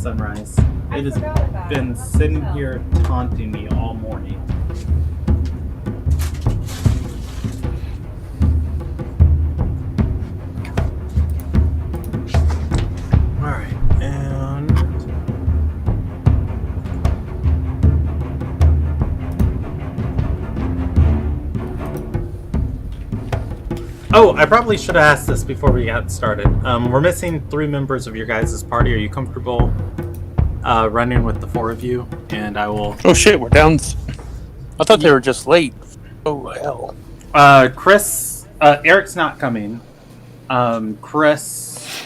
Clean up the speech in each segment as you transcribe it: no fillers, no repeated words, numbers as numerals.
Sunrise. It has been sitting here taunting me all morning. Alright, and... Oh, I probably should have asked this before we got started. We're missing 3 members of your guys' party. Are you comfortable running with the 4 of you? And I will... Oh shit, we're down... I thought they were just late. Oh, hell. Eric's not coming. Chris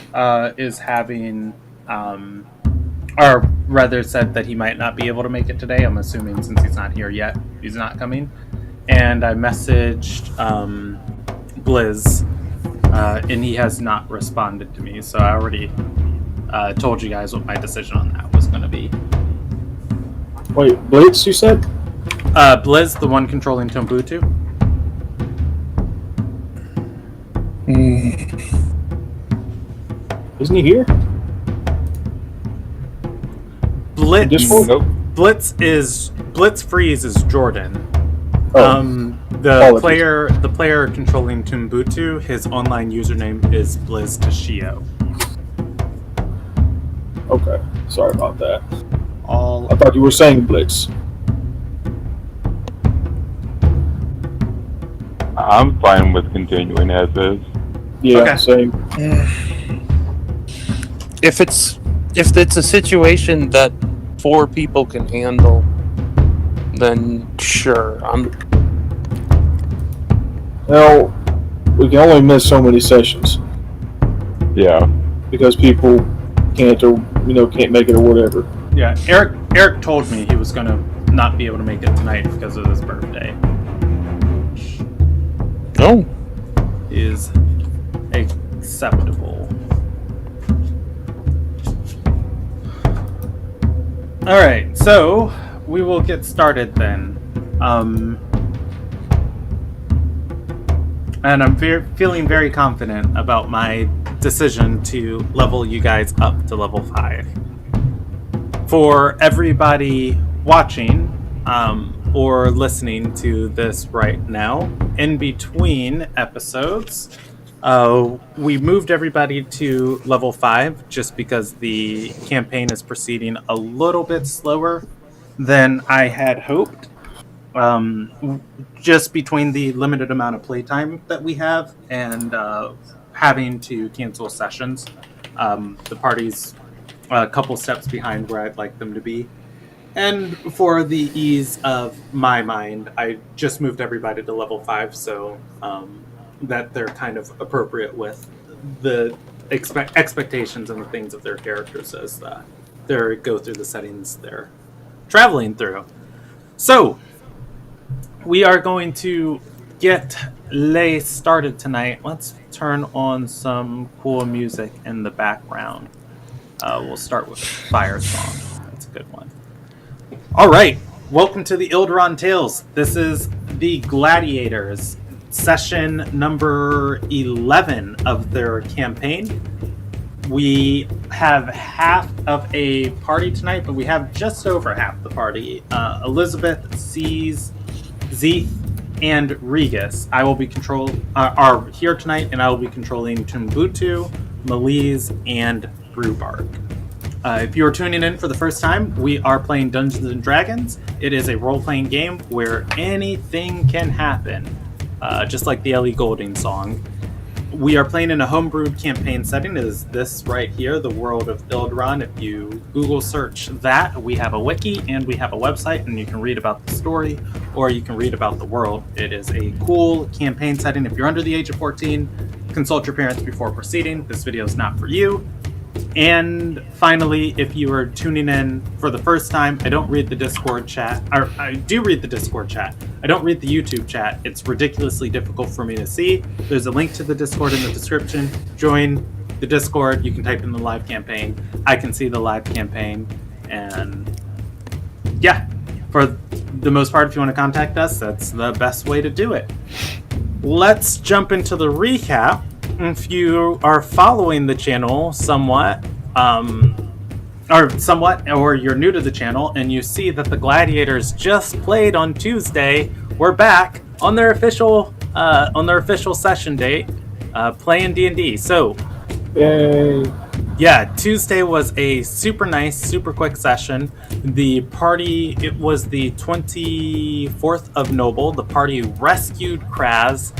is having... or rather said that he might not be able to make it today. I'm assuming since he's not here yet, he's not coming. And I messaged... Blizz, and he has not responded to me, so I already told you guys what my decision on that was going to be. Wait, Blitz, you said? Blizz, the one controlling Tombutu. Isn't he here? Blitz Freeze is Jordan. Oh. The player controlling Tombutu, his online username is Blizz Tashio. Okay, sorry about that. I thought you were saying Blitz. I'm fine with continuing as is. Yeah, okay. Same. If it's a situation that 4 people can handle, then sure. Well, we can only miss so many sessions. Yeah. Because people can't make it or whatever. Yeah, Eric told me he was going to not be able to make it tonight because of his birthday. Oh. Is acceptable. Alright, so we will get started then. And I'm feeling very confident about my decision to level you guys up to level 5. For everybody watching or listening to this right now, in between episodes, we moved everybody to level 5 just because the campaign is proceeding a little bit slower than I had hoped. Just between the limited amount of playtime that we have and having to cancel sessions, the party's a couple steps behind where I'd like them to be. And for the ease of my mind, I just moved everybody to level 5 so that they're kind of appropriate with the expectations and the things of their characters as they go through the settings they're traveling through. So, we are going to get lay started tonight. Let's turn on some cool music in the background. We'll start with a fire song. That's a good one. All right. Welcome to the Ilderon Tales. This is the Gladiators, session number 11 of their campaign. We have half of a party tonight, but we have just over half the party. Elizabeth, Zeeth, and Regus. I will be are here tonight, and I will be controlling Tombutu, Malise, and Brewbark. If you are tuning in for the first time, we are playing Dungeons and Dragons. It is a role-playing game where anything can happen, just like the Ellie Goulding song. We are playing in a homebrewed campaign setting. It is this right here, the world of Ilderon. If you Google search that, we have a wiki and we have a website, and you can read about the story or you can read about the world. It is a cool campaign setting. If you're under the age of 14, consult your parents before proceeding. This video is not for you. And finally, if you are tuning in for the first time, I don't read the Discord chat. Or I do read the Discord chat. I don't read the YouTube chat. It's ridiculously difficult for me to see. There's a link to the Discord in the description. Join the Discord. You can type in the live campaign. I can see the live campaign. And yeah, for the most part, if you want to contact us, that's the best way to do it. Let's jump into the recap. If you are following the channel somewhat, or somewhat, or you're new to the channel and you see that the Gladiators just played on Tuesday, we're back on their official session date, playing D&D. So, Yay! yeah, Tuesday was a super nice, super quick session. The party, it was the 24th of Noble. The party rescued Kraz.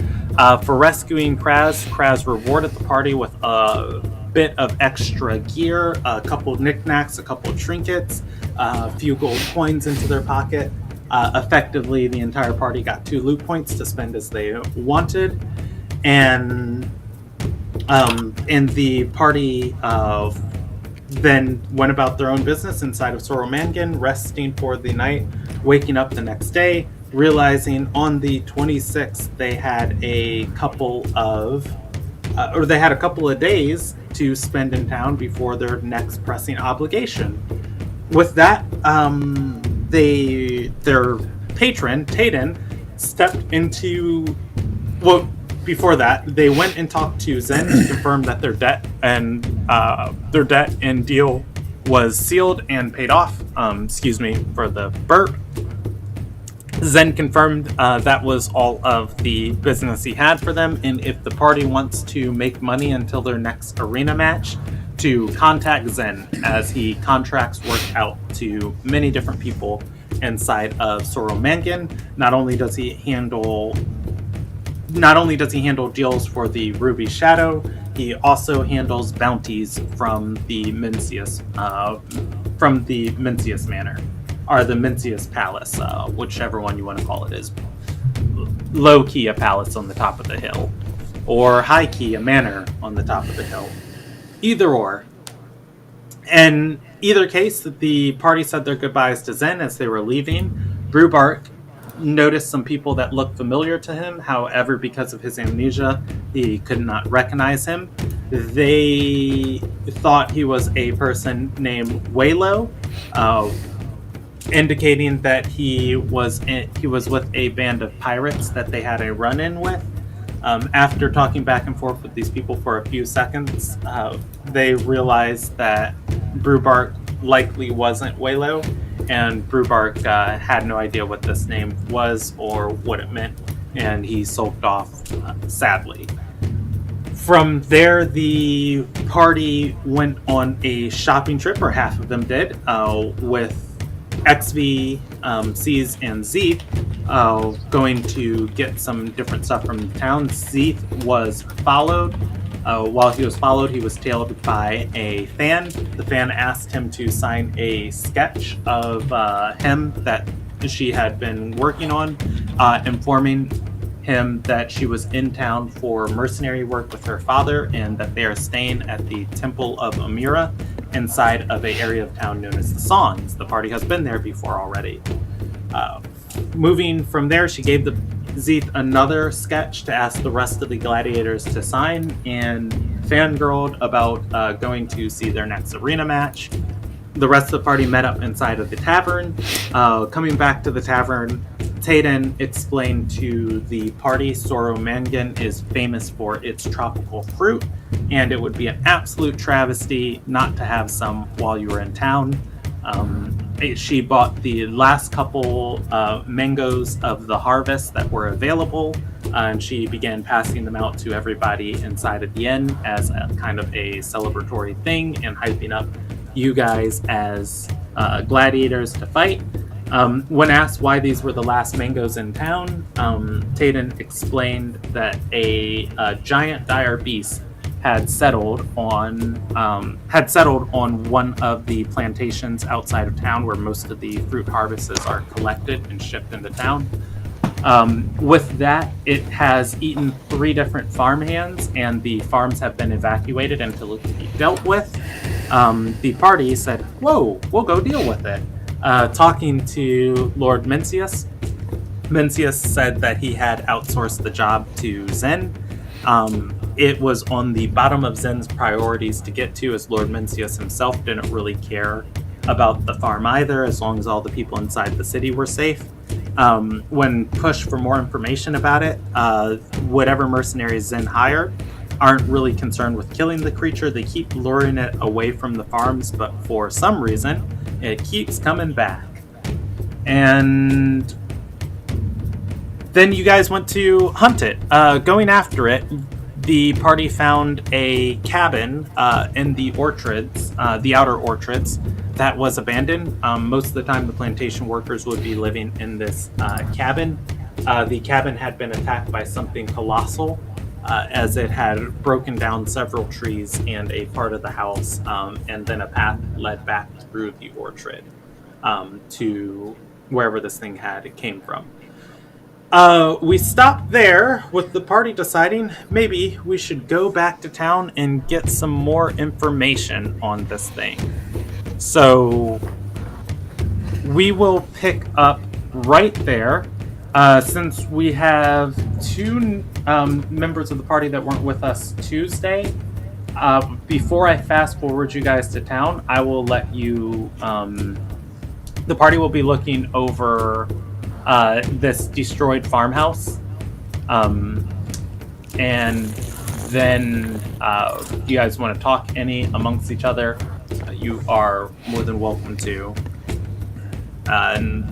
For rescuing Kraz rewarded the party with a bit of extra gear, a couple knickknacks, a couple trinkets, a few gold coins into their pocket. Effectively, the entire party got 2 loot points to spend as they wanted. And the party then went about their own business inside of Soromangan, resting for the night, waking up the next day, realizing on the 26th they had a couple of days to spend in town before their next pressing obligation. With that, their patron, Tayden, stepped into... Well, before that, they went and talked to Zen to confirm that their debt and deal was sealed and paid off. Excuse me for the burp. Zen confirmed that was all of the business he had for them, and if the party wants to make money until their next arena match, to contact Zen, as he contracts work out to many different people inside of Soromangan. Not only does he handle deals for the Ruby Shadow, he also handles bounties from the Mencius Manor, or the Mencius Palace, whichever one you want to call it is. Low key a palace on the top of the hill, or high key a manor on the top of the hill. Either or. In either case, the party said their goodbyes to Zen as they were leaving. Brewbark noticed some people that looked familiar to him. However, because of his amnesia, he could not recognize him. They thought he was a person named Waylo, indicating that he was with a band of pirates that they had a run-in with. After talking back and forth with these people for a few seconds, they realized that Brewbark likely wasn't Waylo, and Brewbark had no idea what this name was or what it meant, and he sulked off sadly. From there, the party went on a shopping trip, or half of them did, with XV, C's, and Zeeth going to get some different stuff from the town. Zeeth was followed. While he was followed, he was tailed by a fan. The fan asked him to sign a sketch of him that she had been working on, informing him that she was in town for mercenary work with her father and that they are staying at the Temple of Amira inside of an area of town known as the Songs. The party has been there before already. Moving from there, she gave the Zeeth another sketch to ask the rest of the gladiators to sign, and fangirled about going to see their next arena match. The rest of the party met up inside of the tavern. Coming back to the tavern, Tayden explained to the party Soromangan is famous for its tropical fruit, and it would be an absolute travesty not to have some while you were in town. She bought the last couple mangoes of the harvest that were available, and she began passing them out to everybody inside of the inn as a kind of a celebratory thing and hyping up you guys as gladiators to fight. When asked why these were the last mangoes in town, Tayden explained that a giant dire beast had settled on one of the plantations outside of town where most of the fruit harvests are collected and shipped into town. With that, it has eaten 3 different farmhands, and the farms have been evacuated until it can be dealt with. The party said, "Whoa, we'll go deal with it." Talking to Lord Mencius, Mencius said that he had outsourced the job to Zen. It was on the bottom of Zen's priorities to get to, as Lord Mencius himself didn't really care about the farm either, as long as all the people inside the city were safe. When pushed for more information about it, whatever mercenaries Zen hired aren't really concerned with killing the creature. They keep luring it away from the farms, but for some reason, it keeps coming back. And then you guys went to hunt it. Going after it, the party found a cabin in the orchards, the outer orchards, that was abandoned. Most of the time, the plantation workers would be living in this cabin. The cabin had been attacked by something colossal, as it had broken down several trees and a part of the house, and then a path led back through the orchard to wherever this thing came from. We stopped there with the party deciding maybe we should go back to town and get some more information on this thing. So we will pick up right there. Since we have two members of the party that weren't with us Tuesday, before I fast forward you guys to town, I will let you... the party will be looking over this destroyed farmhouse. And then if you guys want to talk any amongst each other, you are more than welcome to. And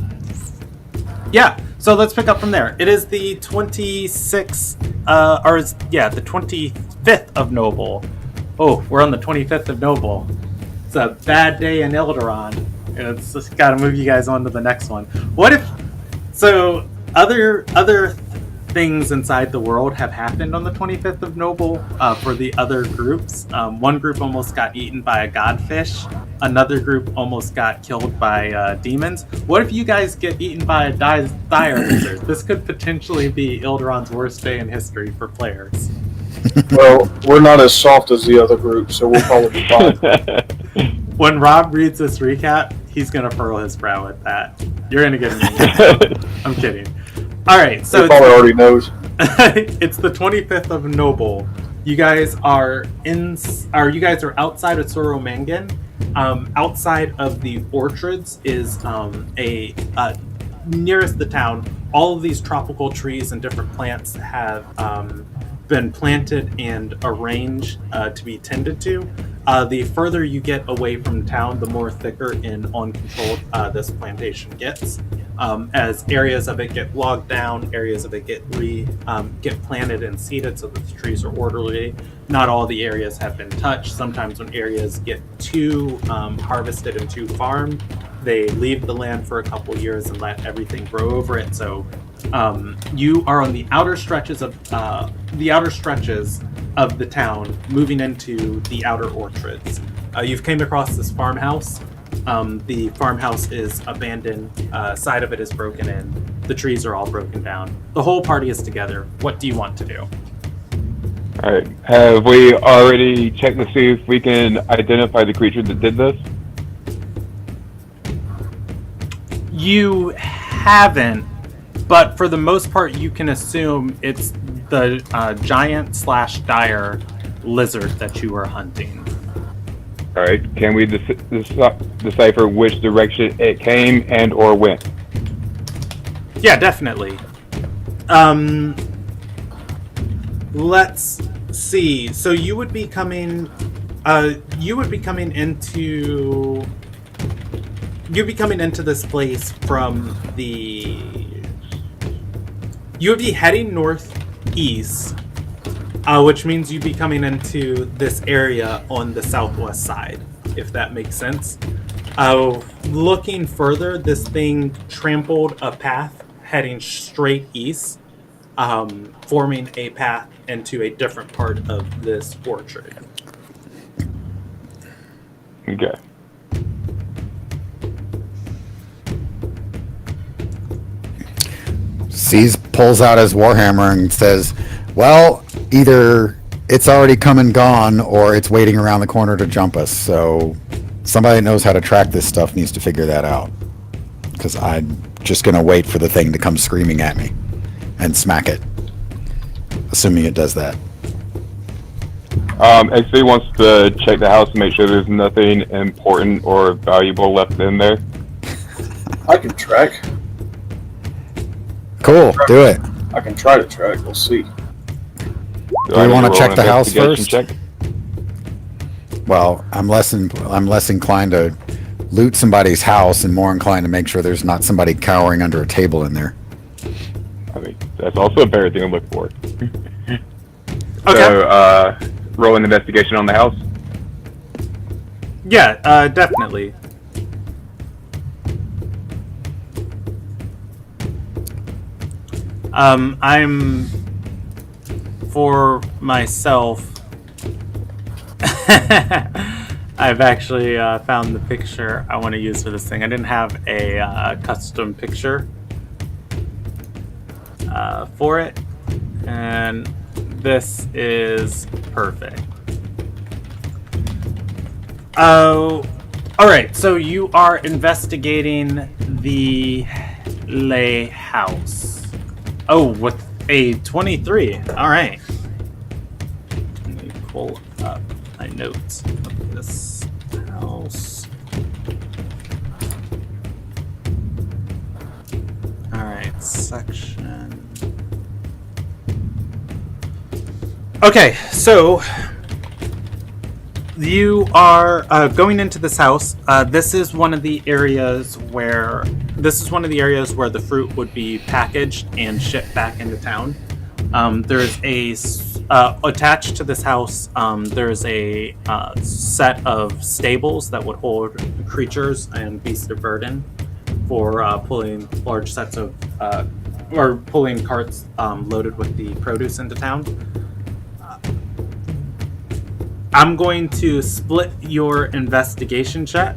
yeah, so let's pick up from there. It is the 26th, the 25th of Noble. Oh, we're on the 25th of Noble. It's a bad day in Ilderon. It's just got to move you guys on to the next one. What if... So, other things inside the world have happened on the 25th of Noble for the other groups. One group almost got eaten by a godfish. Another group almost got killed by demons. What if you guys get eaten by a dire lizard? This could potentially be Ilderon's worst day in history for players. Well, we're not as soft as the other group, so we'll probably be fine. When Rob reads this recap, he's going to furrow his brow at that. You're going to get an I'm kidding. All right, so he probably already knows. It's the 25th of Noble. You guys are outside of Soromangan. Outside of the orchards is nearest the town. All of these tropical trees and different plants have been planted and arranged to be tended to. The further you get away from town, the more thicker and uncontrolled this plantation gets. As areas of it get logged down, areas of it get planted and seeded so that the trees are orderly. Not all the areas have been touched. Sometimes when areas get too harvested and too farmed, they leave the land for a couple years and let everything grow over it. So you are on the outer stretches of the town, moving into the outer orchards. You've came across this farmhouse. The farmhouse is abandoned. Side of it is broken in. The trees are all broken down. The whole party is together. What do you want to do? All right. Have we already checked to see if we can identify the creature that did this? You haven't, but for the most part, you can assume it's the giant/dire lizard that you were hunting. All right. Can we decipher which direction it came and or went? Yeah, definitely. Let's see. So you would be coming into. You'd be coming into this place from the. You would be heading northeast, which means you'd be coming into this area on the southwest side, if that makes sense. Looking further, this thing trampled a path heading straight east, forming a path into a different part of this orchard. Okay. Sees pulls out his warhammer and says, well, either it's already come and gone or it's waiting around the corner to jump us. So somebody that knows how to track this stuff needs to figure that out, because I'm just going to wait for the thing to come screaming at me and smack it, assuming it does that. XP wants to check the house to make sure there's nothing important or valuable left in there. I can track. Cool, do it. I can try to track. We'll see. Do we want to check the house first? Check? Well, I'm less inclined to loot somebody's house and more inclined to make sure there's not somebody cowering under a table in there. I mean, that's also a better thing to look for. Okay. So, roll an investigation on the house. Yeah, definitely. I'm for myself. I've actually found the picture I want to use for this thing. I didn't have a custom picture for it, and this is perfect. Oh, all right. So you are investigating the Lay House. Oh, with a 23. All right. Let me pull up my notes of this house. All right, section. Okay, so you are going into this house. This is one of the areas where the fruit would be packaged and shipped back into town. There's a attached to this house. There's a set of stables that would hold creatures and beasts of burden for pulling large sets of or pulling carts loaded with the produce into town. I'm going to split your investigation check.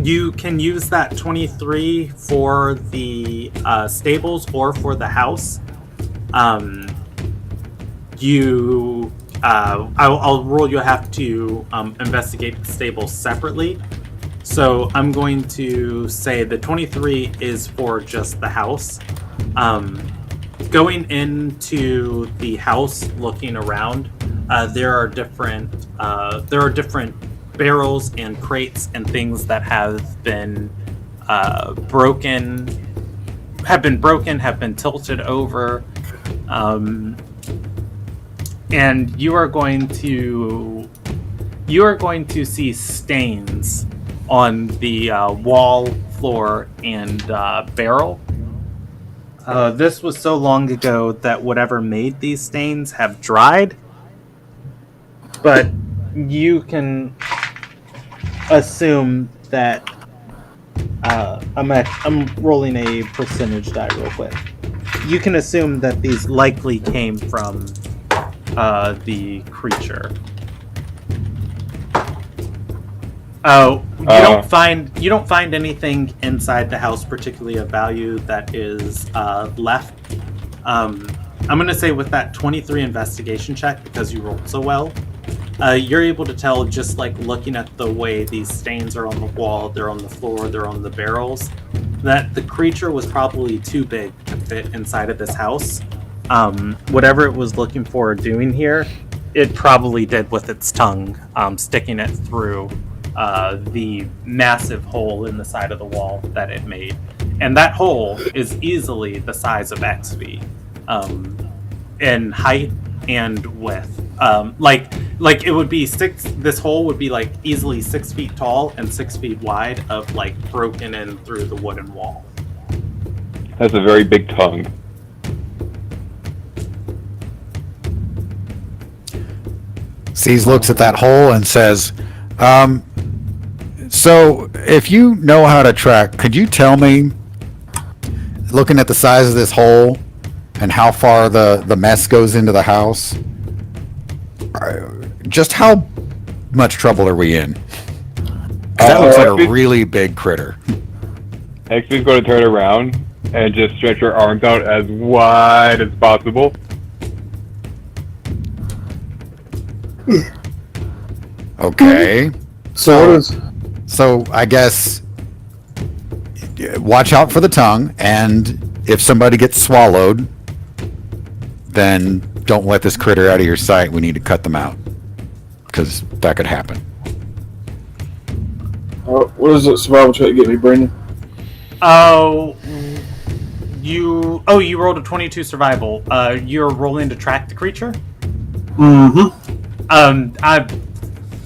You can use that 23 for the stables or for the house. I'll rule you'll have to investigate the stables separately. So I'm going to say the 23 is for just the house. Going into the house, looking around, there are different barrels and crates and things that have been broken, have been tilted over, and you are going to see stains on the wall, floor, and barrel. This was so long ago that whatever made these stains have dried, but you can assume that I'm rolling a percentage die real quick. You can assume that these likely came from the creature. Oh, you don't find anything inside the house particularly of value that is left. I'm gonna say with that 23 investigation check, because you rolled so well, you're able to tell just like looking at the way these stains are on the wall, they're on the floor, they're on the barrels, that the creature was probably too big to fit inside of this house. Whatever it was looking for or doing here, it probably did with its tongue, sticking it through the massive hole in the side of the wall that it made. And that hole is easily the size of XV in height and width. Like it would be this hole would be like easily 6 feet tall and 6 feet wide of like broken in through the wooden wall. That's a very big tongue. Sees looks at that hole and says, so if you know how to track, could you tell me, looking at the size of this hole and how far the mess goes into the house, just how much trouble are we in? 'Cause that looks like a really big critter. XP's going to turn around and just stretch her arms out as wide as possible. Okay. So I guess watch out for the tongue, and if somebody gets swallowed, then don't let this critter out of your sight. We need to cut them out, because that could happen. What does the survival check get me, Brandon? Oh, you rolled a 22 survival. You're rolling to track the creature.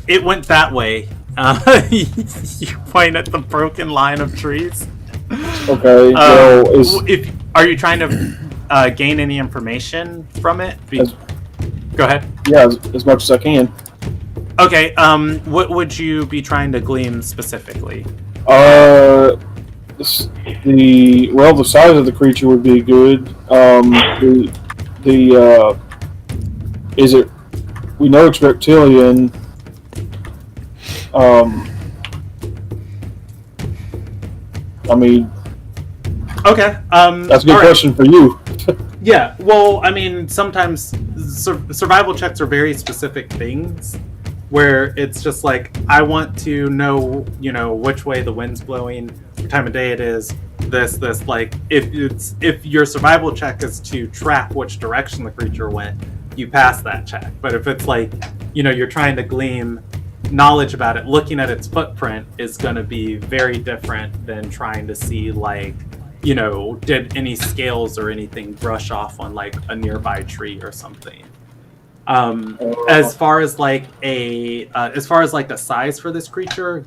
It went that way. You point at the broken line of trees. Okay. Are you trying to gain any information from it? Go ahead. Yeah, as much as I can. Okay. What would you be trying to glean specifically? The size of the creature would be good. Is it? We know it's reptilian. I mean, okay. That's a good question for you. Yeah. Well, I mean, sometimes survival checks are very specific things, where it's just like, I want to know, which way the wind's blowing, what time of day it is. This. Like, if your survival check is to track which direction the creature went, you pass that check. But if it's like, you're trying to glean knowledge about it, looking at its footprint is going to be very different than trying to see, like, did any scales or anything brush off on like a nearby tree or something. As far as like the size for this creature,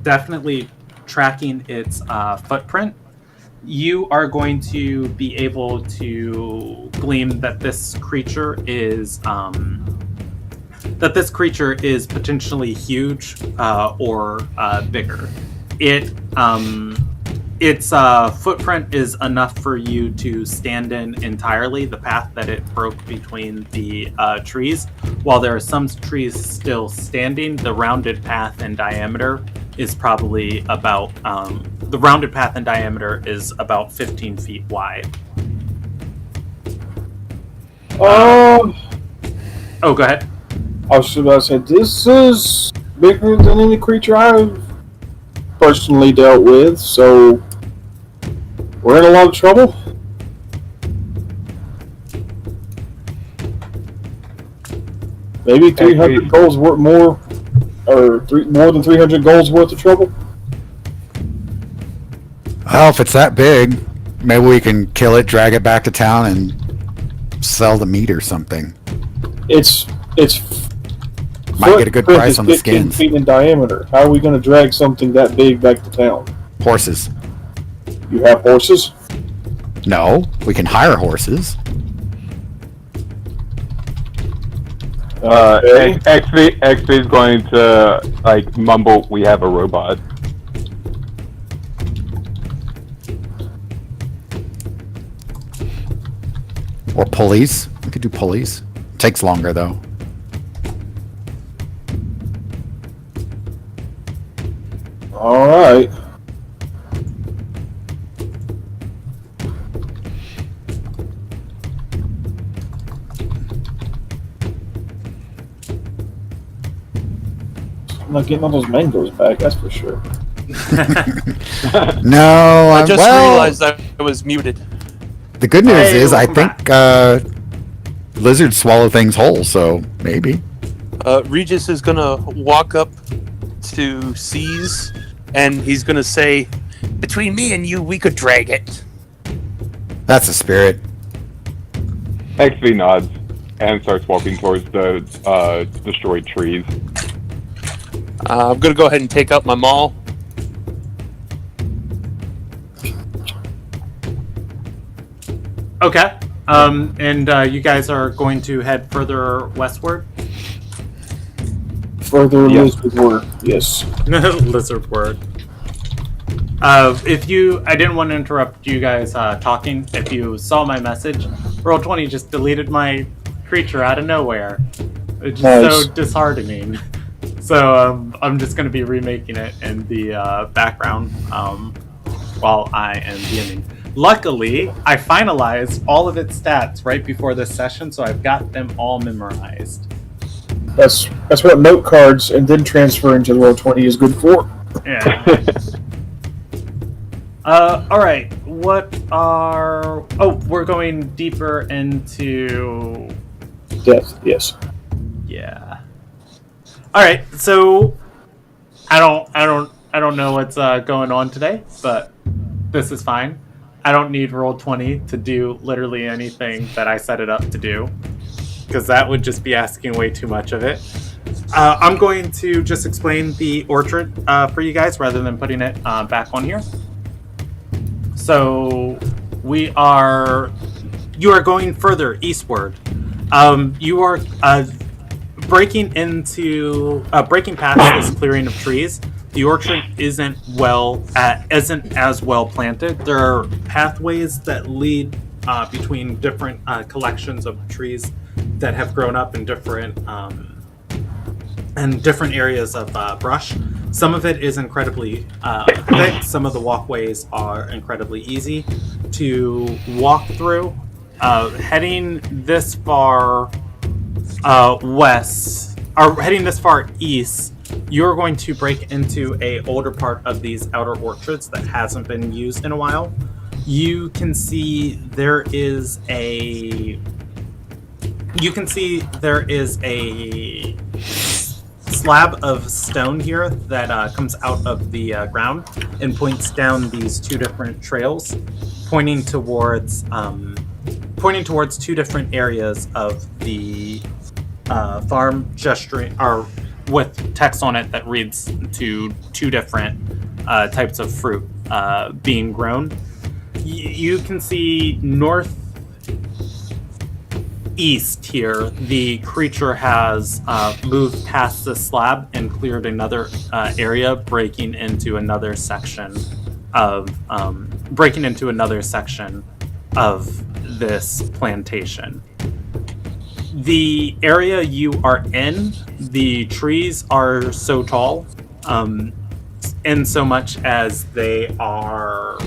definitely tracking its footprint, you are going to be able to glean that this creature is potentially huge or bigger. Its footprint is enough for you to stand in entirely. The path that it broke between the trees, while there are some trees still standing, the rounded path in diameter is probably about 15 feet wide. Oh, go ahead. I was about to say, this is bigger than any creature I've personally dealt with, so we're in a lot of trouble. Maybe 300 goals worth more, or more than 300 goals worth of trouble. Well, if it's that big, maybe we can kill it, drag it back to town, and sell the meat or something. Might get a good price on the skins. 15 feet in diameter. How are we going to drag something that big back to town? Horses. You have horses? No, we can hire horses. XP is going to mumble, "We have a robot." Or pulleys. We could do pulleys. Takes longer though. All right. I'm not getting all those mangoes back, that's for sure. No, I just realized I was muted. The good news is I think lizards swallow things whole, so maybe. Regis is gonna walk up to C's, and he's gonna say, "Between me and you, we could drag it." That's the spirit. XP nods and starts walking towards the destroyed trees. I'm gonna go ahead and take out my maul. Okay. And you guys are going to head further westward? Further lizard word, yes. Lizard word. I didn't want to interrupt you guys talking. If you saw my message, Roll20 just deleted my creature out of nowhere. It's just so disheartening. So I'm just going to be remaking it in the background while I am DMing. Luckily, I finalized all of its stats right before this session, so I've got them all memorized. That's what note cards and then transferring to Roll20 is good for. Yeah. All right. We're going deeper into death. Yes. Yeah. All right. So I don't know what's going on today, but this is fine. I don't need Roll20 to do literally anything that I set it up to do, because that would just be asking way too much of it. I'm going to just explain the orchard for you guys rather than putting it back on here. So you are going further eastward. You are breaking past this clearing of trees. The orchard isn't as well planted. There are pathways that lead between different collections of trees that have grown up in different areas of brush. Some of it is incredibly thick. Some of the walkways are incredibly easy to walk through. Heading this far west, or heading this far east, you're going to break into a older part of these outer orchards that hasn't been used in a while. You can see there is a slab of stone here that comes out of the ground and points down these two different trails, pointing towards two different areas of the farm, gesturing or with text on it that reads to two different types of fruit being grown. You can see northeast here, the creature has moved past the slab and cleared another area, breaking into another section of this plantation. The area you are in, the trees are so tall, in so much as they are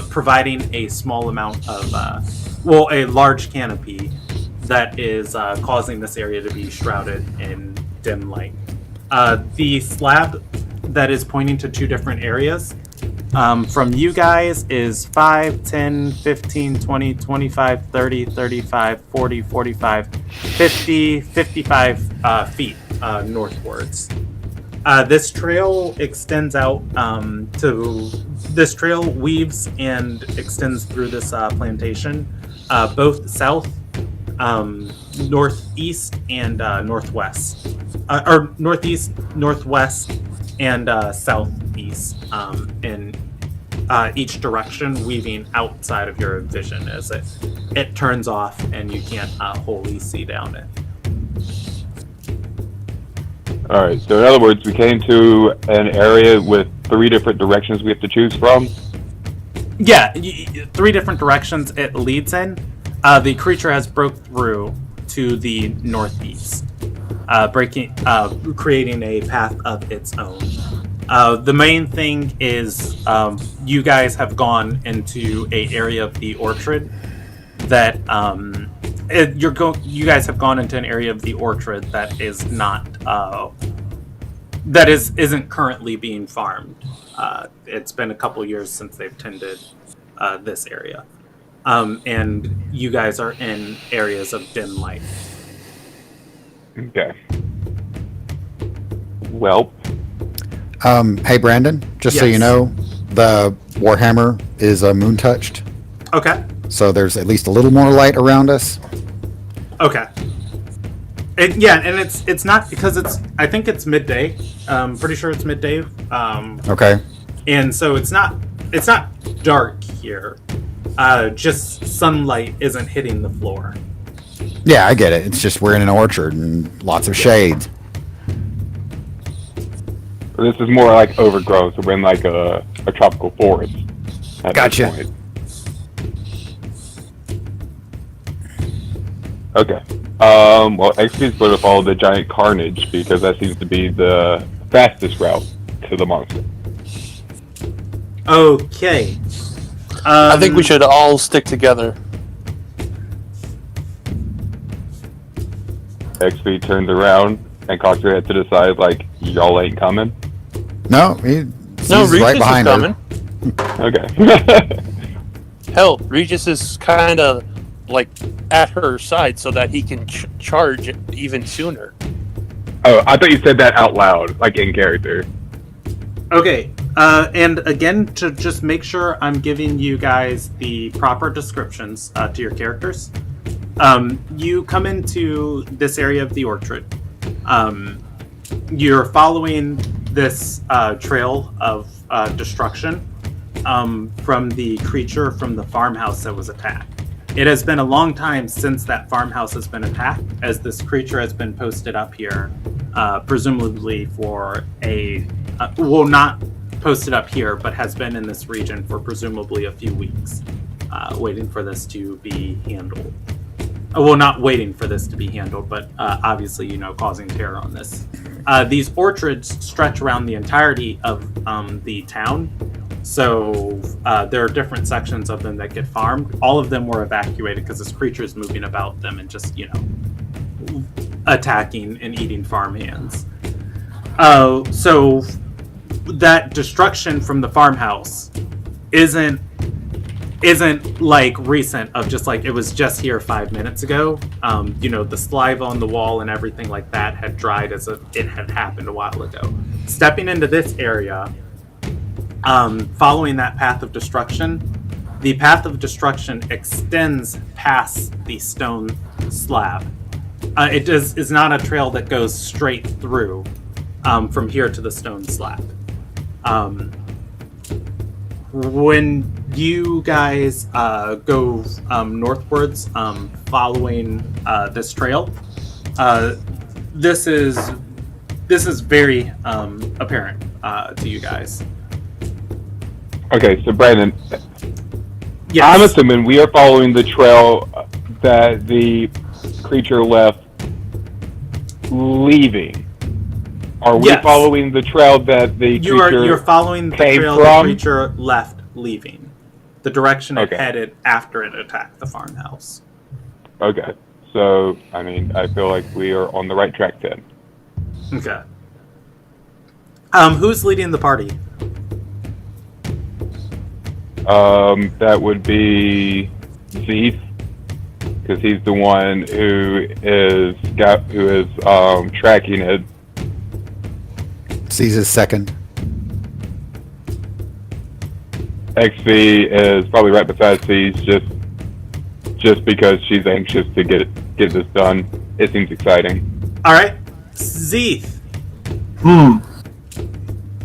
providing a small amount of, a large canopy that is causing this area to be shrouded in dim light. The slab that is pointing to two different areas from you guys is 5, 10, 15, 20, 25, 30, 35, 40, 45, 50, 55 feet northwards. This trail extends out this trail weaves and extends through this plantation, both south, northeast, and northwest. Or northeast, northwest, and southeast in each direction, weaving outside of your vision as it turns off and you can't wholly see down it. Alright, so in other words, we came to an area with 3 different directions we have to choose from? Yeah, 3 different directions it leads in. The creature has broke through to the northeast, creating a path of its own. The main thing is you guys have gone into an area of the orchard that you guys have gone into an area of the orchard that is not isn't currently being farmed. It's been a couple years since they've tended this area, and you guys are in areas of dim light. Okay. Well. Hey Brandon, just so you know, the Warhammer is moon touched. Okay. So there's at least a little more light around us. Okay. And it's not because I think it's midday. Pretty sure it's midday. Okay. And so it's not dark here. Just sunlight isn't hitting the floor. Yeah, I get it. It's just we're in an orchard and lots of shades. This is more like overgrowth. So we're in like a tropical forest. Gotcha. Okay. Well, XP's going to follow the giant carnage because that seems to be the fastest route to the monster. Okay. I think we should all stick together. XP turns around and cocks her head to the side like, y'all ain't coming? No, he's Regis right behind is her. coming. Okay. Hell, Regis is kind of like at her side so that he can charge even sooner. Oh, I thought you said that out loud, like in character. Okay. And again, to just make sure I'm giving you guys the proper descriptions to your characters, you come into this area of the orchard. You're following this trail of destruction from the creature from the farmhouse that was attacked. It has been a long time since that farmhouse has been attacked, as this creature has been posted up here, presumably for not posted up here, but has been in this region for presumably a few weeks, waiting for this to be handled. Well, not waiting for this to be handled, but obviously, causing terror on this. These orchards stretch around the entirety of the town, so there are different sections of them that get farmed. All of them were evacuated because this creature is moving about them and just, attacking and eating farmhands. So that destruction from the farmhouse isn't like recent, of just like it was just here 5 minutes ago. The saliva on the wall and everything like that had dried as if it had happened a while ago. Stepping into this area, following that path of destruction, the path of destruction extends past the stone slab. It is not a trail that goes straight through from here to the stone slab. When you guys go northwards, following this trail, this is very apparent to you guys. Okay, so Brandon, Yes. I'm assuming we are following the trail that the creature left leaving. Are we Yes. following the trail that the creature You're following the came trail from? the creature left leaving. The direction it Okay. headed after it attacked the farmhouse. Okay, so, I feel like we are on the right track then. Okay. Who's leading the party? That would be Zeeth, because he's the one who is tracking it. Caesar's second. XV is probably right beside C's, just because she's anxious to get this done. It seems exciting. All right, Zeeth,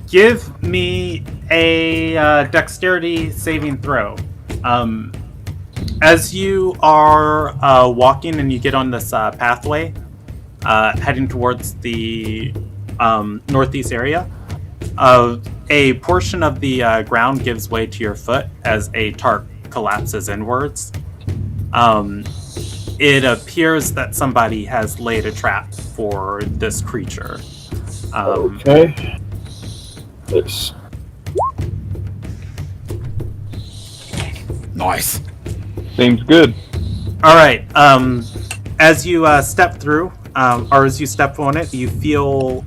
give me a dexterity saving throw. As you are walking and you get on this pathway, heading towards the northeast area, a portion of the ground gives way to your foot as a tarp collapses inwards. It appears that somebody has laid a trap for this creature. Okay. Let's. Nice. Seems good. All right. As you step through, or as you step on it, you feel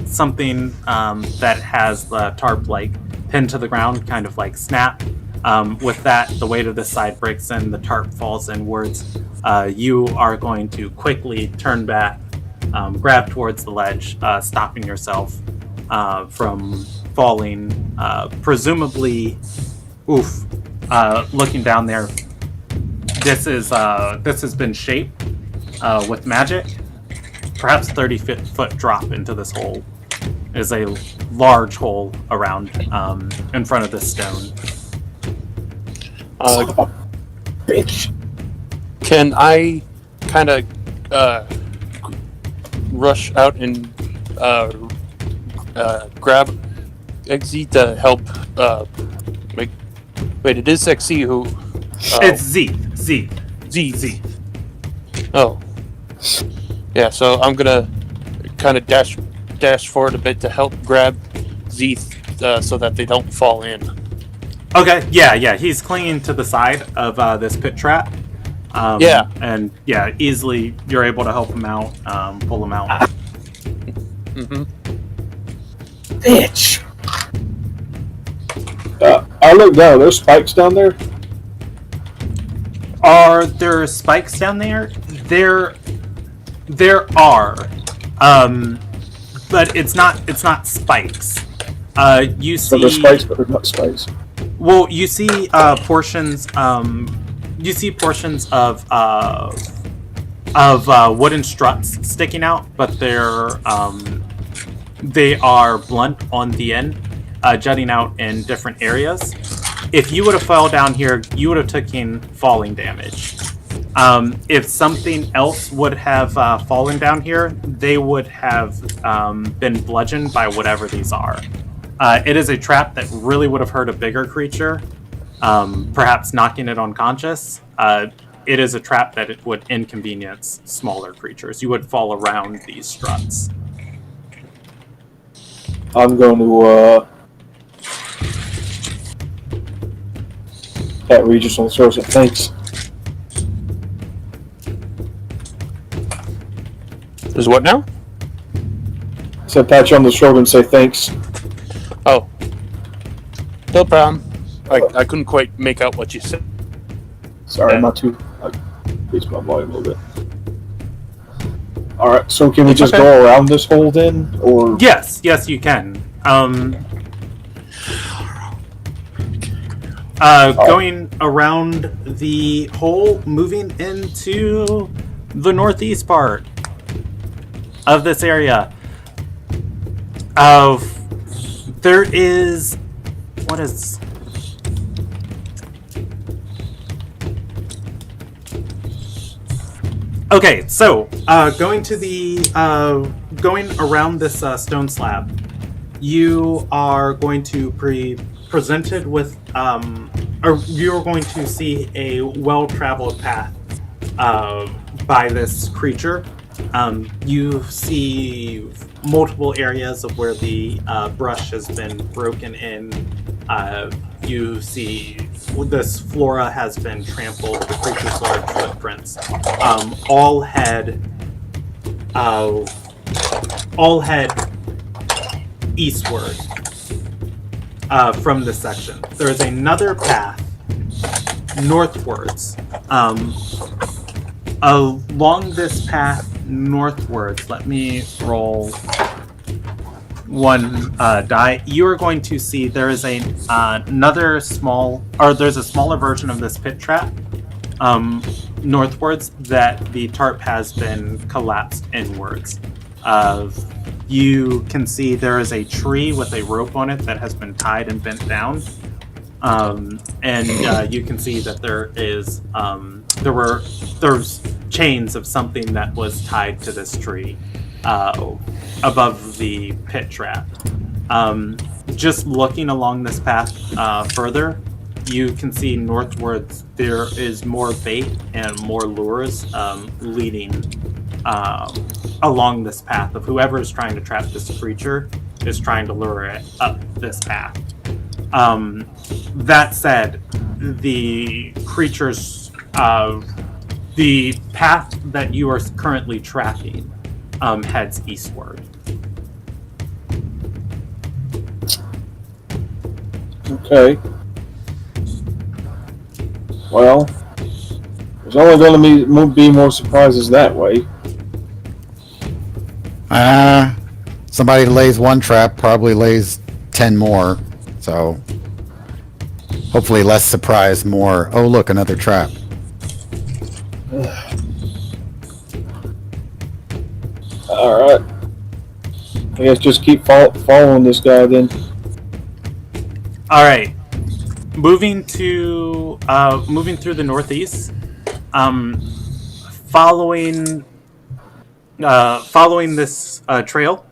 something that has the tarp like pinned to the ground, kind of like snap. With that, the weight of the side breaks in, the tarp falls inwards. You are going to quickly turn back, grab towards the ledge, stopping yourself from falling. Presumably, looking down there, this has been shaped with magic. Perhaps 30-foot drop into this hole. It is a large hole around in front of this stone. Bitch. Can I kind of rush out and grab XZ to help? Wait, it is XZ who? It's Zeeth. Z. Oh. Yeah, so I'm gonna kind of dash forward a bit to help grab Zeeth so that they don't fall in. Okay, yeah, he's clinging to the side of this pit trap. And easily you're able to help him out, pull him out. Mm-hmm. Bitch. I look down. There's spikes down there. Are there spikes down there? There are, but it's not spikes. You So see there's spikes, but there's not spikes. Well, you see portions. You see portions of wooden struts sticking out, but they are blunt on the end, jutting out in different areas. If you would have fell down here, you would have taken falling damage. If something else would have fallen down here, they would have been bludgeoned by whatever these are. It is a trap that really would have hurt a bigger creature, perhaps knocking it unconscious. It is a trap that it would inconvenience smaller creatures. You would fall around these struts. I'm going to pat Regis on the shoulder and say thanks. There's what now? I said pat you on the shoulder and say thanks. Oh. No problem. I couldn't quite make out what you said. Sorry, I'm not too. I raised my volume a little bit. Alright, so can we just go around this hole then? Or Yes, you can. Going around the hole, moving into the northeast part of this area. There is... What is... Okay, so going around this stone slab, you are going to presented with, or you're going to see a well-traveled path by this creature. You see multiple areas of where the brush has been broken in. You see this flora has been trampled. The creature's large footprints all head eastward from this section. There is another path northwards. Along this path northwards, let me roll one die. You are going to see there is another small, or there's a smaller version of this pit trap northwards that the tarp has been collapsed inwards. You can see there is a tree with a rope on it that has been tied and bent down. And you can see that there's chains of something that was tied to this tree above the pit trap. Just looking along this path further, you can see northwards there is more bait and more lures leading along this path of whoever is trying to trap this creature is trying to lure it up this path. That said, the creature's the path that you are currently tracking heads eastward. okay. Well, there's only going to be more surprises that way. Somebody lays one trap, probably lays 10 more. So hopefully less surprise, more, oh look, another trap. Alright. I guess just keep following this guy then. Alright. Moving through the northeast, following this trail,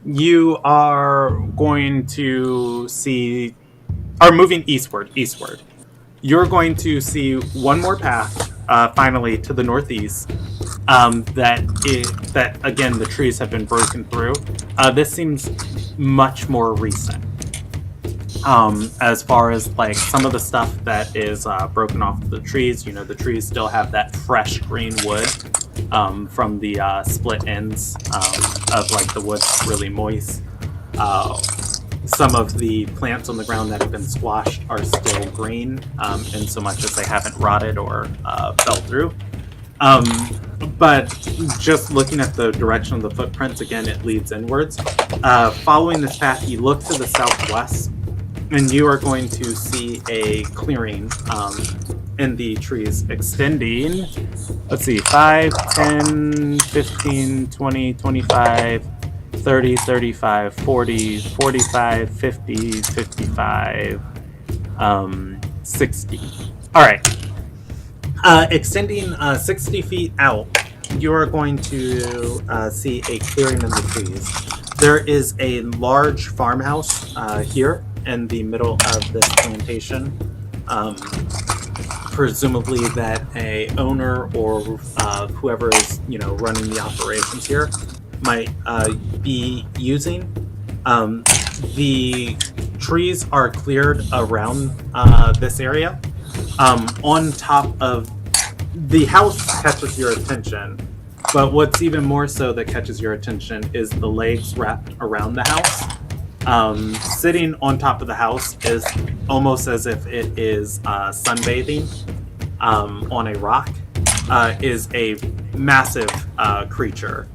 you are going to see, or moving eastward. You're going to see one more path, finally to the northeast. That again the trees have been broken through. This seems much more recent. As far as like some of the stuff that is broken off the trees, you know, the trees still have that fresh green wood from the split ends of like the wood really moist. Some of the plants on the ground that have been squashed are still green, in so much as they haven't rotted or fell through. But just looking at the direction of the footprints, again, it leads inwards. Following this path, you look to the southwest, and you are going to see a clearing in the trees extending, let's see, 5, 10, 15, 20, 25, 30, 35, 40, 45, 50, 55, 60. All right. Extending 60 feet out, you are going to see a clearing in the trees. There is a large farmhouse here in the middle of this plantation. Presumably that a owner or whoever is running the operations here might be using. The trees are cleared around this area. On top of the house catches your attention, but what's even more so that catches your attention is the legs wrapped around the house. Sitting on top of the house is almost as if it is sunbathing on a rock. Is a massive creature.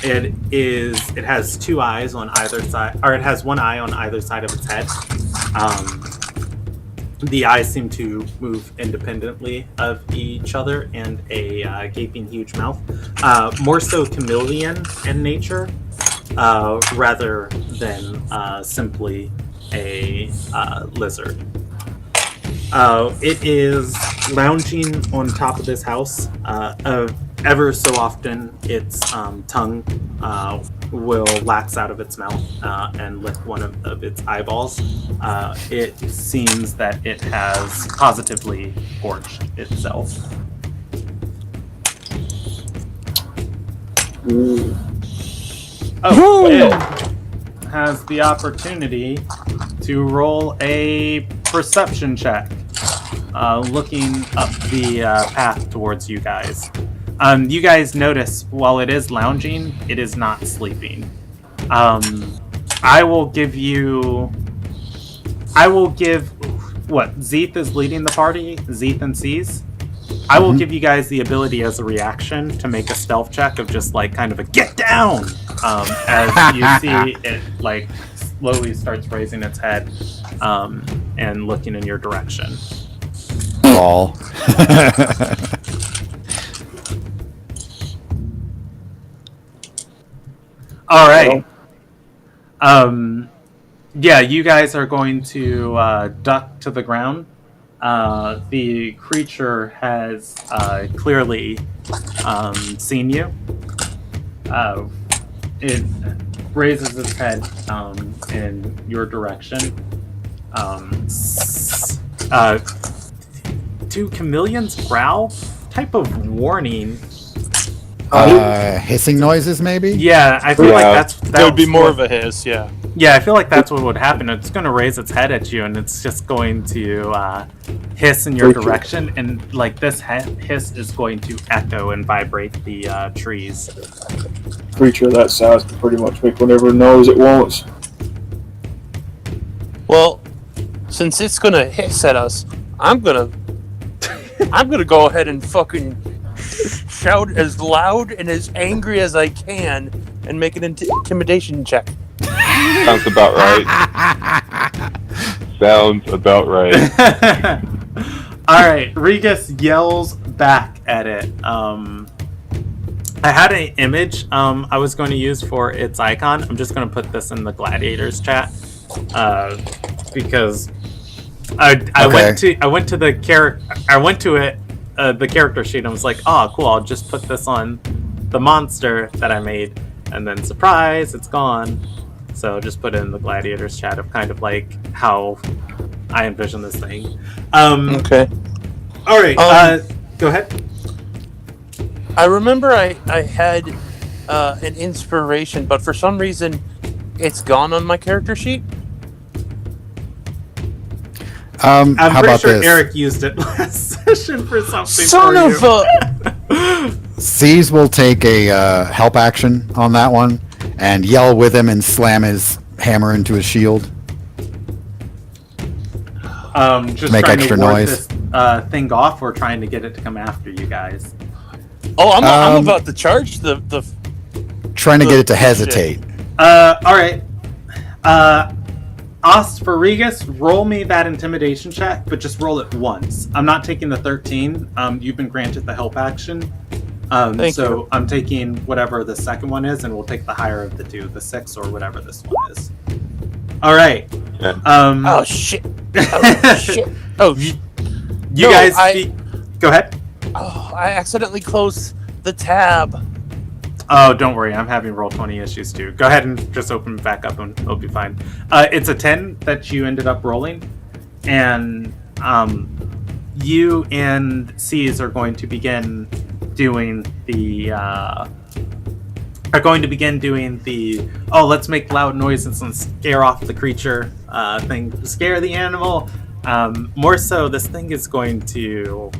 It has two eyes on either side, or it has one eye on either side of its head. The eyes seem to move independently of each other, and a gaping huge mouth. More so chameleon in nature, rather than simply a lizard. It is lounging on top of this house. Ever so often, its tongue will lax out of its mouth and lick one of its eyeballs. It seems that it has positively gorged itself. Oh, it has the opportunity to roll a perception check, looking up the path towards you guys. You guys notice while it is lounging, it is not sleeping. I will give what? Zeeth is leading the party, Zeeth and C's. I will give you guys the ability as a reaction to make a stealth check of just like kind of a get down, as you see it like slowly starts raising its head and looking in your direction. Ball. All right. Yeah, you guys are going to duck to the ground. The creature has clearly seen you. It raises its head in your direction. Do chameleons growl? Type of warning. Hissing noises, maybe? Yeah, I feel like that would be more of a hiss, yeah. Yeah, I feel like that's what would happen. It's going to raise its head at you, and it's just going to hiss in your direction, and like this hiss is going to echo and vibrate the trees. Creature that size can pretty much make whatever noise it wants. Well, since it's gonna hiss at us, I'm gonna go ahead and fucking shout as loud and as angry as I can and make an intimidation check. Sounds about right. Sounds about right. Alright, Regus yells back at it. I had an image I was going to use for its icon. I'm just going to put this in the Gladiators chat because I went to the character sheet and was like, oh cool, I'll just put this on the monster that I made, and then surprise, it's gone. So just put it in the Gladiators chat of kind of like how I envision this thing. Okay. All right. Go ahead. I remember I had an inspiration, but for some reason, it's gone on my character sheet. I'm how pretty about sure this? Eric used it last session for something. Son of a! C's will take a help action on that one and yell with him and slam his hammer into his shield. Just Make trying extra to ward noise. thing off or trying to get it to come after you guys? Oh, I'm about to charge the Trying to get it to shit. hesitate. All right. Osphorigus, roll me that intimidation check, but just roll it once. I'm not taking the 13. You've been granted the help action. Thank you. I'm taking whatever the second one is, and we'll take the higher of the two, the 6 or whatever this one is. All right. Yeah. Oh shit! Oh shit! Oh, You No, guys, go ahead. oh, I accidentally closed the tab. Oh, don't worry. I'm having Roll20 issues too. Go ahead and just open it back up and it'll be fine. It's a 10 that you ended up rolling. And you and C's are going to begin doing the... let's make loud noises and scare off the creature thing. Scare the animal. More so, this thing is going to...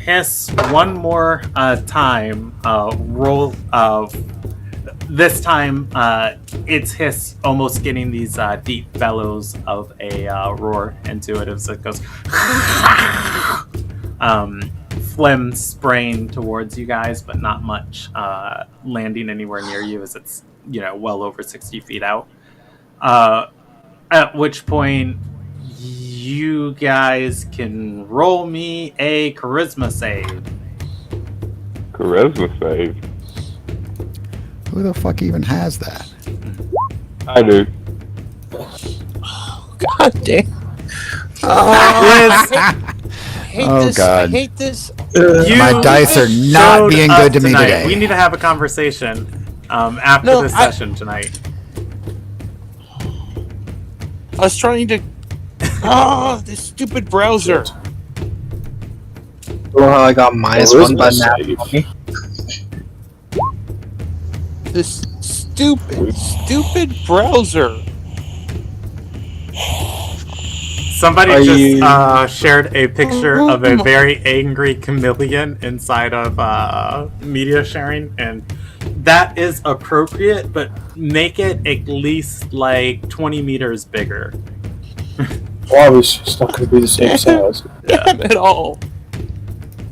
hiss one more time. Roll. This time, its hiss almost getting these deep bellows of a roar into it as it goes. Phlegm spraying towards you guys, but not much landing anywhere near you, as it's well over 60 feet out. At which point, you guys can roll me a charisma save. Charisma save. Who the fuck even has that? I do. God damn! Oh, this. God. I hate this. My dice are not showed being up good to me tonight. today. We need to have a conversation after No, this session tonight. I was trying to. Oh, this stupid browser. You know how I got -1 by Charisma math? save. This stupid browser. Somebody Are just you- shared a picture of a very angry chameleon inside of media sharing, and that is appropriate, but make it at least like 20 meters bigger. Well, obviously, it's not going to be the same size. Damn it all.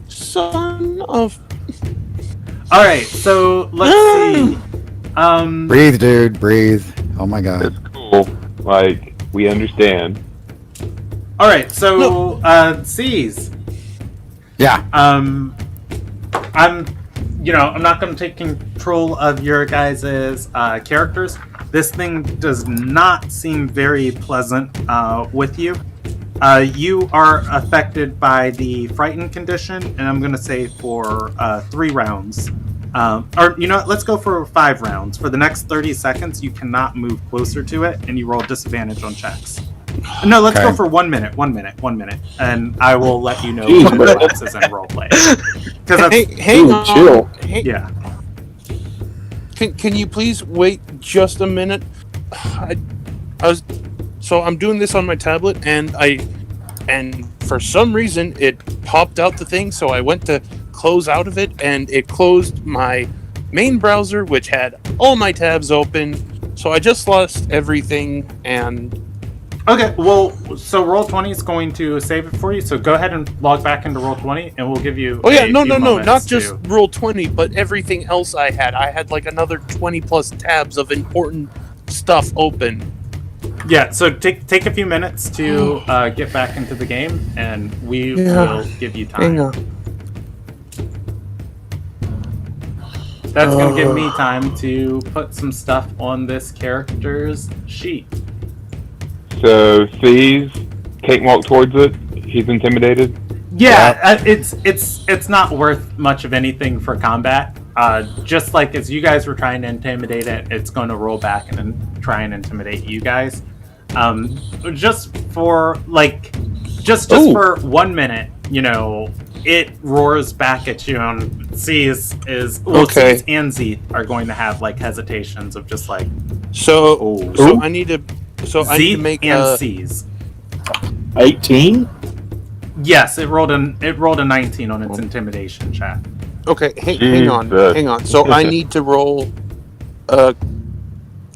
Son of. All right, so let's see. Breathe, dude, breathe. Oh my god. It's cool. Like, we understand. All right, so C's. Yeah. I'm not going to take control of your guys' characters. This thing does not seem very pleasant with you. You are affected by the frightened condition, and I'm going to say for 3 rounds. Or, you know what, let's go for 5 rounds. For the next 30 seconds, you cannot move closer to it, and you roll disadvantage on checks. No, let's Okay. go for 1 minute, 1 minute, 1 minute, and I will let you know Jeez, when man. relaxes and roleplay. Because that's, Hang Ooh, on. chill. Hey, yeah. Can you please wait just a minute? I'm doing this on my tablet, and for some reason it popped out the thing, so I went to close out of it, and it closed my main browser, which had all my tabs open. So I just lost everything, and Okay, well, so Roll20 is going to save it for you, so go ahead and log back into Roll20, and we'll give you no, few not moments just to- Roll20, but everything else I had like another 20 plus tabs of important stuff open. Yeah, so take a few minutes to get back into the game, and we will give you time. Hang on. That's going to give me time to put some stuff on this character's sheet. So, C's can't walk towards it. He's intimidated. Yeah, it's not worth much of anything for combat. Just like as you guys were trying to intimidate it, it's going to roll back and then try and intimidate you guys. Just for for 1 minute, it roars back at you, and C's Okay. C's and Z are going to have like hesitations of just like So I need to Z make and C's. 18? Yes, it rolled a 19 on its intimidation check. Okay, hang on. So I need to roll a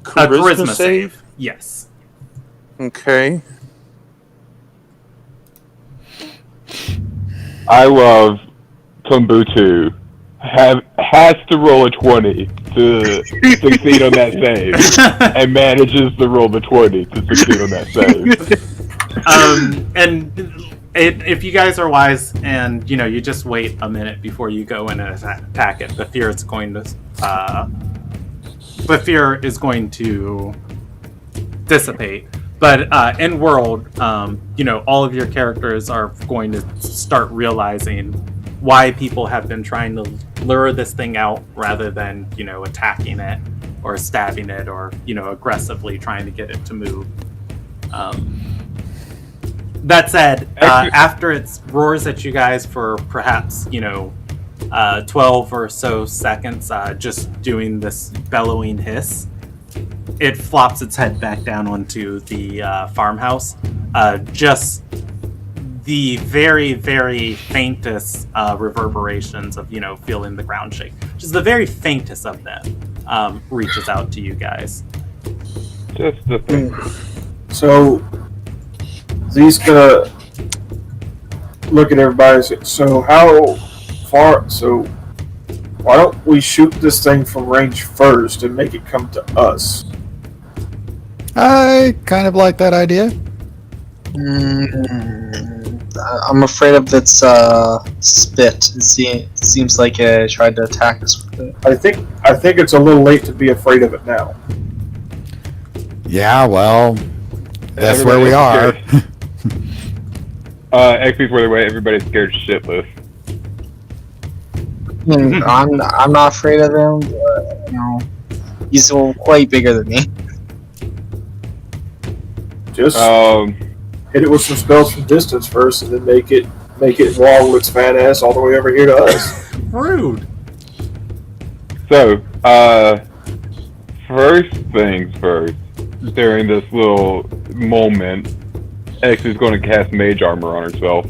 charisma A charisma save. Yes. Okay. I love Tumbutu. Has to roll a 20 to succeed on that save, and manages to roll the 20 to succeed on that save. And if you guys are wise, and you just wait a minute before you go in and attack it, the fear is going to dissipate. But in world, all of your characters are going to start realizing why people have been trying to lure this thing out rather than attacking it or stabbing it or aggressively trying to get it to move. That said, after it roars at you guys for perhaps 12 or so seconds, just doing this bellowing hiss, it flops its head back down onto the farmhouse. Just the very, very faintest reverberations of feeling the ground shake, just the very faintest of them, reaches out to you guys. Just the thing. So these gonna look at everybody and say, so how far? So why don't we shoot this thing from range first and make it come to us? I kind of like that idea. I'm afraid of its spit. It seems like it tried to attack us with it. I think it's a little late to be afraid of it now. Yeah, well, that's where we are. XP's where everybody's scared shitless. I'm not afraid of him, but, he's quite bigger than me. Just hit it with some spells from distance first, and then make it wobble its fat ass all the way over here to us. Rude. So, first things first. During this little moment, X is going to cast Mage Armor on herself.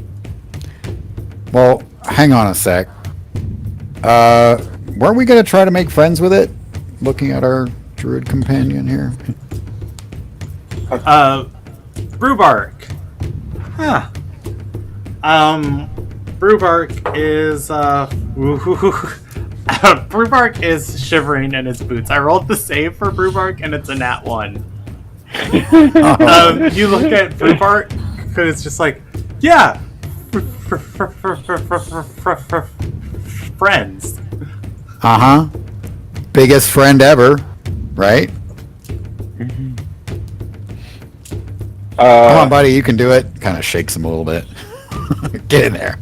Well, hang on a sec. Weren't we going to try to make friends with it? Looking at our druid companion here. Brewbark. Huh. Brewbark is Brewbark is shivering in his boots. I rolled the save for Brewbark and it's a nat 1. You look at Brewbark because it's just like, yeah, friends. Biggest friend ever, right? Come on, buddy, you can do it. Kind of shakes him a little bit. Get in there.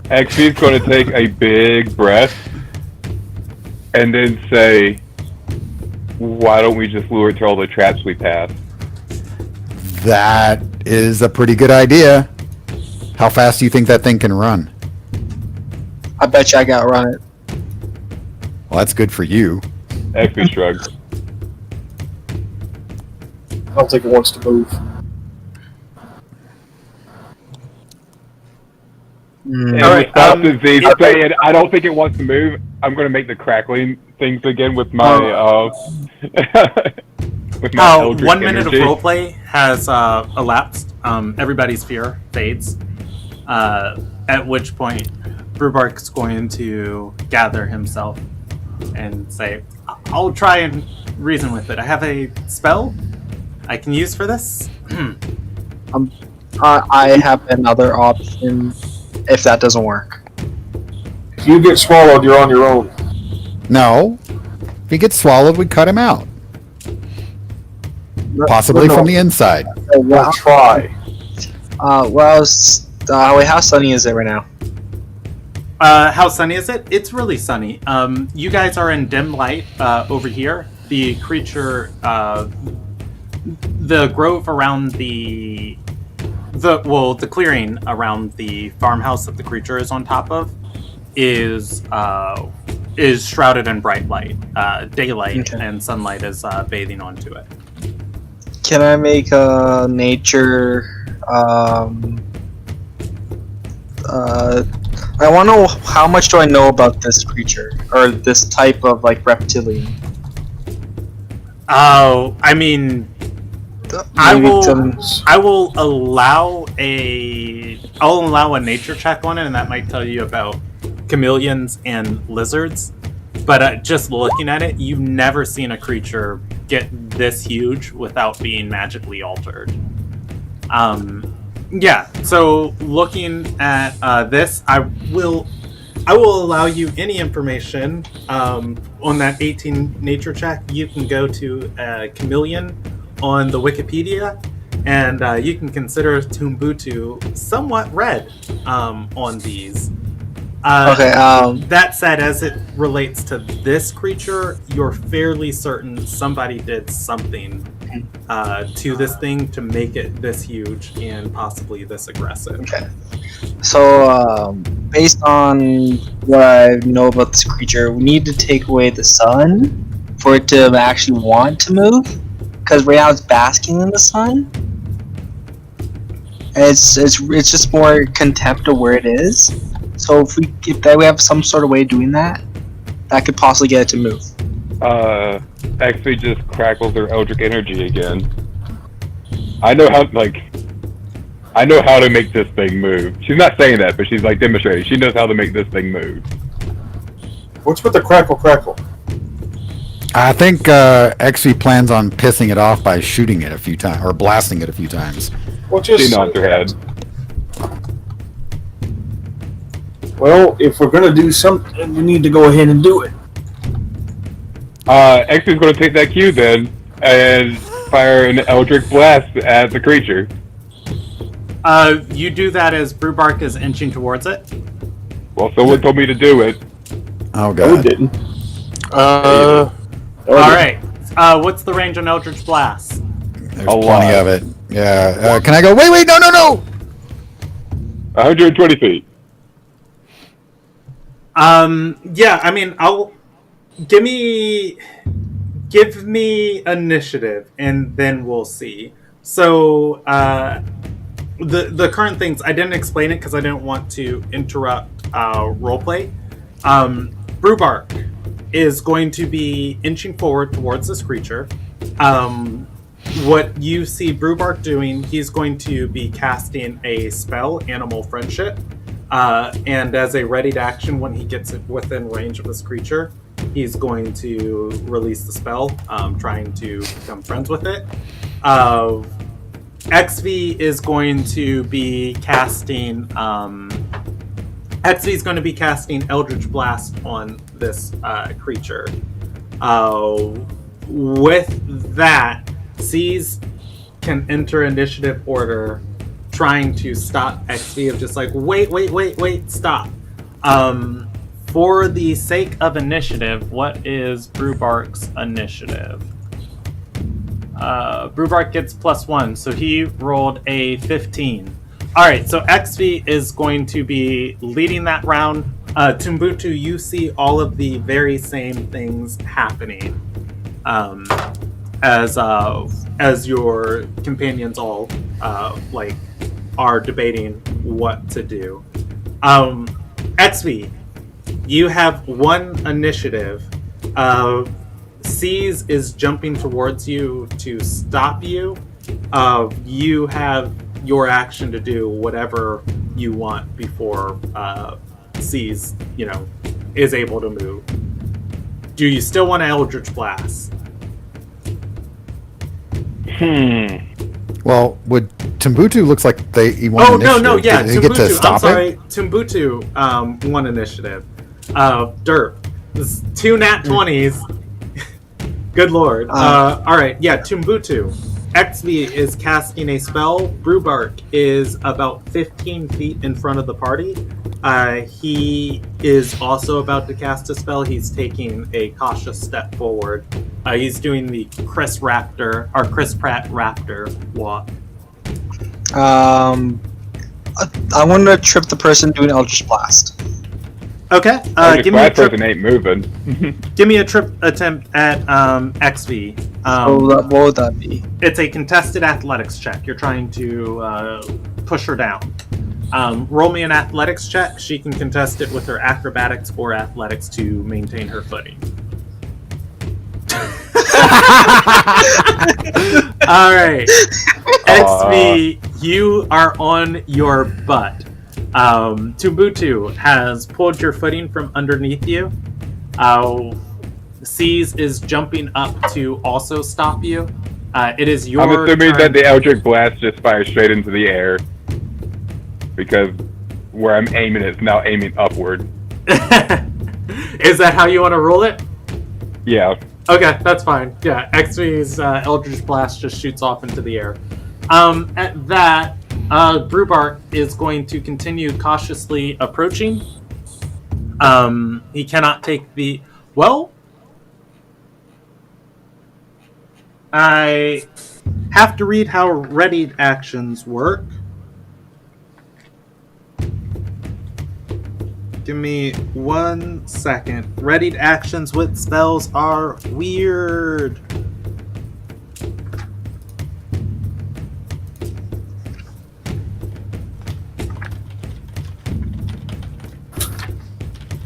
XP's going to take a big breath and then say, why don't we just lure it to all the traps we passed? That is a pretty good idea. How fast do you think that thing can run? I bet you I got run it. Well, that's good for you. XP shrugs. I don't think it wants to move. And All right, response to Z saying, I don't think it wants to move, I'm going to make the crackling things again with my with my Eldritch 1 minute energy. of roleplay has elapsed. Everybody's fear fades. At which point, Brewbark's going to gather himself and say, I'll try and reason with it. I have a spell I can use for this. I have another option if that doesn't work. If you get swallowed, you're on your own. No. If he gets swallowed, we cut him out. Possibly No. from the inside. We'll try. Wait, how sunny is it right now? How sunny is it? It's really sunny. You guys are in dim light over here. The creature, the grove around the clearing around the farmhouse that the creature is on top of is shrouded in bright light. Daylight and sunlight is bathing onto it. Can I make a nature? I want to know how much do I know about this creature or this type of reptilian. Oh, I mean, I maybe will. some- I'll allow a nature check on it, and that might tell you about chameleons and lizards. But just looking at it, you've never seen a creature get this huge without being magically altered. Yeah. So looking at this, I will allow you any information on that 18 nature check. You can go to chameleon on the Wikipedia, and you can consider Tumbutu somewhat red on these. Okay. That said, as it relates to this creature, you're fairly certain somebody did something to this thing to make it this huge and possibly this aggressive. Okay. So, based on what I know about this creature, we need to take away the sun for it to actually want to move. Because right now it's basking in the sun. And it's just more contempt of where it is. So if we have some sort of way of doing that, that could possibly get it to move. Actually just crackles their eldritch energy again. I know how to make this thing move. She's not saying that, but she's like demonstrating. She knows how to make this thing move. What's with the crackle? I think XV plans on pissing it off by shooting it a few times or blasting it a few times. Well, just She nods her head. Well, if we're gonna do something, we need to go ahead and do it. X is going to take that cue then and fire an eldritch blast at the creature. You do that as Brewbark is inching towards it. Well, someone told me to do it. Oh No, we god. didn't. All right. What's the range on Eldritch Blast? There's A plenty lot. of it. Yeah. Can I go? Wait, no. 120 feet. Yeah. I mean, give me initiative, and then we'll see. So, the current things, I didn't explain it because I didn't want to interrupt roleplay. Brewbark is going to be inching forward towards this creature. What you see Brewbark doing, he's going to be casting a spell, Animal Friendship. And as a ready to action, when he gets within range of this creature, he's going to release the spell, trying to become friends with it. XV is going to be casting Eldritch Blast on this creature. With that, C's can enter initiative order, trying to stop XV of just like, wait, stop. For the sake of initiative, what is Brewbark's initiative? Brewbark gets +1, so he rolled a 15. Alright, so XV is going to be leading that round. Tumbutu, you see all of the very same things happening as your companions all are debating what to do. XV, you have one initiative. C's is jumping towards you to stop you. You have your action to do whatever you want before C's, is able to move. Do you still want to Eldritch Blast? Well, would Tumbutu looks like he won Oh, initiative. no, yeah, Did he get to Tumbutu. stop I'm sorry, it? Tumbutu won initiative. Derp. This is 2 nat 20s. Good lord. Alright, yeah, Tumbutu. XV is casting a spell. Brewbark is about 15 feet in front of the party. He is also about to cast a spell. He's taking a cautious step forward. He's doing the Chris Pratt Raptor walk. I want to trip the person doing Eldritch Blast. Okay. Give me a trip. Person ain't moving. Give me a trip attempt at XV. What would that be? It's a contested athletics check. You're trying to push her down. Roll me an athletics check. She can contest it with her acrobatics or athletics to maintain her footing. All right, XV, you are on your butt. Tumbutu has pulled your footing from underneath you. Seize is jumping up to also stop you. It is your I'm assuming turn. that the Eldritch Blast just fires straight into the air. Because where I'm aiming, it's now aiming upward. Is that how you want to roll it? Yeah. Okay, that's fine. Yeah, XV's Eldritch Blast just shoots off into the air. At that, Brewbark is going to continue cautiously approaching. He cannot take the... Well, I have to read how readied actions work. Give me 1 second. Readied actions with spells are weird.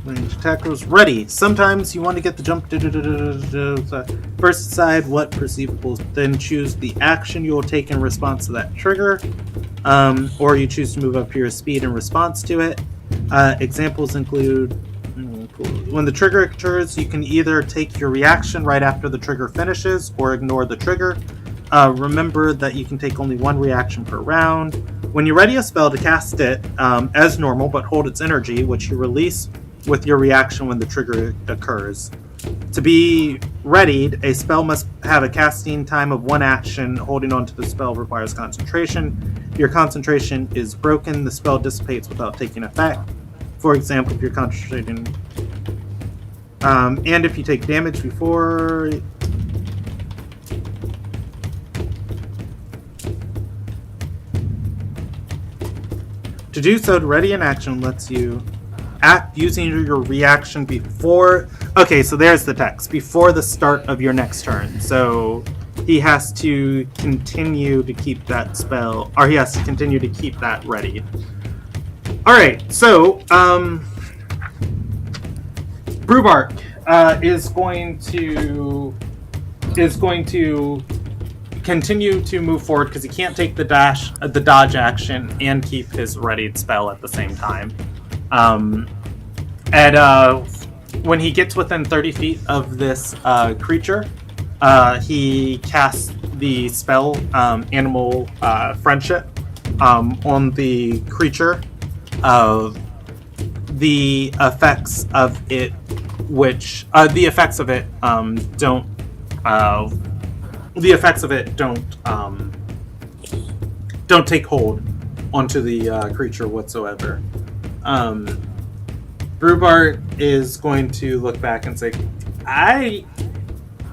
Range attackers ready. Sometimes you want to get the jump. First decide what perceivables, then choose the action you will take in response to that trigger, or you choose to move up your speed in response to it. Examples include when the trigger occurs, you can either take your reaction right after the trigger finishes or ignore the trigger. Remember that you can take only one reaction per round. When you ready a spell to cast it as normal, but hold its energy, which you release with your reaction when the trigger occurs. To be readied, a spell must have a casting time of 1 action. Holding on to the spell requires concentration. If your concentration is broken, the spell dissipates without taking effect. For example, if you're concentrating... and if you take damage before... To do so, to ready an action lets you act using your reaction before... Okay, so there's the text. Before the start of your next turn. So he has to continue to keep that spell... Or he has to continue to keep that ready. Alright, so... Brewbark is going to continue to move forward because he can't take the dodge action and keep his readied spell at the same time. When he gets within 30 feet of this creature, he casts the spell Animal Friendship on the creature. The effects of it, don't take hold onto the creature whatsoever. Brewbart is going to look back and say, I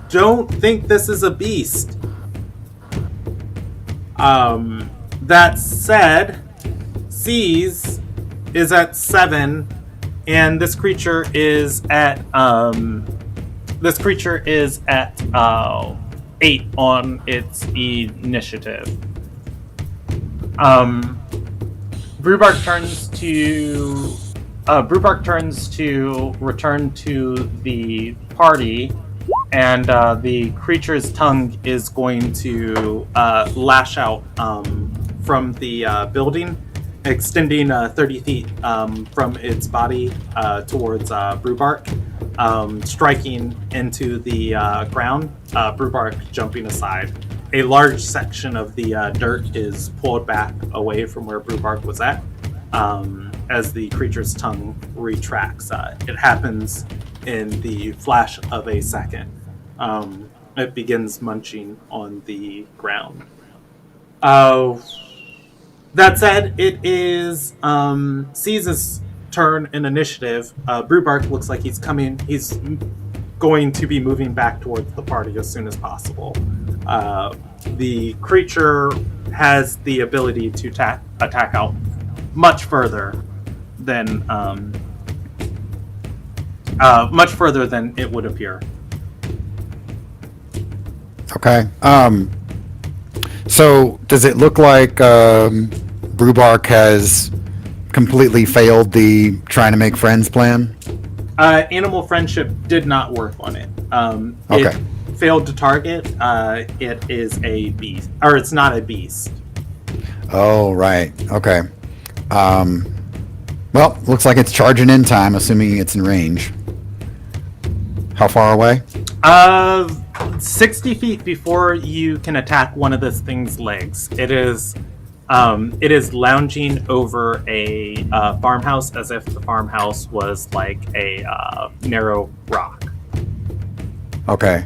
don't think this is a beast. That said, Seize is at 7, and this creature is at 8 on its initiative. Brewbark turns to return to the party, and the creature's tongue is going to lash out from the building, extending 30 feet from its body towards Brewbark, striking into the ground, Brewbark jumping aside. A large section of the dirt is pulled back away from where Brewbark was at as the creature's tongue retracts. It happens in the flash of a second. It begins munching on the ground. That said, it is Seize's turn in initiative. Brewbark looks like he's going to be moving back towards the party as soon as possible. The creature has the ability to attack out much further than it would appear. Okay. So does it look like Brewbark has completely failed the trying to make friends plan? Animal Friendship did not work on it. Okay. It failed to target. It is a beast, or it's not a beast. Oh, right. Okay. Well, looks like it's charging in time, assuming it's in range. How far away? 60 feet before you can attack one of this thing's legs. It is lounging over a farmhouse as if the farmhouse was like a narrow rock. Okay.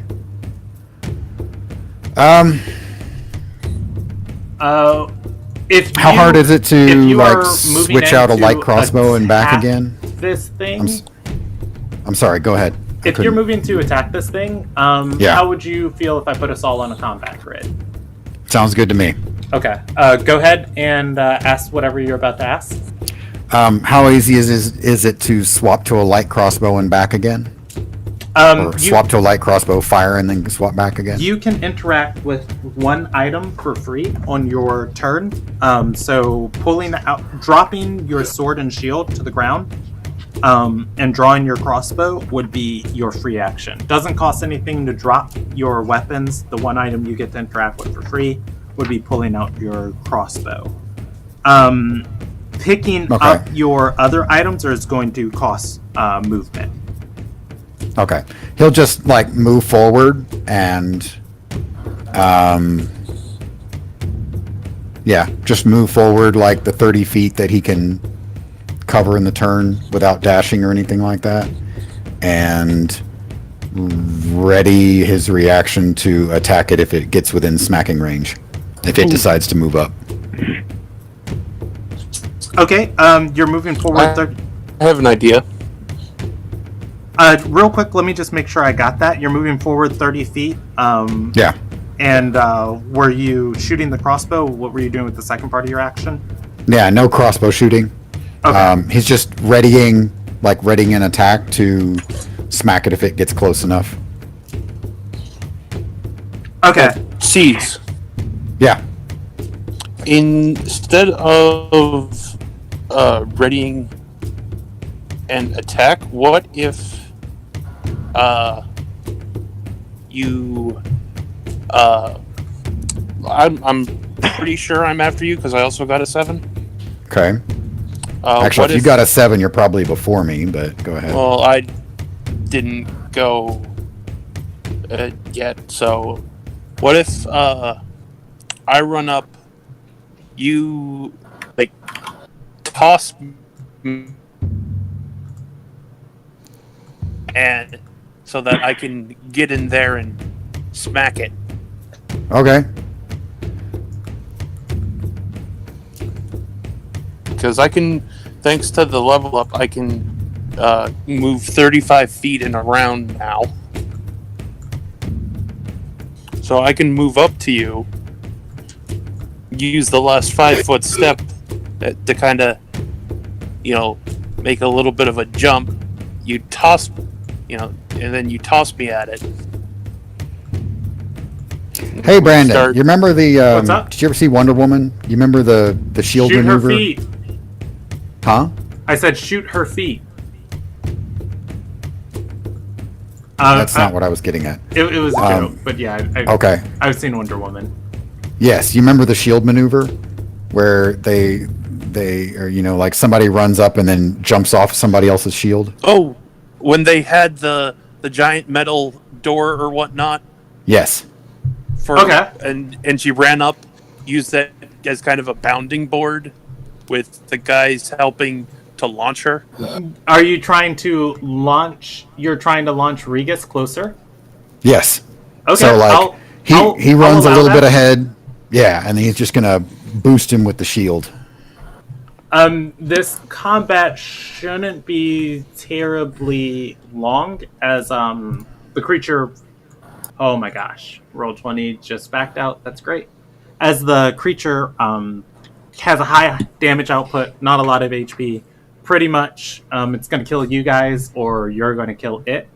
If How hard is it to you like are moving switch out a in light to crossbow and back attack again? This thing. I'm sorry. Go ahead. If you're moving to attack this thing, Yeah. how would you feel if I put us all on a combat grid? Sounds good to me. Okay. Go ahead and ask whatever you're about to ask. How easy is it to swap to a light crossbow and back again? Or swap to a light crossbow, fire, and then swap back again? You can interact with one item for free on your turn. So dropping your sword and shield to the ground, and drawing your crossbow would be your free action. Doesn't cost anything to drop your weapons. The one item you get to interact with for free would be pulling out your crossbow. Picking up your other items is going to cost movement. Okay. He'll just like move forward and just move forward like the 30 feet that he can cover in the turn without dashing or anything like that, and ready his reaction to attack it if it gets within smacking range, if it decides to move up. Okay, you're moving forward. I have an idea. Real quick, let me just make sure I got that. You're moving forward 30 feet. Yeah. And were you shooting the crossbow? What were you doing with the second part of your action? Yeah, no crossbow shooting. Okay. He's just readying an attack to smack it if it gets close enough. Okay. Seize. Yeah. Instead of readying an attack, what if you I'm pretty sure I'm after you because I also got a 7. Okay. Actually, if you got a 7, you're probably before me, but go ahead. Well, I didn't go yet, so what if I run up, you like toss me, and so that I can get in there and smack it. Okay. Because I can, thanks to the level up, I can move 35 feet and around now. So I can move up to you, use the last 5-foot step to kind of, make a little bit of a jump. You toss, and then you toss me at it. Hey, Brandon, you remember the? What's up? Did you ever see Wonder Woman? You remember the shield Shoot maneuver? her feet. Huh? I said shoot her feet. That's not what I was getting at. It was a joke, but yeah. Okay. I've seen Wonder Woman. Yes, you remember the shield maneuver, where they or like somebody runs up and then jumps off somebody else's shield. Oh, when they had the giant metal door or whatnot. Yes. Okay. And she ran up, used that as kind of a bounding board, with the guys helping to launch her. Are you trying to launch? You're trying to launch Regis closer? Yes. Okay. So he runs a little bit ahead. Yeah, and he's just gonna boost him with the shield. This combat shouldn't be terribly long, as the creature. Oh my gosh! Roll20 just backed out. That's great. As the creature has a high damage output, not a lot of HP. Pretty much, it's going to kill you guys, or you're going to kill it.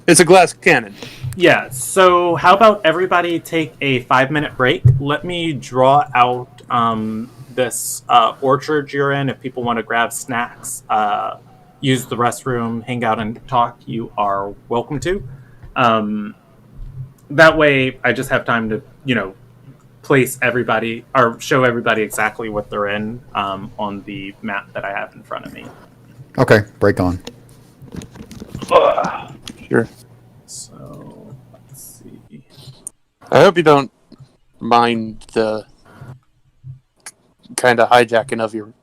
It's a glass cannon. Yeah, so how about everybody take a 5-minute break? Let me draw out this orchard you're in. If people want to grab snacks, use the restroom, hang out and talk, you are welcome to. that way I just have time to, place everybody or show everybody exactly what they're in on the map that I have in front of me. Okay, break on. Sure. So let's see. I hope you don't mind the kind of hijacking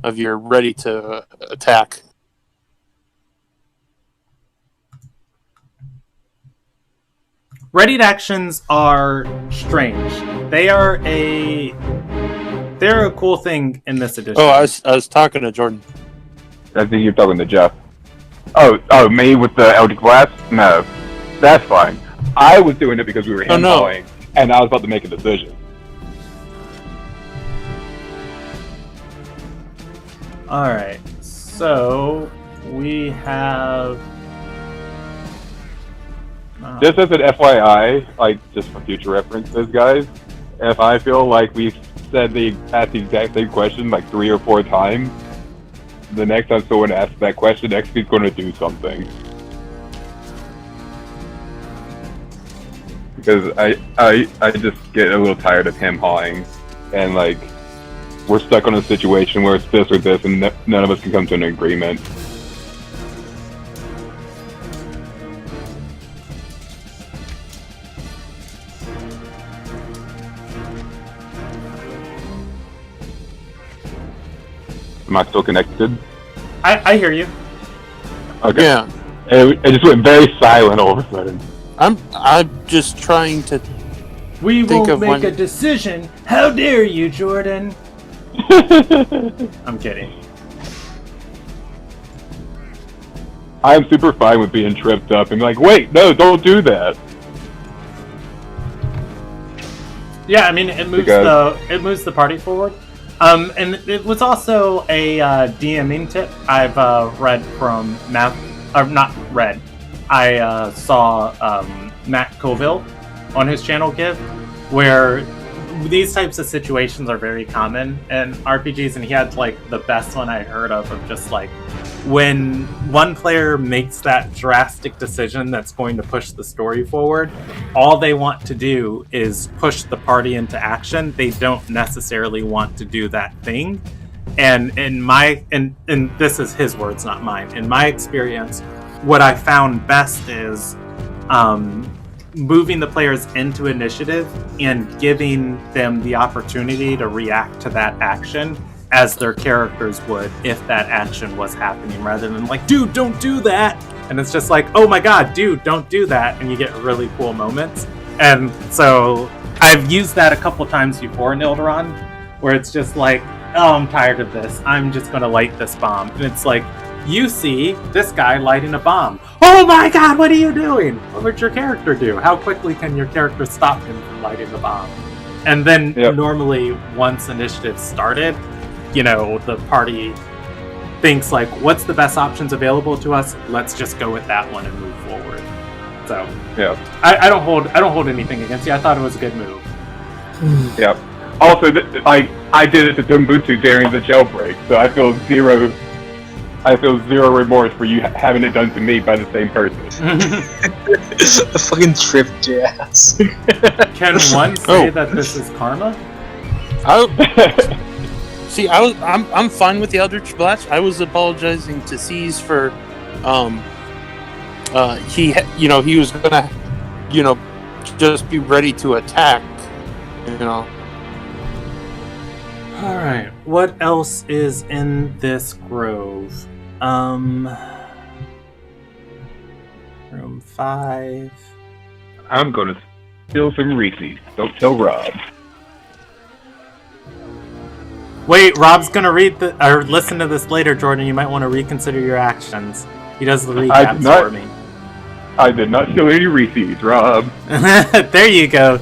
of your ready to attack. Readied actions are strange. They're a cool thing in this edition. Oh, I was talking to Jordan. I think you're talking to Jeff. Oh, me with the Eldritch Blast? No, that's fine. I was doing it because we were handballing, and I was about to make a decision. All right, so we have. Just as an FYI, like just for future references, guys, if I feel like we've asked the exact same question like 3 or 4 times, the next time someone asks that question, XP's going to do something. Because I just get a little tired of him hawing, and like we're stuck on a situation where it's this or this, and none of us can come to an agreement. Am I still connected? I hear you. Okay. Yeah, It just went very silent all of a sudden. I'm just trying to. We Think won't of make one- a decision. How dare you, Jordan? I'm kidding. I'm super fine with being tripped up and like, wait, no, don't do that. Yeah, I mean it moves the party forward. And it was also a DMing tip I've read from Matt, or not read. I saw Matt Colville on his channel give, where these types of situations are very common in RPGs, and he had like the best one I heard of just like when one player makes that drastic decision that's going to push the story forward, all they want to do is push the party into action. They don't necessarily want to do that thing. And and this is his words, not mine. In my experience, what I found best is moving the players into initiative and giving them the opportunity to react to that action as their characters would if that action was happening, rather than like, dude, don't do that. And it's just like, oh my god, dude, don't do that. And you get really cool moments. And so I've used that a couple times before in Ilderon, where it's just like, oh, I'm tired of this. I'm just going to light this bomb. And it's like, you see this guy lighting a bomb. Oh my god, what are you doing? What would your character do? How quickly can your character stop him from lighting the bomb? And then normally, once initiative started, the party thinks like, what's the best options available to us? Let's just go with that one and move forward. So Yeah. I don't hold anything against you. I thought it was a good move. Yeah. Also, I did it to Dumbutu during the jailbreak, so I feel zero remorse for you having it done to me by the same person. I fucking tripped your ass. Can one say that this is karma? I'm fine with the Eldritch Blast. I was apologizing to C's for, he was gonna, just be ready to attack, All right. What else is in this grove? Room 5. I'm gonna steal some Reese's. Don't tell Rob. Wait, Rob's gonna listen to this later, Jordan. You might want to reconsider your actions. He does the recaps for me. I did not steal any Reese's, Rob. There you go.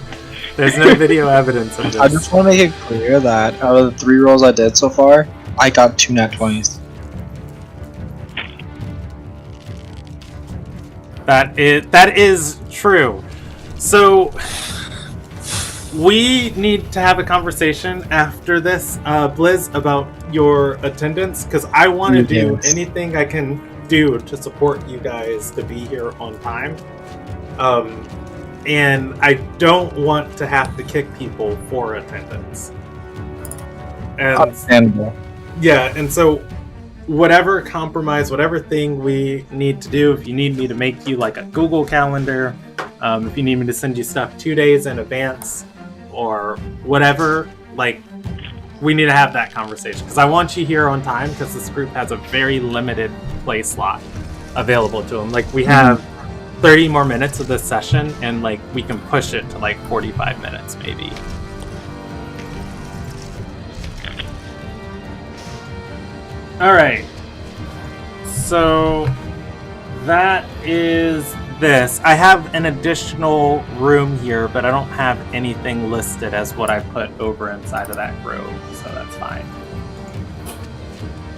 There's no video evidence of this. I just want to make it clear that out of the 3 rolls I did so far, I got 2 nat 20s. That is true. So we need to have a conversation after this, Blizz, about your attendance, because I want to do anything I can do to support you guys to be here on time. and I don't want to have to kick people for attendance. And Understandable. yeah, and so whatever compromise, whatever thing we need to do, if you need me to make you like a Google Calendar, if you need me to send you stuff 2 days in advance, or whatever, like, we need to have that conversation. Because I want you here on time, because this group has a very limited play slot available to them. Like, we have 30 more minutes of this session, and like we can push it to like 45 minutes maybe. Alright, so that is this. I have an additional room here, but I don't have anything listed as what I put over inside of that grove, so that's fine.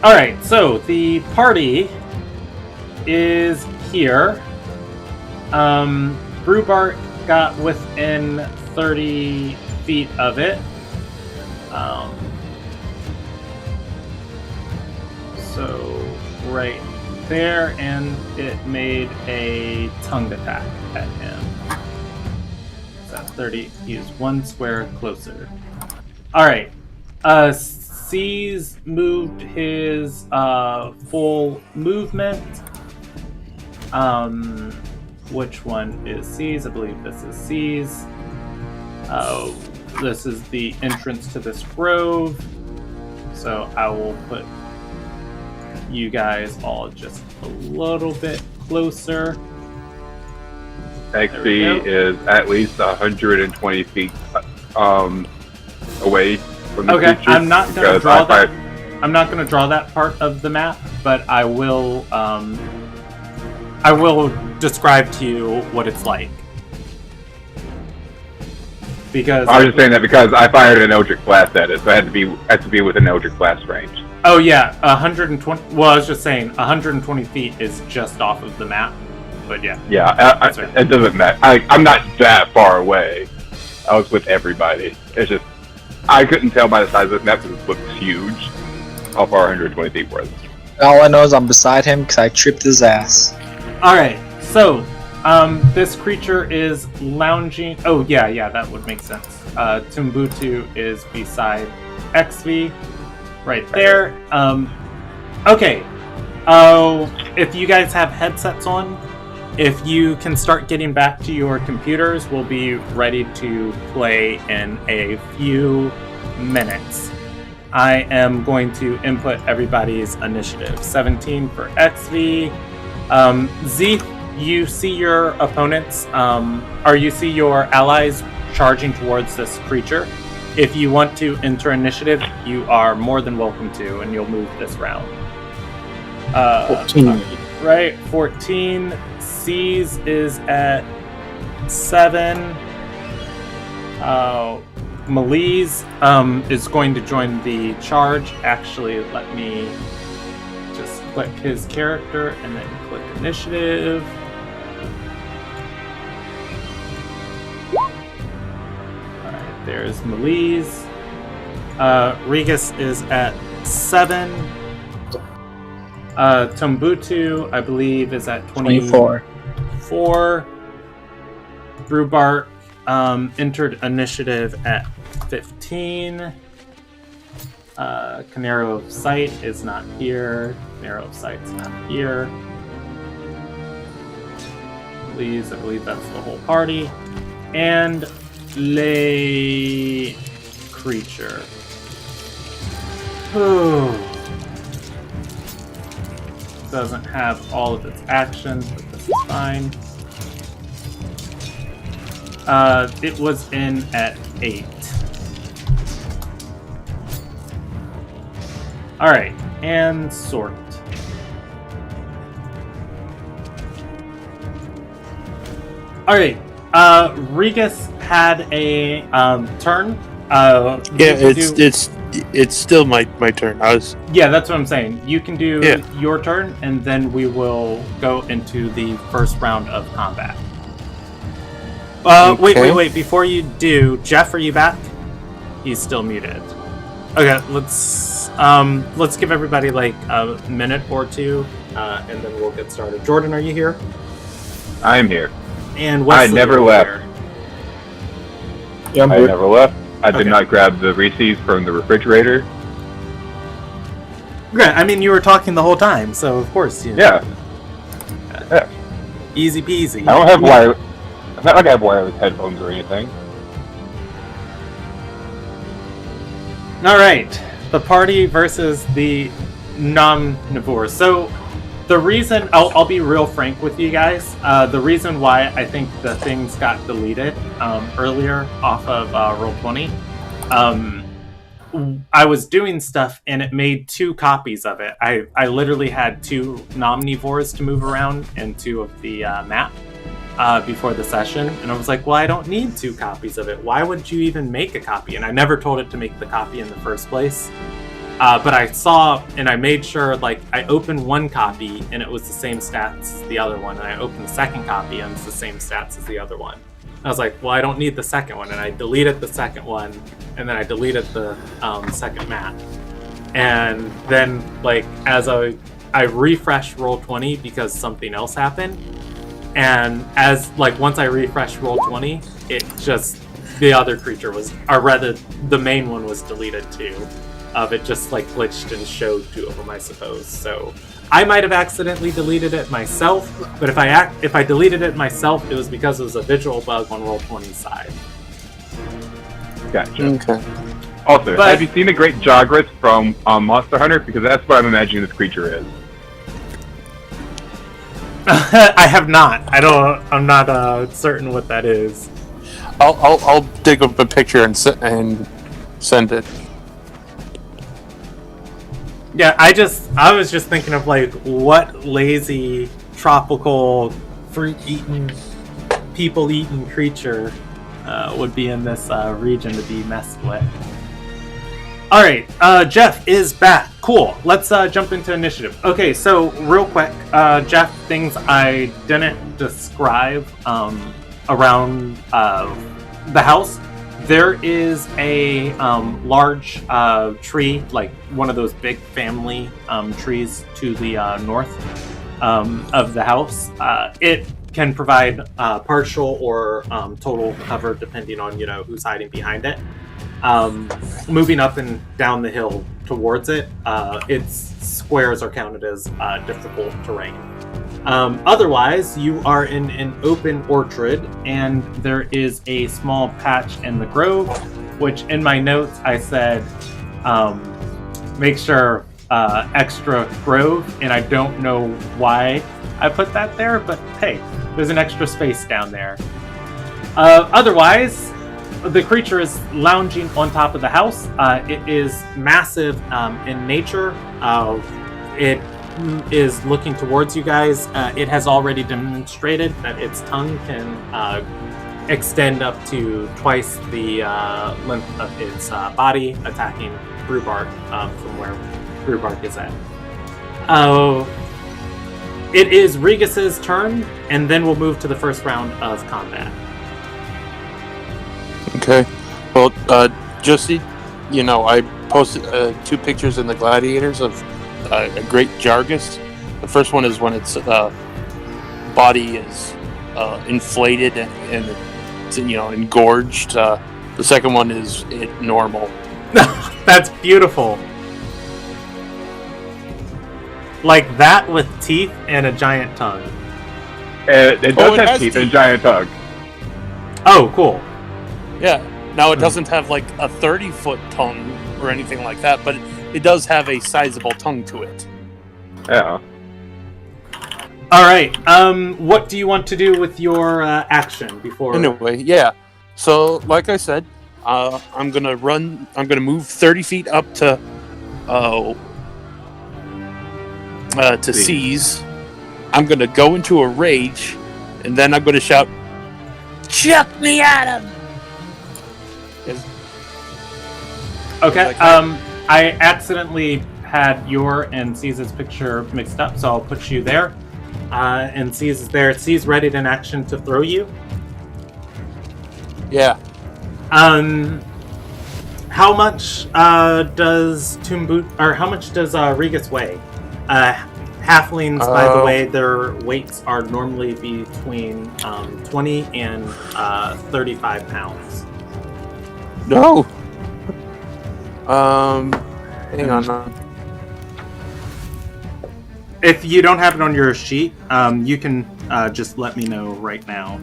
Alright, so the party is here. Brewbark got within 30 feet of it. So right there, and it made a tongue attack at him. So 30, he's one square closer. Alright. C's moved his full movement. Which one is C's? I believe this is C's. This is the entrance to this grove. So I will put you guys all just a little bit closer. XP is at least 120 feet away from the Okay, creature. I'm not going to draw that. fired. I'm not going to draw that part of the map, but I will describe to you what it's like. Because I was just saying that because I fired an Eldritch Blast at it, so I had to be within Eldritch Blast range. Oh yeah, 120. Well, I was just saying 120 feet is just off of the map, but yeah. Yeah, That's right. it doesn't matter. I'm not that far away. I was with everybody. It's just I couldn't tell by the size of this map because it looks huge. How far 120 feet was? All I know is I'm beside him because I tripped his ass. All right, so this creature is lounging. Oh yeah, that would make sense. Tumbutu is beside XV, right there. Okay. If you guys have headsets on, if you can start getting back to your computers, we'll be ready to play in a few minutes. I am going to input everybody's initiative. 17 for XV. Z, you see your opponents, or you see your allies charging towards this creature. If you want to enter initiative, you are more than welcome to, and you'll move this round. 14. Right, 14. C's is at 7. Malise is going to join the charge. Actually, let me just click his character and then click initiative. Alright, there's Malise. Regus is at 7. Tumbutu, I believe, is at 24. 4. Brewbark entered initiative at 15. Canaro of Sight is not here. Canaro of Sight's not here. Please, I believe that's the whole party. And Lay Creature. Doesn't have all of its actions, but this is fine. It was in at 8. Alright, and sort. Alright, Regus had a turn. It's still my turn. Yeah, that's what I'm saying. You can do Yeah. your turn, and then we will go into the first round of combat. Okay. Wait. Before you do, Jeff, are you back? He's still muted. Okay, let's give everybody like a minute or two, and then we'll get started. Jordan, are you here? I'm here. And Wesley, I never are you left. here? Yeah, I'm I good. never left. I did Okay. not grab the Reese's from the refrigerator. Great. I mean, you were talking the whole time, so of course, you know, Yeah. Yeah. easy peasy. I don't have wireless. It's not like I have wireless headphones or anything. All right, the party versus the nomnivores. So the reason I'll be real frank with you guys. The reason why I think the things got deleted earlier off of Roll20, I was doing stuff and it made 2 copies of it. I literally had 2 nomnivores to move around and 2 of the map before the session, and I was like, well, I don't need 2 copies of it. Why would you even make a copy? And I never told it to make the copy in the first place. But I saw, and I made sure, like, I opened one copy and it was the same stats as the other one, and I opened the second copy and it's the same stats as the other one. I was like, well, I don't need the second one, and I deleted the second one, and then I deleted the second map. And then, like, as I refreshed Roll20 because something else happened, and as, like, once I refreshed Roll20, it just, the other creature was, or rather, the main one was deleted too. It just, like, glitched and showed 2 of them, I suppose. So I might have accidentally deleted it myself, but if I deleted it myself, it was because it was a visual bug on Roll20's side. Gotcha. Okay. Also, But- have you seen the Great Jogress from Monster Hunter? Because that's what I'm imagining this creature is. I have not. I'm not certain what that is. I'll dig up a picture and send it. Yeah, I was just thinking of, like, what lazy tropical fruit-eating, people-eating creature would be in this region to be messed with. All right, Jeff is back. Cool. Let's jump into initiative. Okay, so real quick, Jeff, things I didn't describe around the house. There is a large tree, like one of those big family trees to the north of the house. It can provide partial or total cover depending on, who's hiding behind it. Moving up and down the hill towards it, its squares are counted as difficult terrain. Otherwise, you are in an open orchard, and there is a small patch in the grove, which in my notes I said, make sure extra grove, and I don't know why I put that there, but hey, there's an extra space down there. Otherwise, the creature is lounging on top of the house. It is massive in nature. It is looking towards you guys. It has already demonstrated that its tongue can extend up to twice the length of its body, attacking Brewbark from where Brewbark is at. It is Regis's turn, and then we'll move to the first round of combat. Okay. Well, just I posted 2 pictures in the Gladiators of a great Jargus. The first one is when its body is inflated and it's engorged. The second one is it normal. That's beautiful. Like that with teeth and a giant tongue. It does it have has teeth and a teeth. giant tongue. Oh, cool. Yeah. Now it doesn't have like a 30-foot tongue or anything like that, but it does have a sizable tongue to it. Yeah. All right. What do you want to do with your action before? Anyway, yeah. So, like I said, I'm gonna move 30 feet up to seize. I'm gonna go into a rage, and then I'm gonna shout, "Chuck me at him!" Okay. Like that. I accidentally had your and Caesar's picture mixed up, so I'll put you there. And Caesar's there. Caesar's ready in action to throw you. Yeah. How much does Regis weigh? Halflings, by the way, their weights are normally between 20 and 35 pounds. No. Hang on. If you don't have it on your sheet, you can just let me know right now.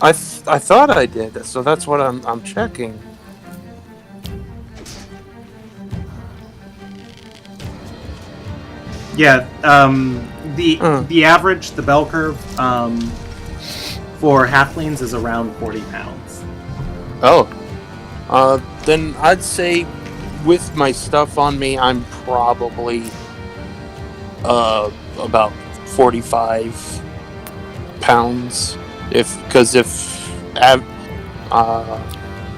I thought I did, so that's what I'm checking. Yeah, the average, the bell curve for halflings is around 40 pounds. Oh. Then I'd say with my stuff on me, I'm probably about 45 pounds. Because if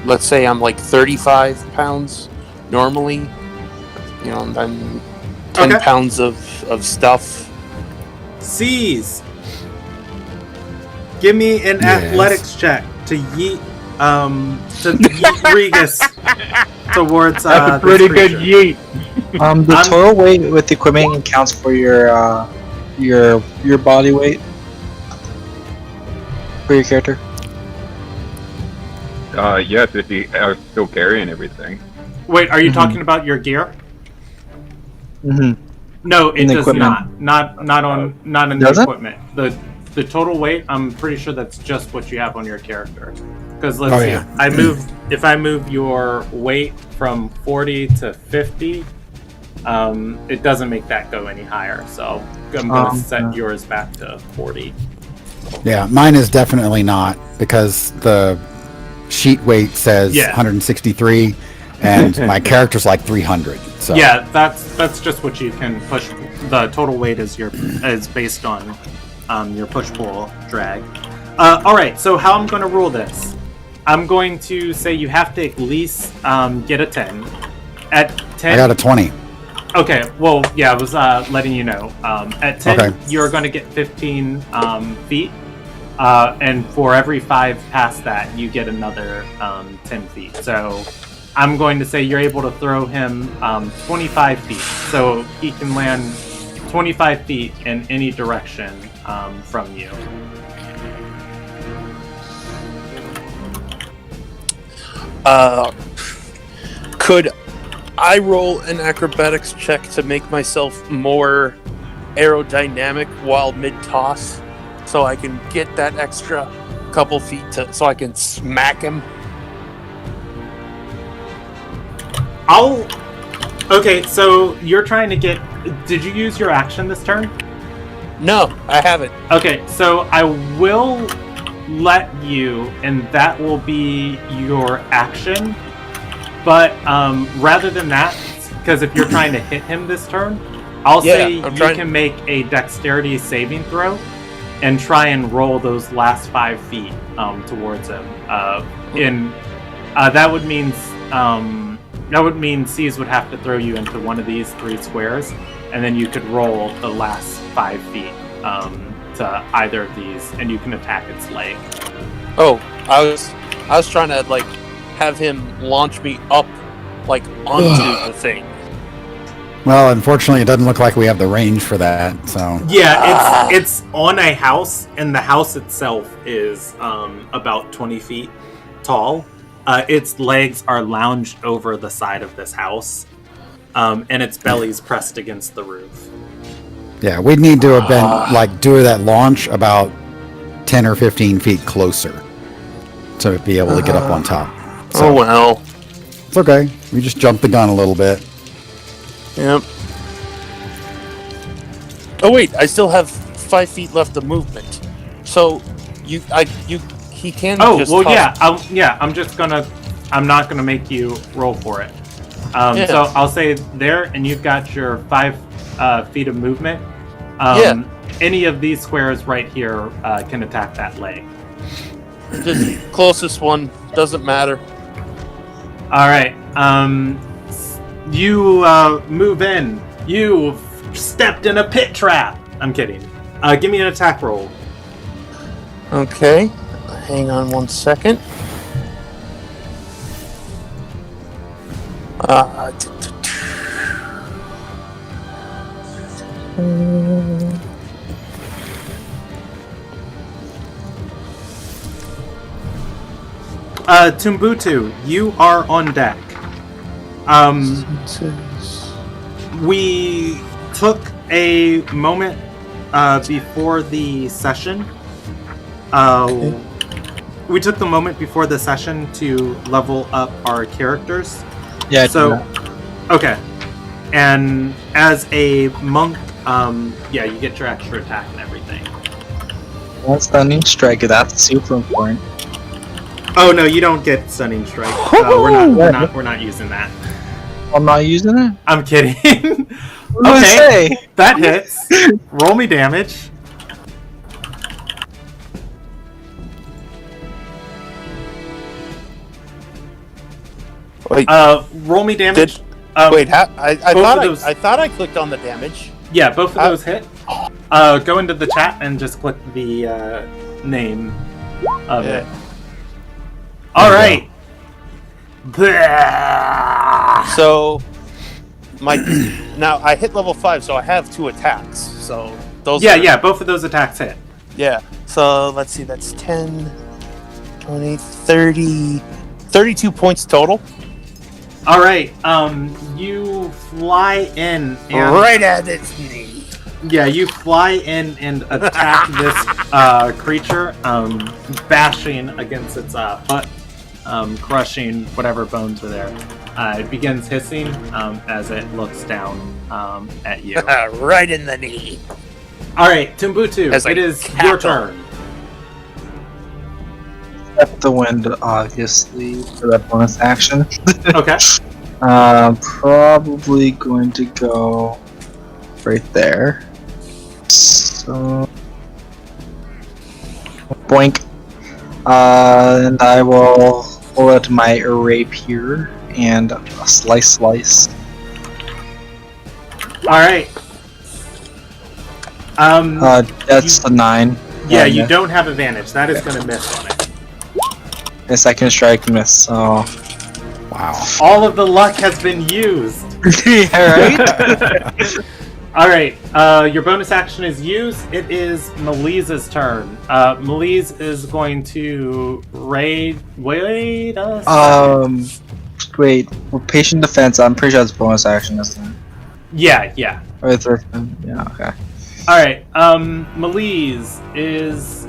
let's say I'm like 35 pounds normally, then 10 Okay. pounds of stuff. C's. Give me an Yes. athletics check to yeet Regus towards That's a pretty this good creature. yeet. The total weight with the equipment counts for your body weight for your character. Yes, if you are still carrying everything. Wait, are you talking about your gear? Mm-hmm. No, it In the does equipment. not in the Does it? equipment. The total weight, I'm pretty sure that's just what you have on your character. Because let's see, yeah. if I move your weight from 40 to 50, it doesn't make that go any higher. So I'm going to set yours back to 40. Yeah, mine is definitely not, because the sheet weight says Yeah. 163, and my character's like 300. So Yeah, that's just what you can push. The total weight is based on your push pull drag. All right, so how I'm going to rule this? I'm going to say you have to at least get a 10. At 10, I got a 20. Okay, well, yeah, I was letting you know. At 10, Okay. you're going to get 15 feet. And for every 5 past that, you get another 10 feet. So I'm going to say you're able to throw him 25 feet. So he can land 25 feet in any direction from you. Could I roll an acrobatics check to make myself more aerodynamic while mid-toss, so I can get that extra couple feet so I can smack him? Okay, so you're trying to get... Did you use your action this turn? No, I haven't. Okay, so I will let you, and that will be your action. But rather than that, because if you're trying to hit him this turn, I'll say you can make a dexterity saving throw and try and roll those last 5 feet towards him. That would mean C's would have to throw you into one of these 3 squares, and then you could roll the last 5 feet to either of these, and you can attack its leg. Oh, I was trying to have him launch me up onto the thing. Well, unfortunately, it doesn't look like we have the range for that. So Yeah, it's on a house, and the house itself is about 20 feet tall. Its legs are lounged over the side of this house, and its belly's pressed against the roof. yeah, we'd need to have been do that launch about 10 or 15 feet closer to be able to get up on top. So, Oh well. it's okay. We just jumped the gun a little bit. Yep. Oh wait, I still have 5 feet left of movement. So he can. Oh just well, toss- I'm not gonna make you roll for it. Yeah. So I'll say there, and you've got your 5 feet of movement. Any of these squares right here can attack that leg. Just closest one, doesn't matter. All right. You move in. You've stepped in a pit trap. I'm kidding. Give me an attack roll. Okay, hang on 1 second. Tumbutu, you are on deck. We took a moment before the session. We took the moment before the session to level up our characters. Yeah. So, okay. And as a monk, yeah, you get your extra attack and everything. Well, stunning strike. That's super important. Oh no, you don't get stunning strike. We're not using that. I'm not using it. I'm kidding. What did I say? That hits. Roll me damage. Wait, Roll me damage. wait, I thought I clicked on the damage. Yeah, both of those hit. Go into the chat and just click the name of it. All right. So, now I hit level 5, so I have 2 attacks. So those. Yeah, both of those attacks hit. Yeah. So let's see. That's 10, 20, 30, 32 points total. All right. You fly in and Right at its knee. yeah, you fly in and attack this creature, bashing against its butt, crushing whatever bones are there. It begins hissing as it looks down at you. Right in the knee. All right, Tumbutu, As I it is cattle. your turn. Step the wind, obviously, for that bonus action. Okay. Probably going to go right there. So, boink. And I will pull out my rapier and slice. All right. That's a 9. Yeah, you don't have advantage. That is going to miss on it. A second strike miss. So. Wow. All of the luck has been used. Yeah, right? All right. Your bonus action is used. It is Melise's turn. Melise is going to raid. Wait a second. Wait. With patient defense, I'm pretty sure that's bonus action, isn't it? Yeah. Or third. Yeah. Okay. All right. Melise is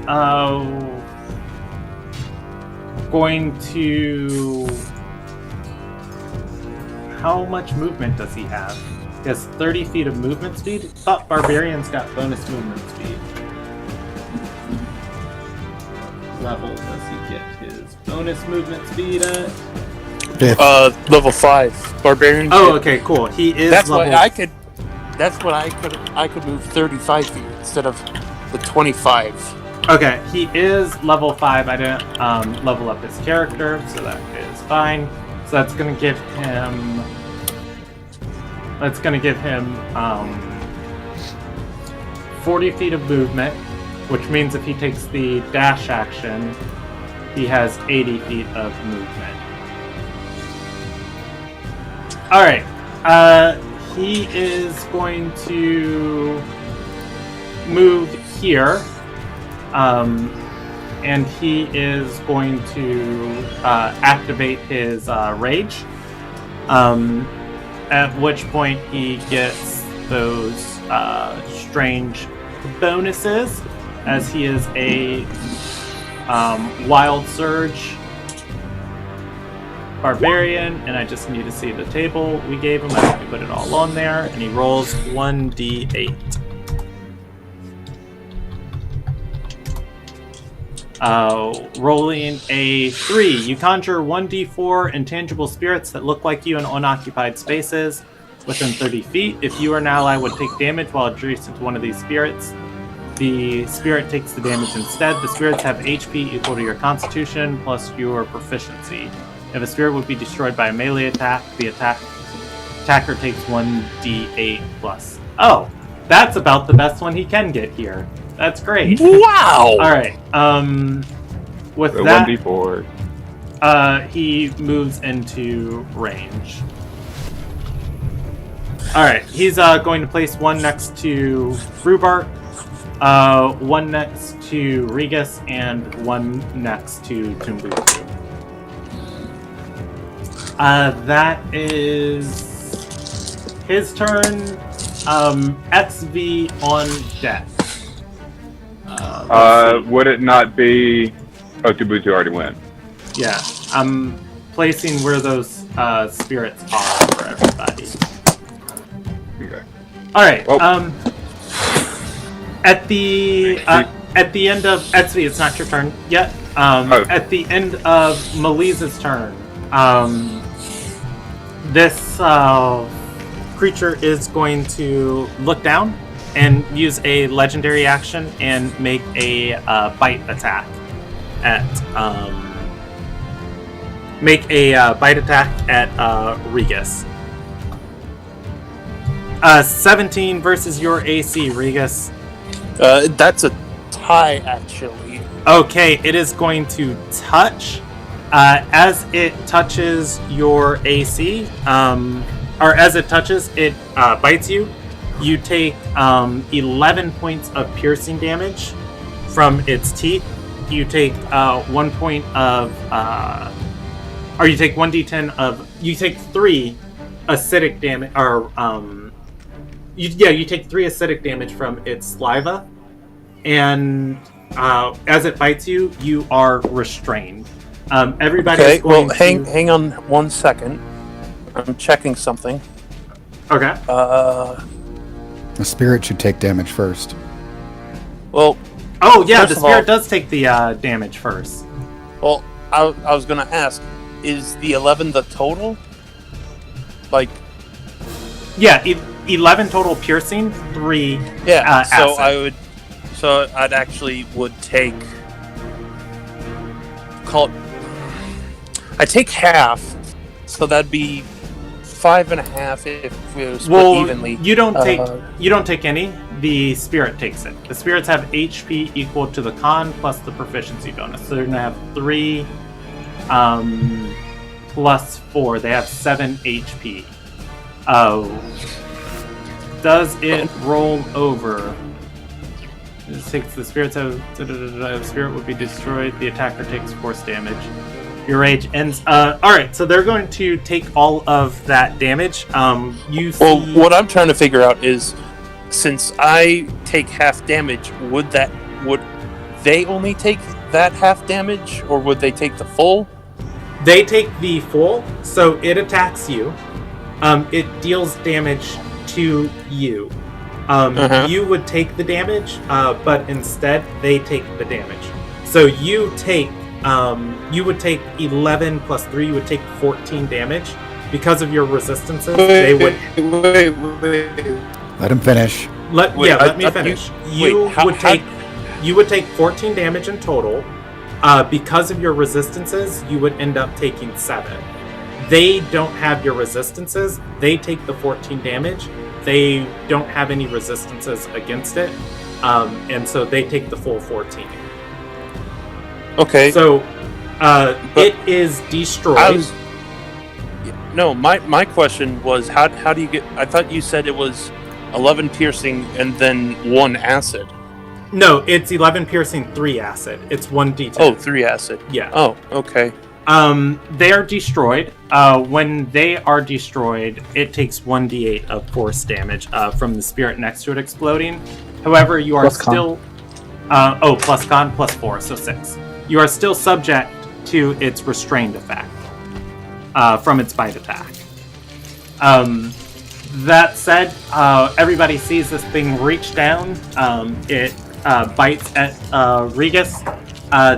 going to. How much movement does he have? He has 30 feet of movement speed. Thought barbarians got bonus movement speed. What level does he get his bonus movement speed at? Level 5. Barbarian. Oh, okay, cool. He is. That's level... why I could. That's what I could move 35 feet instead of the 25. Okay, he is level 5. I didn't level up his character, so that is fine. So that's gonna give him. 40 feet of movement, which means if he takes the dash action, he has 80 feet of movement. Alright, he is going to move here, and he is going to activate his rage, at which point he gets those strange bonuses, as he is a wild surge barbarian, and I just need to see the table we gave him. I have to put it all on there, and he rolls 1d8. Rolling a 3. You conjure 1d4 intangible spirits that look like you in unoccupied spaces within 30 feet. If you or an ally would take damage while adjacent to one of these spirits, the spirit takes the damage instead. The spirits have HP equal to your constitution plus your proficiency. If a spirit would be destroyed by a melee attack, the attacker takes 1d8 plus. Oh, that's about the best one he can get here. That's great. Wow! Alright, with So that, 1d4. he moves into range. Alright, he's going to place one next to Rhubark, one next to Regus, and one next to Tumbutu. That is his turn. XV on deck. Would it not be... Oh, Tubutu already went. Yeah, I'm placing where those spirits are for everybody. Okay. All right. Well- At the end of XV, it's not your turn yet. At the end of Melisa's turn, this creature is going to look down and use a legendary action and make a bite attack at Regus. 17 versus your AC, Regus. That's a tie, actually. Okay, it is going to touch. As it touches your AC, or as it touches, it bites you. You take 11 points of piercing damage from its teeth. You take 1 point of, or you take 1d10 of. You take 3 acidic damage, or you take 3 acidic damage from its saliva, and as it bites you, you are restrained. Everybody. Okay. Is going Well, to... hang on 1 second. I'm checking something. Okay. The spirit should take damage first. Well. Oh yeah, First the of spirit all- does take the damage first. Well, I was gonna ask, is the 11 the total? Like, Yeah, 11 total piercing, 3 yeah. So acid. I'd actually would take. I take half, so that'd be 5.5 if it was split evenly. You don't take any. The spirit takes it. The spirits have HP equal to the con plus the proficiency bonus. So they're gonna have 3 plus 4. They have 7 HP. Oh. Does it roll over? It takes the spirits have spirit would be destroyed. The attacker takes force damage. Your rage ends. Alright, so they're going to take all of that damage. You see... Well, what I'm trying to figure out is, since I take half damage, would they only take that half damage, or would they take the full? They take the full, so it attacks you. It deals damage to you. You would take the damage, but instead they take the damage. So you would take 11 plus 3, you would take 14 damage. Because of your resistances, they would... Wait. Let him finish. Let me finish. You would take 14 damage in total. Because of your resistances, you would end up taking 7. They don't have your resistances. They take the 14 damage. They don't have any resistances against it. And so they take the full 14. Okay. So it is destroyed. My question was, how do you get... I thought you said it was 11 piercing and then 1 acid. No, it's 11 piercing, 3 acid. It's 1d10. Oh, 3 acid. Yeah. Oh, okay. They are destroyed. When they are destroyed, it takes 1d8 of force damage from the spirit next to it exploding. However, you are Plus con. still... plus con, plus 4, so 6. You are still subject to its restrained effect from its bite attack. That said, everybody sees this thing reach down. It bites at Regus.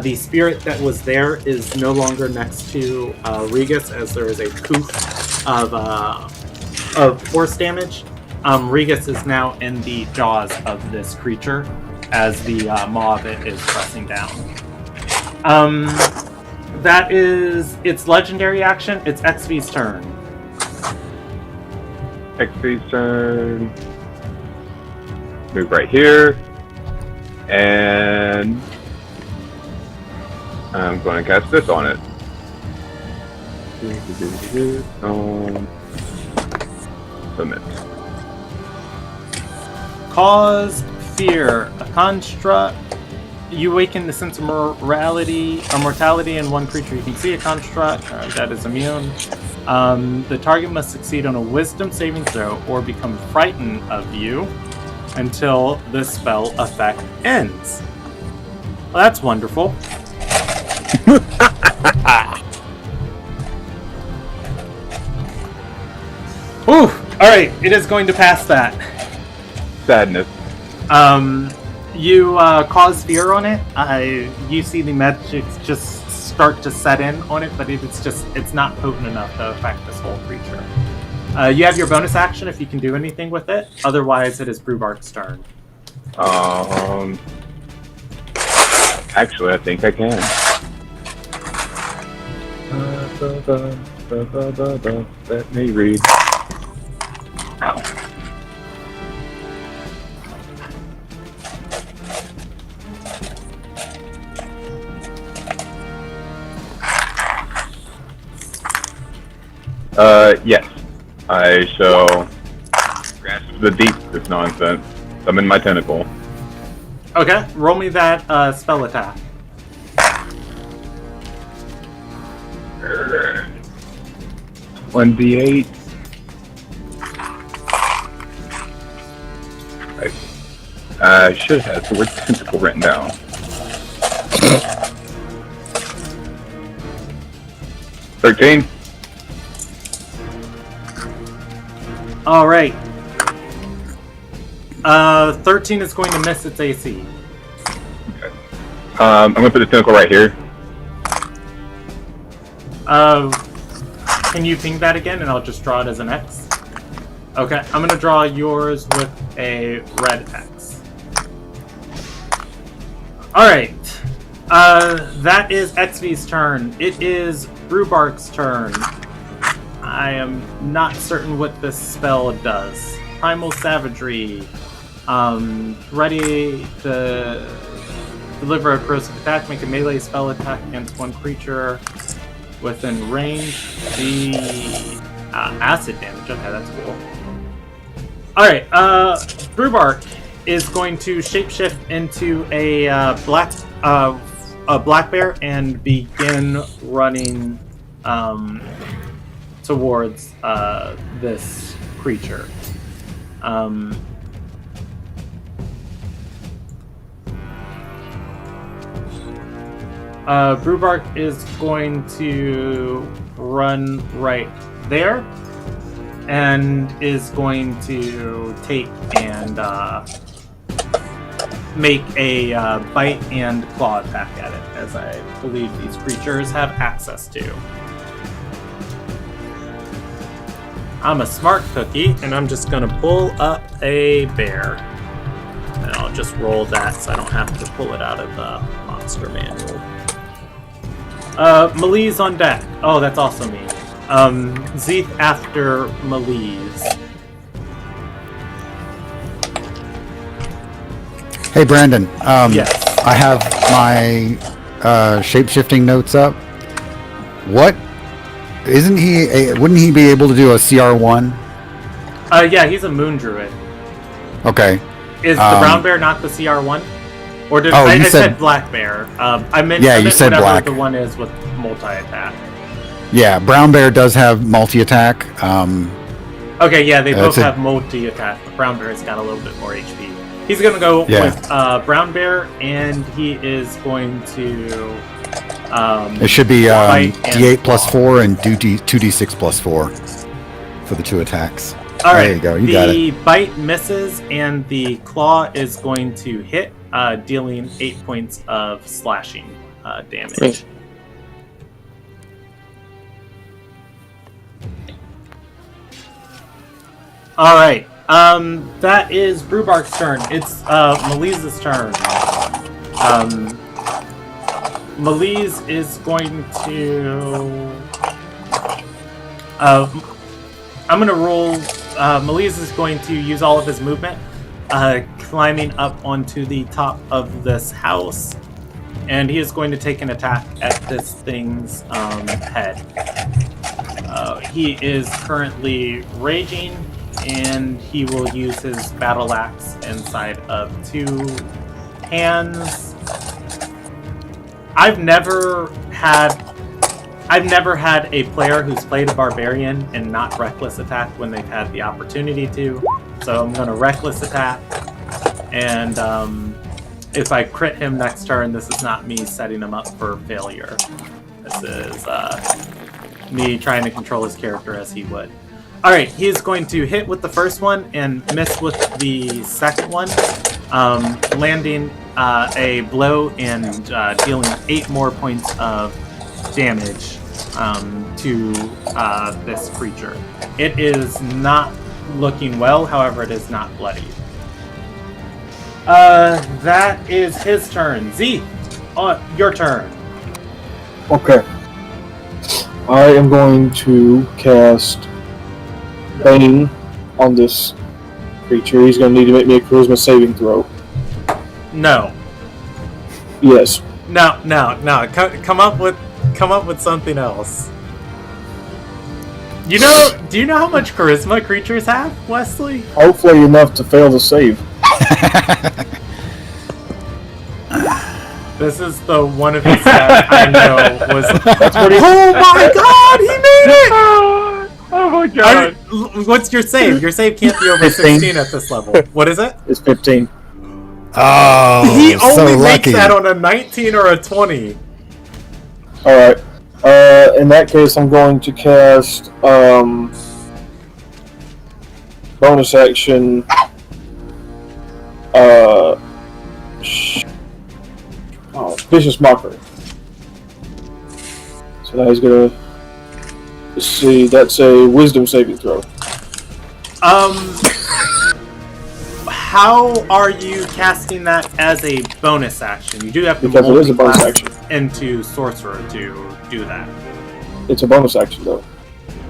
The spirit that was there is no longer next to Regus, as there is a poof of force damage. Regus is now in the jaws of this creature as the maw of it is pressing down. That is its legendary action. It's XV's turn. XP's turn. Move right here. And I'm going to cast this on it. Submit. Cause fear. A construct You awaken the sense of mortality in one creature you can see, a construct that is immune. The target must succeed on a wisdom saving throw or become frightened of you until the spell effect ends. Well, that's wonderful. Ooh, alright, it is going to pass that. Sadness. You cause fear on it. You see the magic just start to set in on it, but it's not potent enough to affect this whole creature. You have your bonus action if you can do anything with it. Otherwise, it is Brewbark's turn. Actually, I think I can. Let me read. Ow. Yes. I shall grasp the deep this nonsense. Summon my tentacle. Okay, roll me that spell attack. 1d8. I should have the word tentacle written down. $13. All right. 13 is going to miss its AC. Okay. I'm gonna put the tentacle right here. Can you ping that again, and I'll just draw it as an X? Okay, I'm gonna draw yours with a red X. All right. That is XV's turn. It is Brewbark's turn. I am not certain what this spell does. Primal Savagery. Ready to deliver a corrosive attack. Make a melee spell attack against one creature within range. The acid damage. Okay, that's cool. Alright, Brewbark is going to shapeshift into a black bear and begin running towards this creature. Brewbark is going to run right there and is going to take and make a bite and claw attack at it, as I believe these creatures have access to. I'm a smart cookie, and I'm just going to pull up a bear. And I'll just roll that so I don't have to pull it out of the monster manual. Malee's on deck. Oh, that's also me. Zeeth after Malee's. Hey, Brandon. Yes. I have my shape-shifting notes up. What? Isn't he? Wouldn't he be able to do a CR1? Yeah, he's a moon druid. Okay. Is the brown bear not the CR1? Or did I said black bear? I meant you said whatever black. The one is with multi-attack. Yeah, brown bear does have multi-attack. Okay, yeah, they both have multi-attack. But brown bear's got a little bit more HP. He's gonna go with brown bear, and he is going to. It should be D8 plus 4 and 2D6 plus 4 for the 2 attacks. All right, there you go. You got it. The bite misses, and the claw is going to hit, dealing 8 points of slashing damage. Great. All right, that is Brewbark's turn. It's Malee's turn. Malee's is going to. I'm going to roll. Malee's is going to use all of his movement, climbing up onto the top of this house, and he is going to take an attack at this thing's head. He is currently raging, and he will use his battle axe inside of 2 hands I've never had a player who's played a barbarian and not reckless attacked when they've had the opportunity to. So I'm going to reckless attack, and if I crit him next turn, this is not me setting him up for failure. This is me trying to control his character as he would. Alright, he is going to hit with the first one and miss with the second one, landing a blow and dealing 8 more points of damage to this creature. It is not looking well, however, it is not bloody. That is his turn. Z, your turn. Okay. I am going to cast Bane on this creature. He's going to need to make me a charisma saving throw. No. Yes. No. Come up with something else. Do you know how much charisma creatures have, Wesley? Hopefully enough to fail the save. This is the one of his stats I know was. Oh my god, he made it! Oh my god. What's your save? Your save can't be over 15. 16 at this level. What is it? It's 15. Oh, He only so makes lucky. that on a 19 or a 20. Alright. In that case, I'm going to cast bonus action. Vicious Mockery. So now he's gonna. Let's see, that's a wisdom saving throw. How are you casting that as a bonus action? You do have to Because it is a bonus multi-class action. into sorcerer to do that. It's a bonus action though.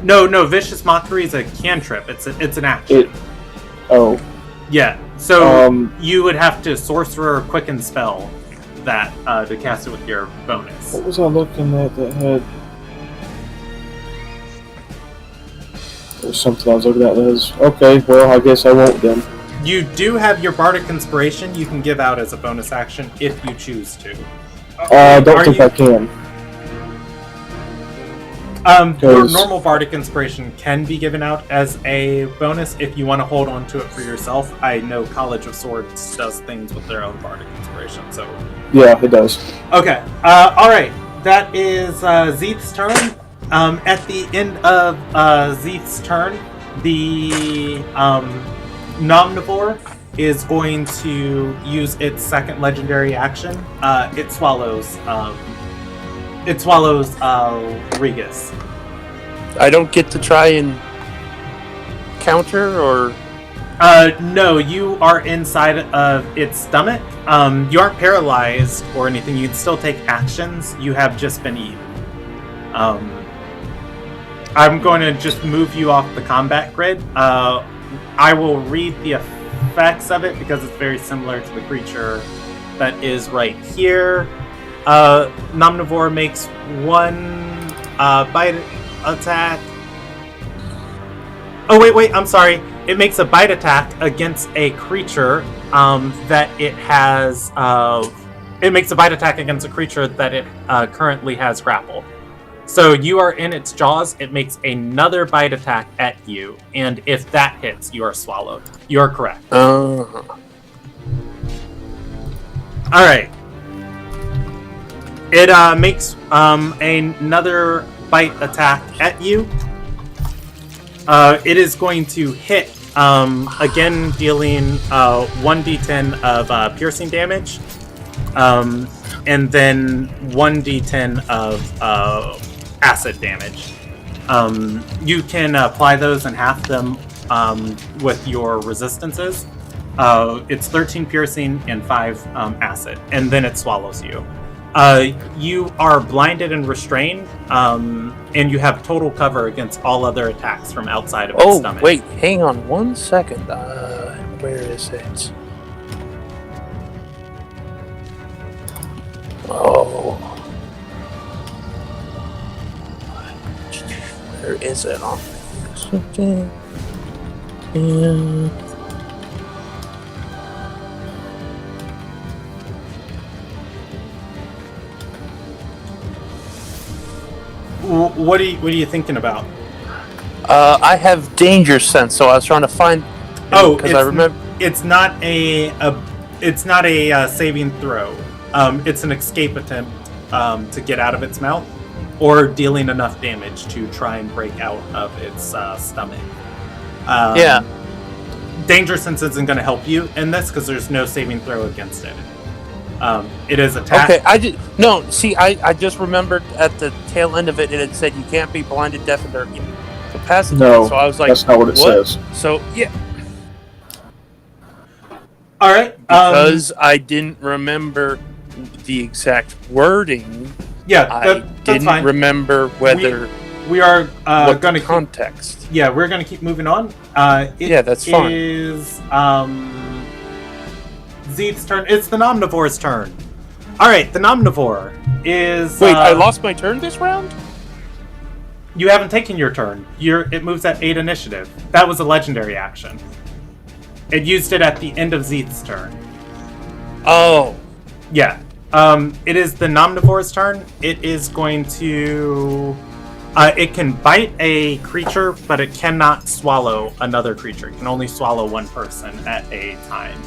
No, vicious mockery is a cantrip. It's an action. Oh. Yeah. So Um, you would have to sorcerer quicken spell that to cast it with your bonus. What was I looking at that had? There's something I was looking at that has. Okay, well, I guess I won't then. You do have your bardic inspiration you can give out as a bonus action if you choose to. I don't Are think you- I can. Your 'Cause- normal bardic inspiration can be given out as a bonus if you want to hold on to it for yourself. I know College of Swords does things with their own bardic inspiration, so... Yeah, it does. Okay, alright. That is Zeeth's turn. At the end of Zeeth's turn, the Nomnivore is going to use its second legendary action. It swallows Regus. I don't get to try and counter, or No, you are inside of its stomach. You aren't paralyzed or anything. You'd still take actions. You have just been eaten. I'm going to just move you off the combat grid. I will read the effects of it because it's very similar to the creature that is right here. Nomnivore makes one bite attack. Oh, wait, I'm sorry. It makes a bite attack against a creature that it has... it makes a bite attack against a creature that it currently has grappled. So you are in its jaws, it makes another bite attack at you, and if that hits, you are swallowed. You are correct. Alright. It makes another bite attack at you. It is going to hit, again dealing 1d10 of piercing damage, and then 1d10 of acid damage. You can apply those and half them with your resistances. It's 13 piercing and 5 acid, and then it swallows you. You are blinded and restrained, and you have total cover against all other attacks from outside of its stomach. Oh, wait, hang on 1 second. Where is it? Oh. Where is it on this? What are you thinking about? I have danger sense, so I was trying to find. Because I remember it's not a saving throw. It's an escape attempt to get out of its mouth, or dealing enough damage to try and break out of its stomach. Yeah. Danger sense isn't going to help you in this because there's no saving throw against it. It is attack. Okay, I just remembered at the tail end of it, it said you can't be blinded, deafened, or incapacitated. No, so I was like, that's not what it says. So yeah, All right. because I didn't remember the exact wording. Yeah, I that's didn't fine. remember whether We are what going the to context. Yeah, we're going to keep moving on. Yeah, that's fine. It is Zeeth's turn. It's the Nomnivore's turn. All right, the Nomnivore is. Wait, I lost my turn this round? You haven't taken your turn. It moves at 8 initiative. That was a legendary action. It used it at the end of Zeeth's turn. Oh. Yeah. It is the Nomnivore's turn. It is going to. It can bite a creature, but it cannot swallow another creature. It can only swallow one person at a time.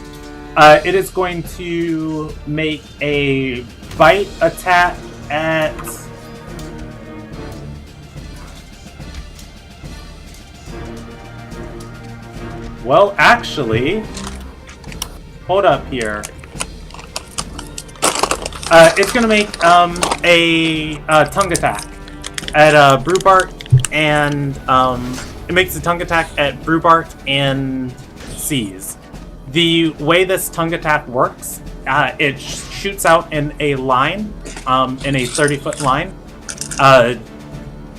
It is going to make a bite attack at. Well, actually, hold up here. It's going to make a tongue attack at Brewbart, and it makes a tongue attack at Brewbart and Seas. The way this tongue attack works, it shoots out in a line, in a 30-foot line.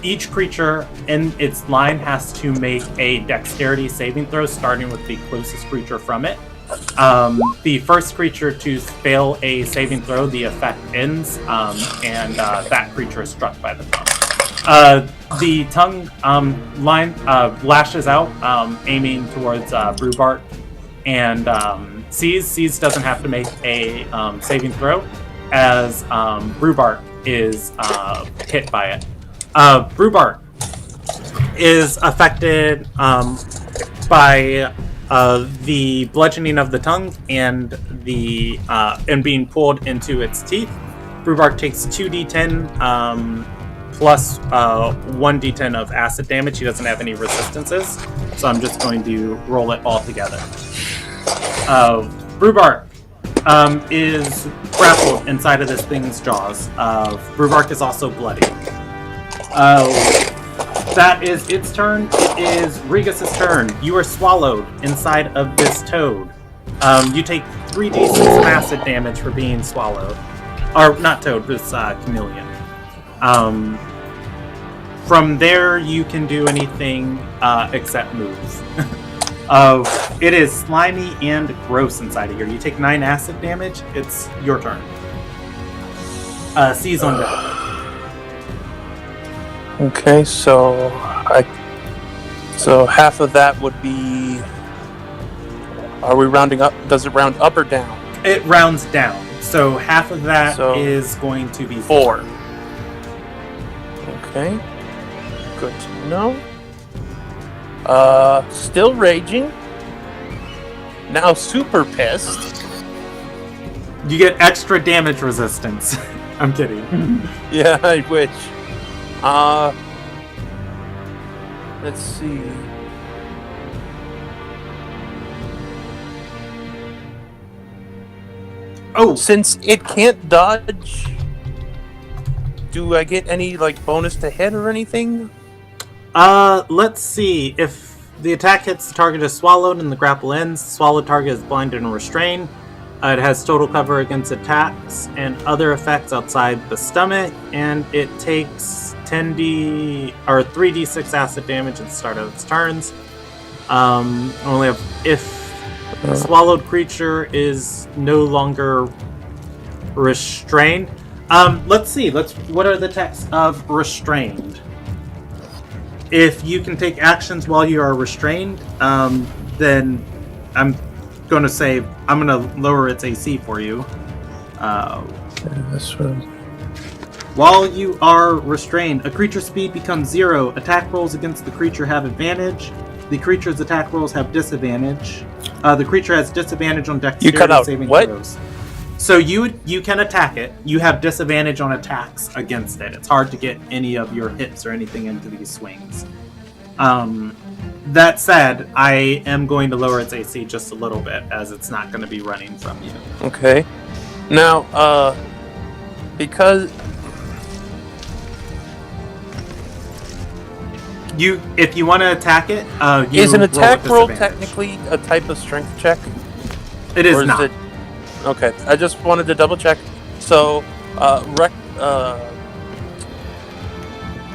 Each creature in its line has to make a dexterity saving throw, starting with the closest creature from it. The first creature to fail a saving throw, the effect ends, and that creature is struck by the tongue. The tongue line lashes out, aiming towards Brewbart and Seas. Seas doesn't have to make a saving throw, as Brewbart is hit by it. Brewbart is affected by the bludgeoning of the tongue and being pulled into its teeth. Brewbart takes 2d10 plus 1d10 of acid damage. He doesn't have any resistances, so I'm just going to roll it all together. Brewbart is grappled inside of this thing's jaws. Brewbart is also bloody. That is its turn. It is Regis's turn. You are swallowed inside of this toad. You take 3d6 acid damage for being swallowed. Or, not toad, this chameleon. From there, you can do anything except move. It is slimy and gross inside of here. You take 9 acid damage. It's your turn. Seize on deck. Okay, so half of that would be. Are we rounding up? Does it round up or down? It rounds down. So half of that is going to be 4. Okay. Good to know. Still raging. Now super pissed. You get extra damage resistance. I'm kidding. Yeah, I wish. Let's see. Oh, Since it can't dodge, do I get any bonus to hit or anything? let's see. If the attack hits, the target is swallowed and the grapple ends. The swallowed target is blinded and restrained. It has total cover against attacks and other effects outside the stomach, and it takes 3d6 acid damage at the start of its turns. Only if the swallowed creature is no longer restrained. Let's see. What are the texts of restrained? If you can take actions while you are restrained, then I'm going to lower its AC for you. This one. While you are restrained, a creature's speed becomes 0. Attack rolls against the creature have advantage. The creature's attack rolls have disadvantage. The creature has disadvantage on dexterity saving throws. So you can attack it. You have disadvantage on attacks against it. It's hard to get any of your hits or anything into these swings. That said, I am going to lower its AC just a little bit, as it's not going to be running from you. Okay. Now, because if you want to attack it, you is an attack roll disadvantage. technically a type of strength check? It is not. Okay, I just wanted to double check. So,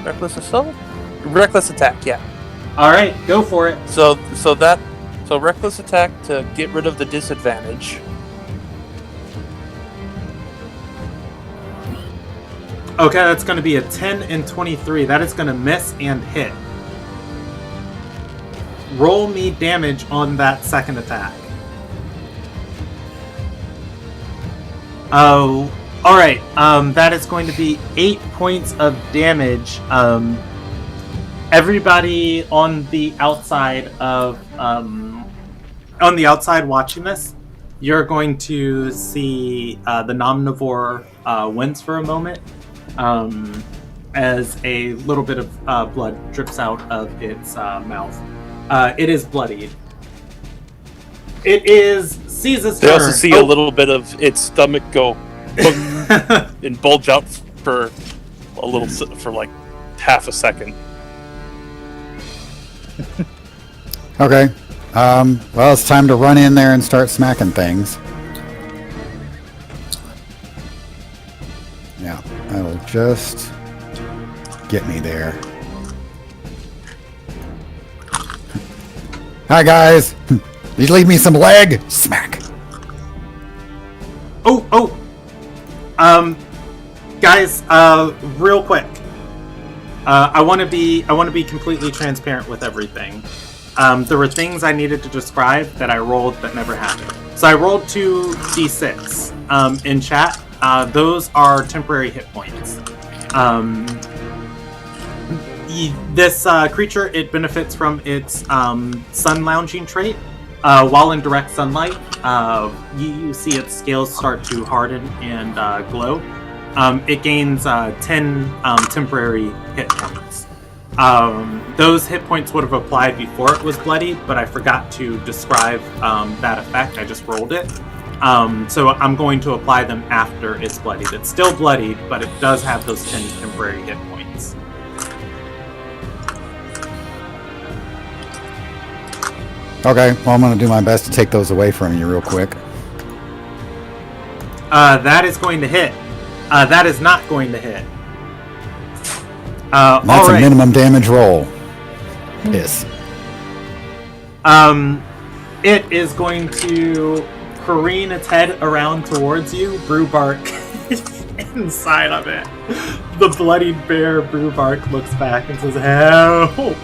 reckless assault, reckless attack, yeah. All right, go for it. So reckless attack to get rid of the disadvantage. Okay, that's going to be a 10 and 23. That is going to miss and hit. Roll me damage on that second attack. Oh, all right. That is going to be 8 points of damage. Everybody on the outside watching this, you're going to see the Nomnivore wince for a moment, as a little bit of blood drips out of its mouth. It is bloodied. It is Caesar's turn. They also see a little bit of its stomach go and bulge out for like half a second. Okay. Well, it's time to run in there and start smacking things. Yeah, that'll just get me there. Hi, guys. Did you leave me some leg? Smack. Guys, real quick. I want to be completely transparent with everything. There were things I needed to describe that I rolled that never happened. So I rolled 2d6 in chat. Those are temporary hit points. This creature, it benefits from its sun lounging trait. While in direct sunlight, you see its scales start to harden and glow. It gains 10 temporary hit points. Those hit points would have applied before it was bloodied, but I forgot to describe that effect. I just rolled it. So I'm going to apply them after it's bloodied. It's still bloodied, but it does have those 10 temporary hit points. Okay, well, I'm going to do my best to take those away from you real quick. That is going to hit. That is not going to hit. That's a minimum damage roll. Yes. It is going to careen its head around towards you. Brewbark inside of it. The bloodied bear Brewbark looks back and says, "Help!"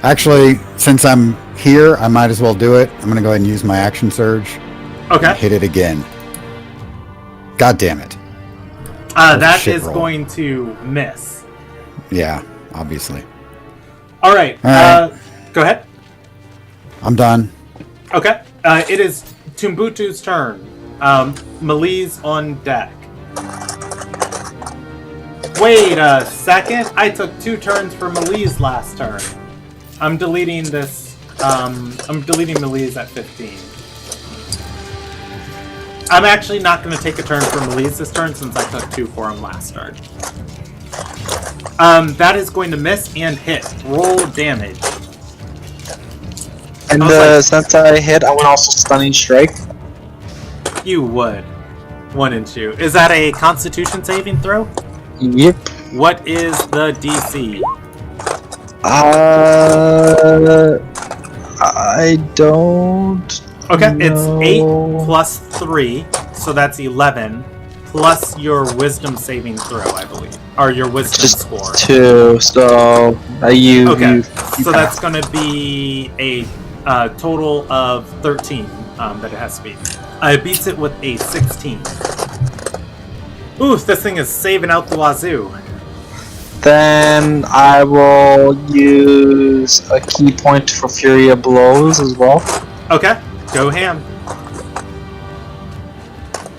Actually, since I'm here, I might as well do it. I'm going to go ahead and use my action surge. Okay. And hit it again. God damn it. That is going to miss. Yeah, obviously. All right. Go ahead. I'm done. Okay. It is Tumbutu's turn. Malise on deck. Wait a second. I took 2 turns for Malise last turn. I'm deleting this. I'm deleting Malise at 15. I'm actually not going to take a turn for Malise this turn since I took 2 for him last turn. That is going to miss and hit. Roll damage. And since I hit, I want also stunning strike. You would. 1 and 2. Is that a Constitution saving throw? Yep. What is the DC? I don't. Okay, know. it's 8 plus 3, so that's 11, plus your Wisdom saving throw, I believe, or your Wisdom score. 2. So Okay, so that's going to be a total of 13 that it has to be. It beats it with a 16. Ooh, this thing is saving out the wazoo. Then I will use a key point for Fury of Blows as well. Okay, go ham.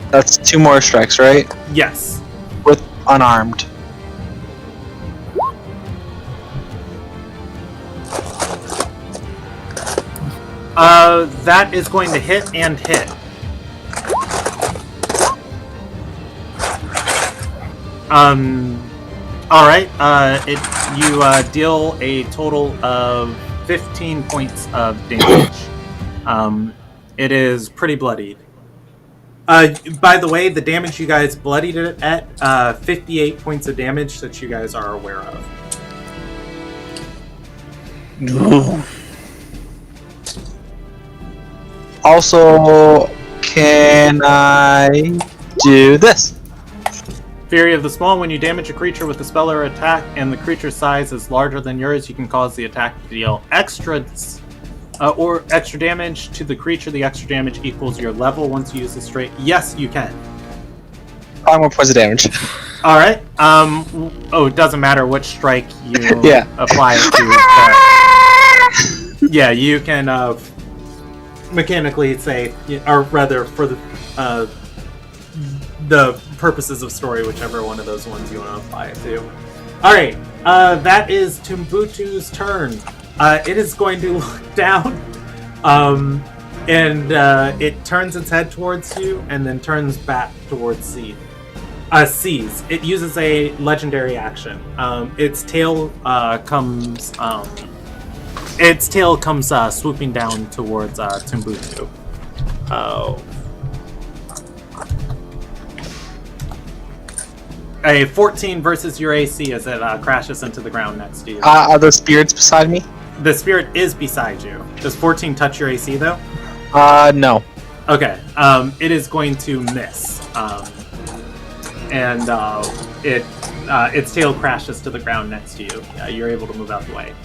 That's 2 more strikes, right? Yes. With unarmed. That is going to hit and hit. Alright, you deal a total of 15 points of damage. It is pretty bloodied. By the way, the damage you guys bloodied it at, 58 points of damage that you guys are aware of. Also, can I do this? Fury of the Small. When you damage a creature with a spell or attack and the creature's size is larger than yours, you can cause the attack to deal extra damage to the creature. The extra damage equals your level once you use the straight. Yes, you can. 5 more points of damage. All right. It doesn't matter which strike you apply it to. Yeah, you can mechanically say, or rather, for the purposes of story, whichever one of those ones you want to apply it to. All right. That is Tumbutu's turn. It is going to look down, and it turns its head towards you, and then turns back towards Seize. It uses a legendary action. Its tail comes swooping down towards Tumbutu. A 14 versus your AC as it crashes into the ground next to you. Are the spirits beside me? The spirit is beside you. Does 14 touch your AC though? No. Okay. It is going to miss. And its tail crashes to the ground next to you. You're able to move out the way.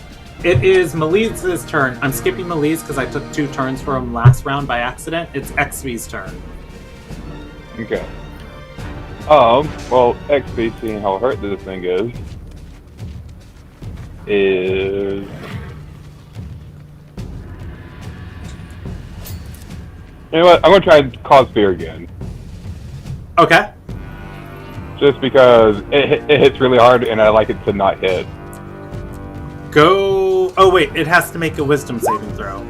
It is Malise's turn. I'm skipping Malise because I took 2 turns for him last round by accident. It's XV's turn. Okay. Well, XP, seeing how hurt this thing is... You know what? I'm gonna try and cause fear again. Okay. Just because it hits really hard and I like it to not hit. Go... Oh wait, it has to make a wisdom saving throw.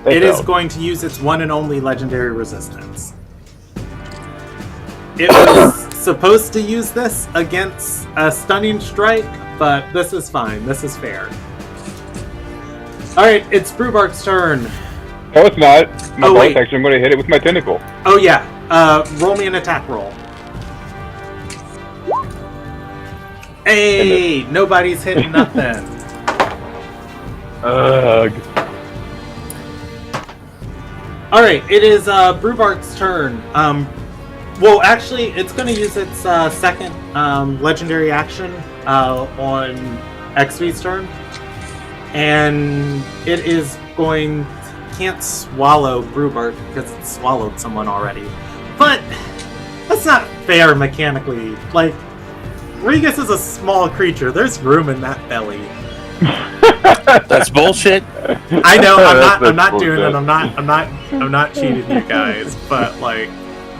It is going to use its one and only legendary resistance. It was supposed to use this against a stunning strike, but this is fine. This is fair. Alright, it's Brewbark's turn. No, it's not. My bonus action, I'm going to hit it with my tentacle. Oh yeah. Roll me an attack roll. Hey! Nobody's hitting nothing. Ugh. Alright, it is Brewbark's turn. Well, actually, it's going to use its second legendary action on XV's turn. And it is going... Can't swallow Brewbark because it swallowed someone already. But that's not fair mechanically. Like, Regus is a small creature. There's room in that belly. That's bullshit. I know. I'm not doing it. I'm not cheating you guys. But like,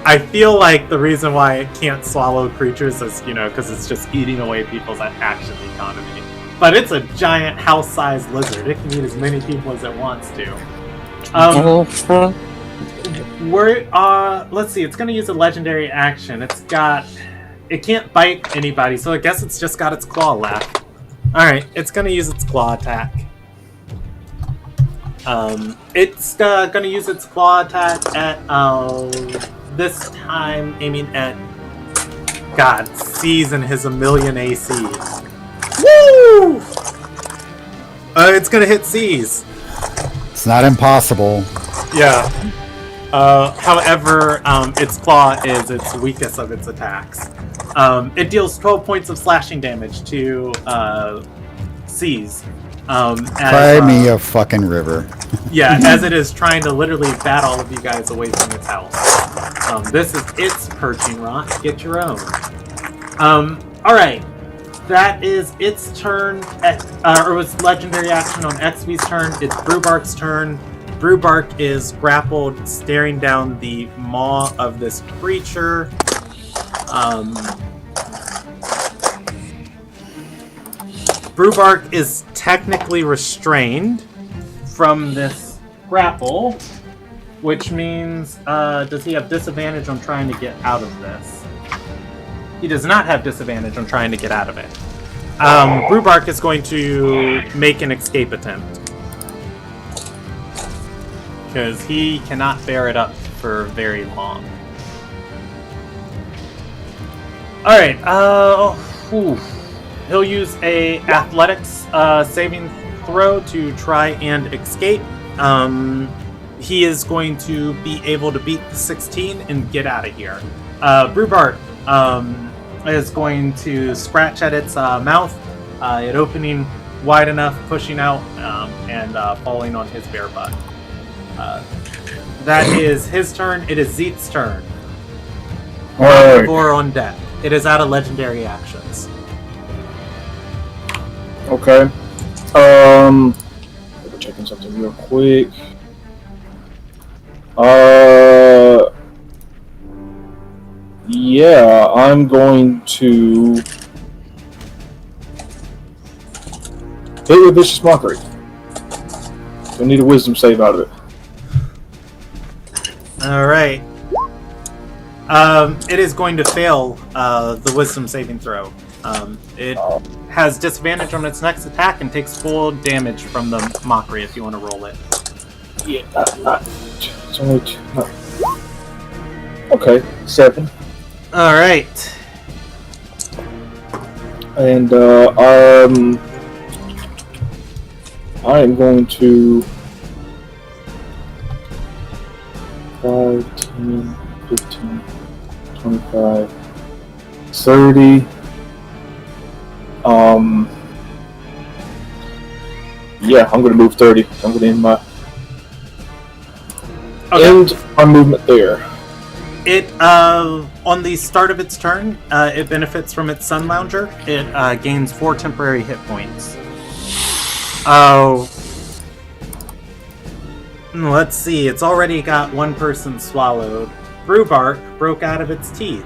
I feel like the reason why it can't swallow creatures is, because it's just eating away people's action economy. But it's a giant house-sized lizard. It can eat as many people as it wants to. Let's see. It's going to use a legendary action. It can't bite anybody, so I guess it's just got its claw left. All right, it's going to use its claw attack. It's going to use its claw attack at this time aiming at Seize and his 1,000,000 AC. Woo! It's going to hit Seize. It's not impossible. Yeah. However, its claw is its weakest of its attacks. It deals 12 points of slashing damage to Seize. Cry me a fucking river. Yeah, as it is trying to literally bat all of you guys away from its house. This is its perching rock. Get your own. Alright. That is its turn. Or was legendary action on XV's turn. It's Brewbark's turn. Brewbark is grappled, staring down the maw of this creature. Brewbark is technically restrained from this grapple, which means, does he have disadvantage on trying to get out of this? He does not have disadvantage on trying to get out of it. Brewbark is going to make an escape attempt. Because he cannot bear it up for very long. Alright, he'll use a athletics saving throw to try and escape. He is going to be able to beat the 16 and get out of here. Brewbark is going to scratch at its mouth, it opening wide enough, pushing out, and falling on his bare butt. That is his turn. It is Zeet's turn. Alright. Or on deck. It is out of legendary actions. Okay. Checking something real quick. Yeah, I'm going to hit with Vicious Mockery. I need a wisdom save out of it. Alright. It is going to fail the wisdom saving throw. It has disadvantage on its next attack and takes full damage from the mockery if you want to roll it. Yeah, it's only two. Okay, 7. Alright. And I am going to 5, 10, 15, 25, 30. Yeah, I'm going to move 30. I'm going to end my movement there. It, on the start of its turn, it benefits from its Sun Lounger. It gains 4 temporary hit points. Oh. Let's see, it's already got one person swallowed. Brewbark broke out of its teeth.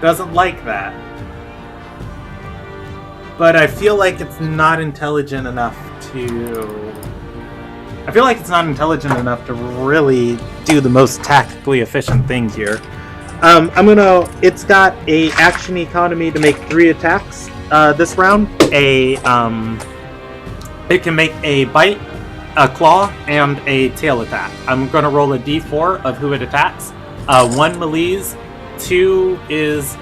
Doesn't like that. But I feel like it's not intelligent enough to... really do the most tactically efficient thing here. It's got a action economy to make 3 attacks this round. It can make a bite, a claw, and a tail attack. I'm gonna roll a d4 of who it attacks. 1 Melee's, 2 is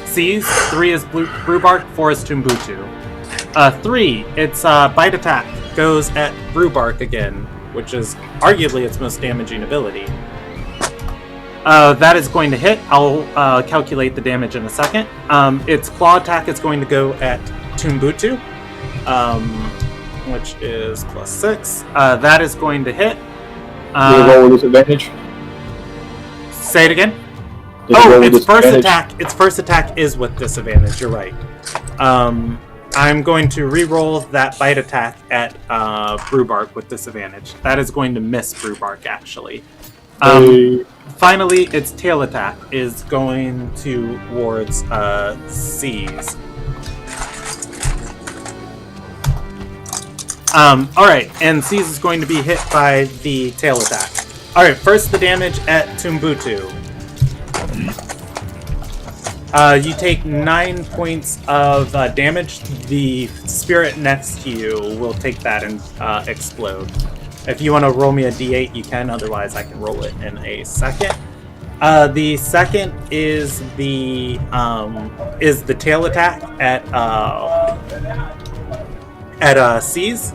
C's, 3 is Brewbark, 4 is Tumbutu. 3, its bite attack goes at Brewbark again, which is arguably its most damaging ability. That is going to hit. I'll calculate the damage in a second. Its claw attack is going to go at Tumbutu, which is +6. That is going to hit. Did it roll with disadvantage? Say it again. Did it roll with Its first disadvantage? Its first attack is with disadvantage. You're right. I'm going to re-roll that bite attack at Brewbark with disadvantage. That is going to miss Brewbark, actually. Finally, its tail attack is going towards C's. Alright, and C's is going to be hit by the tail attack. Alright, first the damage at Tumbutu. You take 9 points of damage. The spirit next to you will take that and explode. If you want to roll me a d8, you can. Otherwise, I can roll it in a second. The second is the tail attack at C's.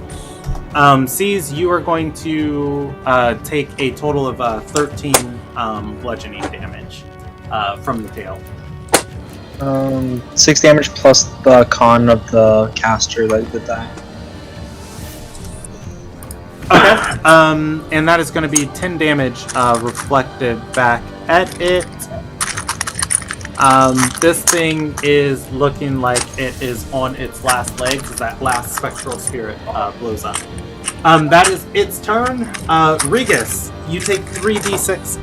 C's, you are going to take a total of 13 bludgeoning damage from the tail. 6 damage plus the con of the caster that did that. Okay. And that is going to be 10 damage reflected back at it. This thing is looking like it is on its last legs as that last spectral spirit blows up. That is its turn. Regus, you take 3d6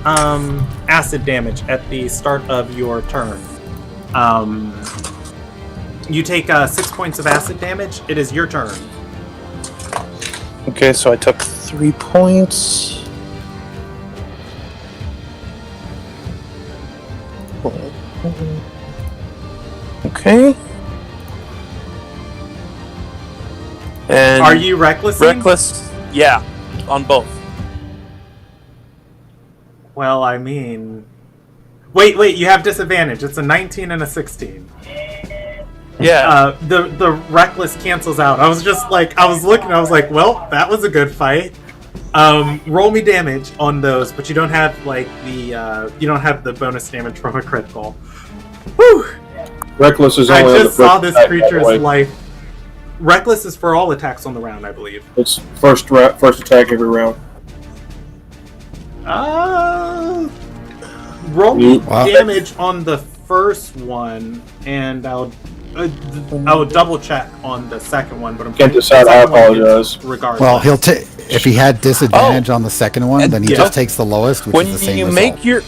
acid damage at the start of your turn. You take 6 points of acid damage. It is your turn. Okay, so I took 3 points. Okay. And Are you reckless? reckless? Yeah, on both. Well, I mean... Wait, you have disadvantage. It's a 19 and a 16. Yeah. The reckless cancels out. I was looking, I was like, well, that was a good fight. Roll me damage on those, but you don't have the bonus damage from a critical. Whew! Reckless is I only on the just saw first this attack, by the creature's way. life. Reckless is for all attacks on the round, I believe. It's first attack every round. Roll me Wow. damage on the first one, and I'll double check on the second one. But I'm Can't decide. the I second one apologize. gets regardless. Well, he'll take if he had disadvantage on the second one, then he yeah. just takes the lowest, which When is the same you result. make your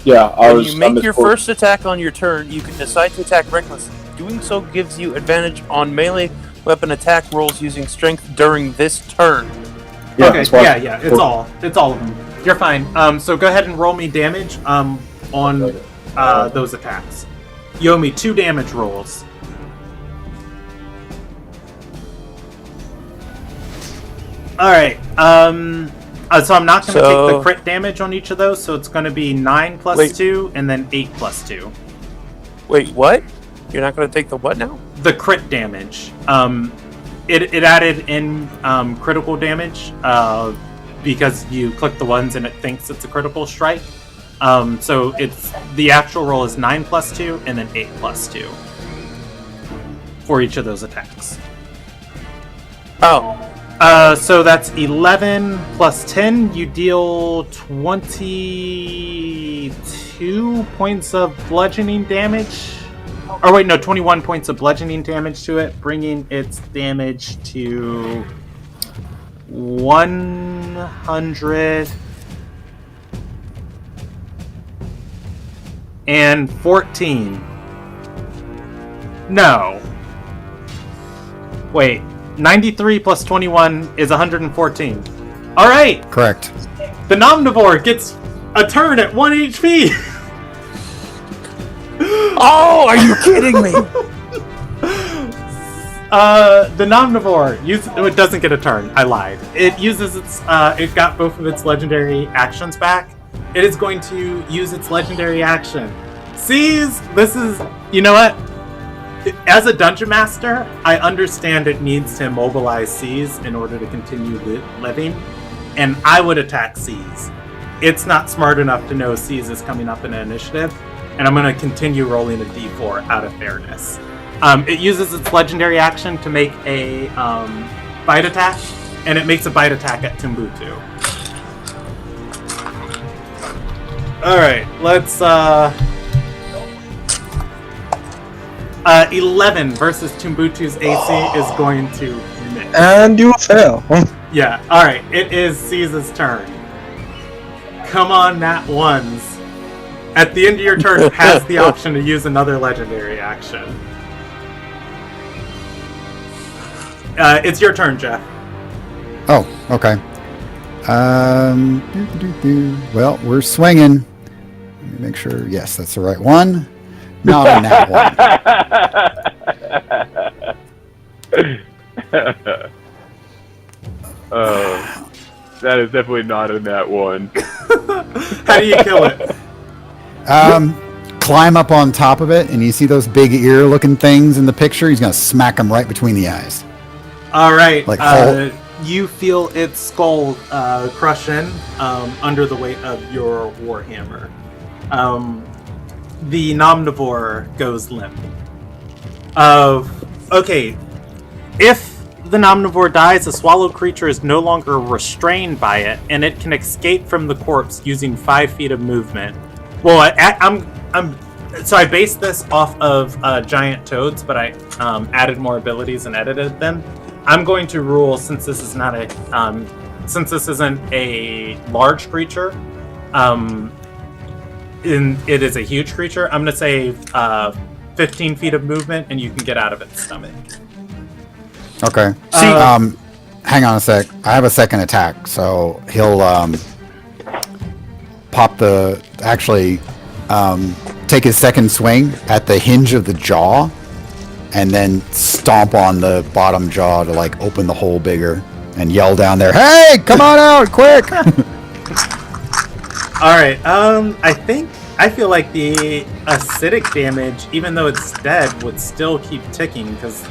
Yeah, I your first attack on your turn, you can decide to attack reckless. Doing so gives you advantage on melee weapon attack rolls using strength during this turn. Yeah, okay, that's why yeah, it's all of them. You're fine. So go ahead and roll me damage on those attacks. You owe me 2 damage rolls. All right. So I'm not going to take the crit damage on each of those. So it's going to be 9 plus 2, and then 8 plus 2. Wait, what? You're not going to take the what now? The crit damage. It added in critical damage because you click the ones and it thinks it's a critical strike. So it's the actual roll is 9 plus 2 and then 8 plus 2 for each of those attacks. Oh. So that's 11 plus 10. You deal 22 points of bludgeoning damage. Or wait, no, 21 points of bludgeoning damage to it, bringing its damage to 114. No. Wait, 93 plus 21 is 114. All right. Correct. The Nomnivore gets a turn at 1 HP. Oh, are you kidding me? The Nomnivore it doesn't get a turn. I lied. It uses its it got both of its legendary actions back. It is going to use its legendary action. Seize. This is, you know what? As a dungeon master, I understand it needs to immobilize Seize in order to continue living, and I would attack Seize. It's not smart enough to know Seize is coming up in an initiative, and I'm going to continue rolling a d4 out of fairness. It uses its legendary action to make a bite attack, and it makes a bite attack at Timbuktu. Alright, let's 11 versus Timbuktu's AC is going to miss. And you fail. Yeah, alright, it is Seize's turn. Come on, nat ones. At the end of your turn, it has the option to use another legendary action. It's your turn, Jeff. Oh, okay. Well, we're swinging. Let me make sure. Yes, that's the right one. Not on that one. That is definitely not in that one. How do you kill it? Climb up on top of it, and you see those big ear-looking things in the picture. He's gonna smack them right between the eyes. All right. Like you feel its skull crush in under the weight of your warhammer. The Nomnivore goes limp. Okay, if the Omnivore dies, a swallow creature is no longer restrained by it, and it can escape from the corpse using 5 feet of movement. Well, I based this off of giant toads, but I added more abilities and edited them. I'm going to rule, since this is not a since this isn't a large creature, it is a huge creature. I'm going to say 15 feet of movement, and you can get out of its stomach. Okay. Hang on a sec. I have a second attack, so he'll take his second swing at the hinge of the jaw, and then stomp on the bottom jaw to like open the hole bigger, and yell down there, "Hey, come on out, quick!" All right. I feel like the acidic damage, even though it's dead, would still keep ticking because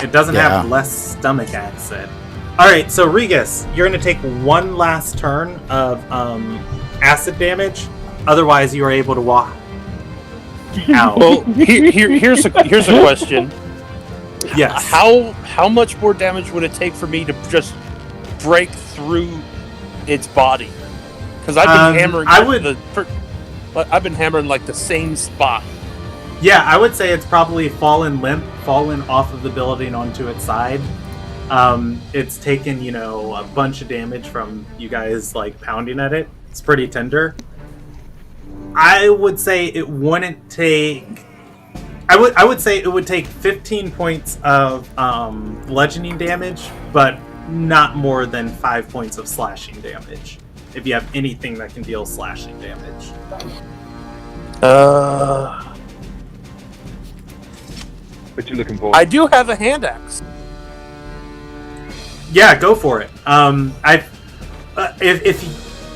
it doesn't have less stomach acid. All right. So Regus, you're going to take one last turn of acid damage. Otherwise, you are able to walk out. Well, here's a question. Yes. How much more damage would it take for me to just break through its body? Because I've been hammering. I've been hammering like the same spot. Yeah, I would say it's probably fallen off of the building onto its side. It's taken, a bunch of damage from you guys like pounding at it. It's pretty tender. I would say it wouldn't take. I would say it would take 15 points of bludgeoning damage, but not more than 5 points of slashing damage. If you have anything that can deal slashing damage. What you looking for? I do have a hand axe. Yeah, go for it. I'm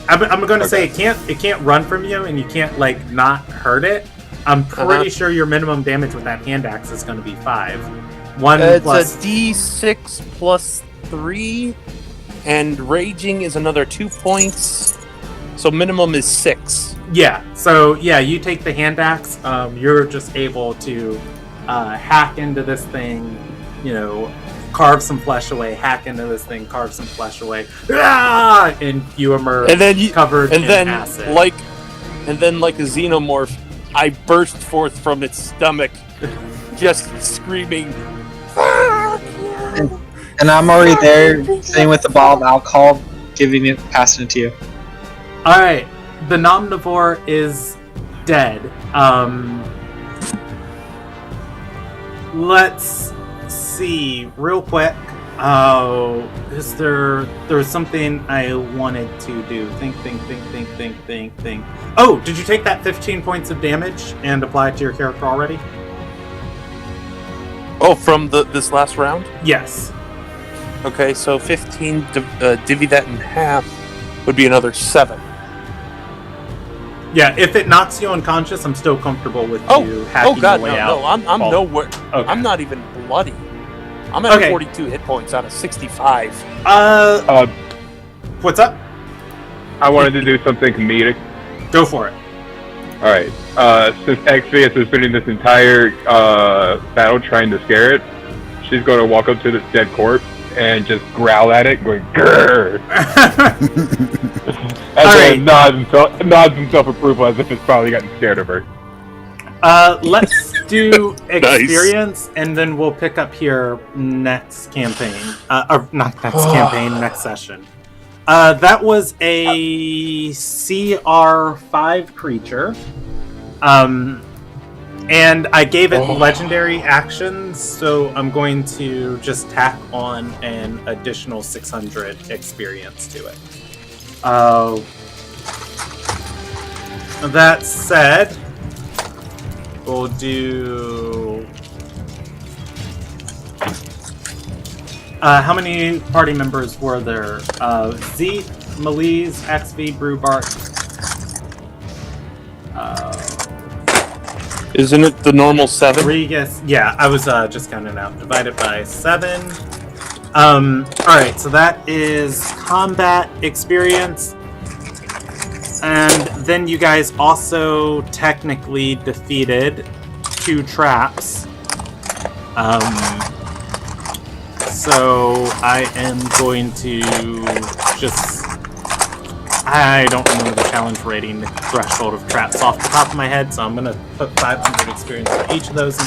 going to say it can't run from you, and you can't not hurt it. I'm pretty sure your minimum damage with that hand axe is going to be 5. It's a D6 plus 3, and raging is another 2 points. So minimum is 6. Yeah. So you take the hand axe. You're just able to hack into this thing. Carve some flesh away. Hack into this thing. Carve some flesh away. Ah! And you emerge covered in acid. And then like a xenomorph, I burst forth from its stomach, just screaming. And I'm already there, sitting with the ball of alcohol, passing it to you. All right, the Omnivore is dead. Let's see real quick. There's something I wanted to do. Think. Oh, did you take that 15 points of damage and apply it to your character already? Oh, from this last round? Yes. Okay, so 15, divvy that in half, would be another 7. Yeah, if it knocks you unconscious, I'm still comfortable with you hacking your way out. No, I'm nowhere. Okay. I'm not even bloody. I'm at 42 hit points out of 65. What's up? I wanted to do something comedic. Go for it. Alright, since Xvius is spending this entire battle trying to scare it, she's going to walk up to this dead corpse and just growl at it, going grrr. And then nods in self-approval as if it's probably gotten scared of her. Let's do experience, and then we'll pick up here next campaign. Or not next campaign, next session. That was a CR5 creature. And I gave it legendary actions, so I'm going to just tack on an additional 600 experience to it. That said, we'll do... how many party members were there? Z, Malise, XV, Brewbart. Isn't it the normal 7? Regus, yeah, I was just counting out. Divided by 7. Alright, so that is combat experience. And then you guys also technically defeated 2 traps. So I am going to just... I don't remember the challenge rating threshold of traps off the top of my head, so I'm going to put 500 experience for each of those and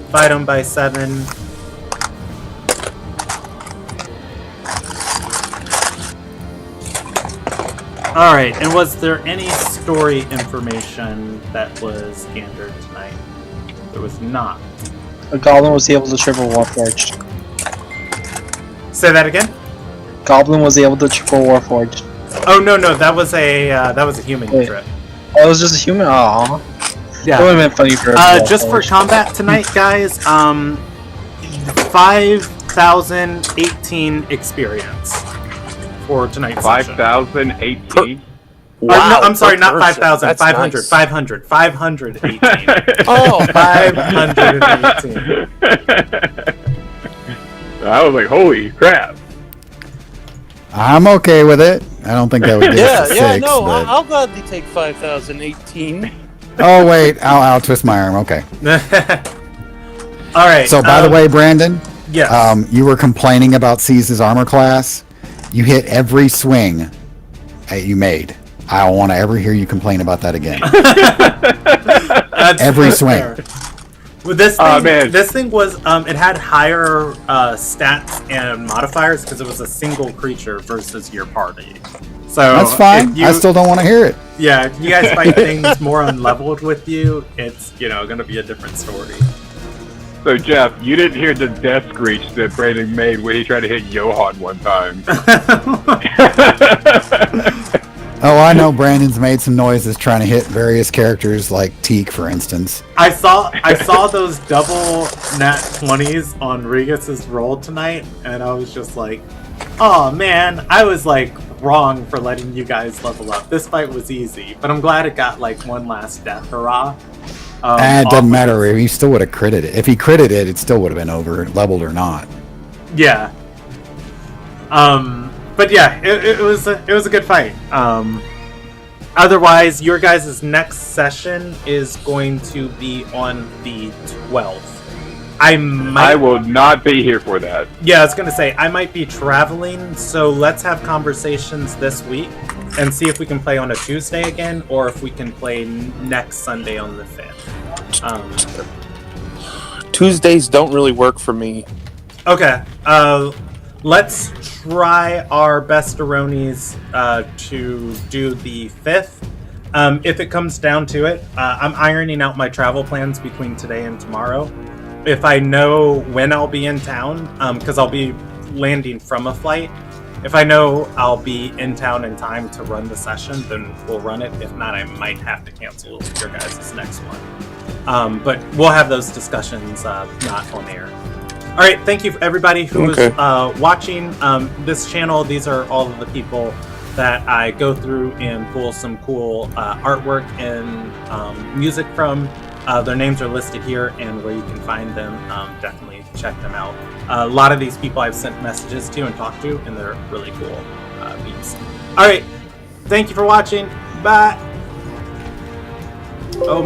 divide them by 7. Alright, and was there any story information that was gathered tonight? There was not. A goblin was able to triple Warforged. Say that again? Goblin was able to triple Warforged. Oh no, that was a human Wait. trip. Oh, it was just a human? Aww. That would have been funny for Just for combat tonight, guys, 5,018 experience for tonight's session. 5,018? No, I'm sorry, per not person. 5,000, That's 500, nice. 500, 518. Oh, 518. I was like, holy crap. I'm okay with it. I don't think that would get us to 6. no, but... I'll gladly take 5,018. Oh, wait. I'll twist my arm. Okay. All right. So, by the way, Brandon, yes. you were complaining about Caesar's armor class. You hit every swing that you made. I don't want to ever hear you complain about that again. Every swing. Fair. Well, this thing was it had higher stats and modifiers because it was a single creature versus your party. So that's fine. I still don't want to hear it. Yeah, if you guys fight things more unleveled with you, it's going to be a different story. So Jeff, you didn't hear the death screech that Brandon made when he tried to hit Johan one time. Oh, I know Brandon's made some noises trying to hit various characters like Teak, for instance. I saw those double nat 20s on Regis's roll tonight, and I was just like, oh man, I was like wrong for letting you guys level up. This fight was easy, but I'm glad it got like one last death hurrah. It doesn't matter. He still would have critted it. If he critted it, it still would have been over, leveled or not. Yeah. But yeah, it was a good fight. Otherwise, your guys' next session is going to be on the 12th. I will not be here for that. Yeah, I was going to say, I might be traveling, so let's have conversations this week and see if we can play on a Tuesday again, or if we can play next Sunday on the 5th. Tuesdays don't really work for me. Okay, let's try our bestaronies to do the 5th. If it comes down to it, I'm ironing out my travel plans between today and tomorrow. If I know when I'll be in town, because I'll be landing from a flight, if I know I'll be in town in time to run the session, then we'll run it. If not, I might have to cancel your guys' next one. But we'll have those discussions not on air. All right, thank you everybody who was watching this channel. These are all of the people that I go through and pull some cool artwork and music from. Their names are listed here, and where you can find them, definitely check them out. A lot of these people I've sent messages to and talked to, and they're really cool beats. All right, thank you for watching. Bye. Oh my God.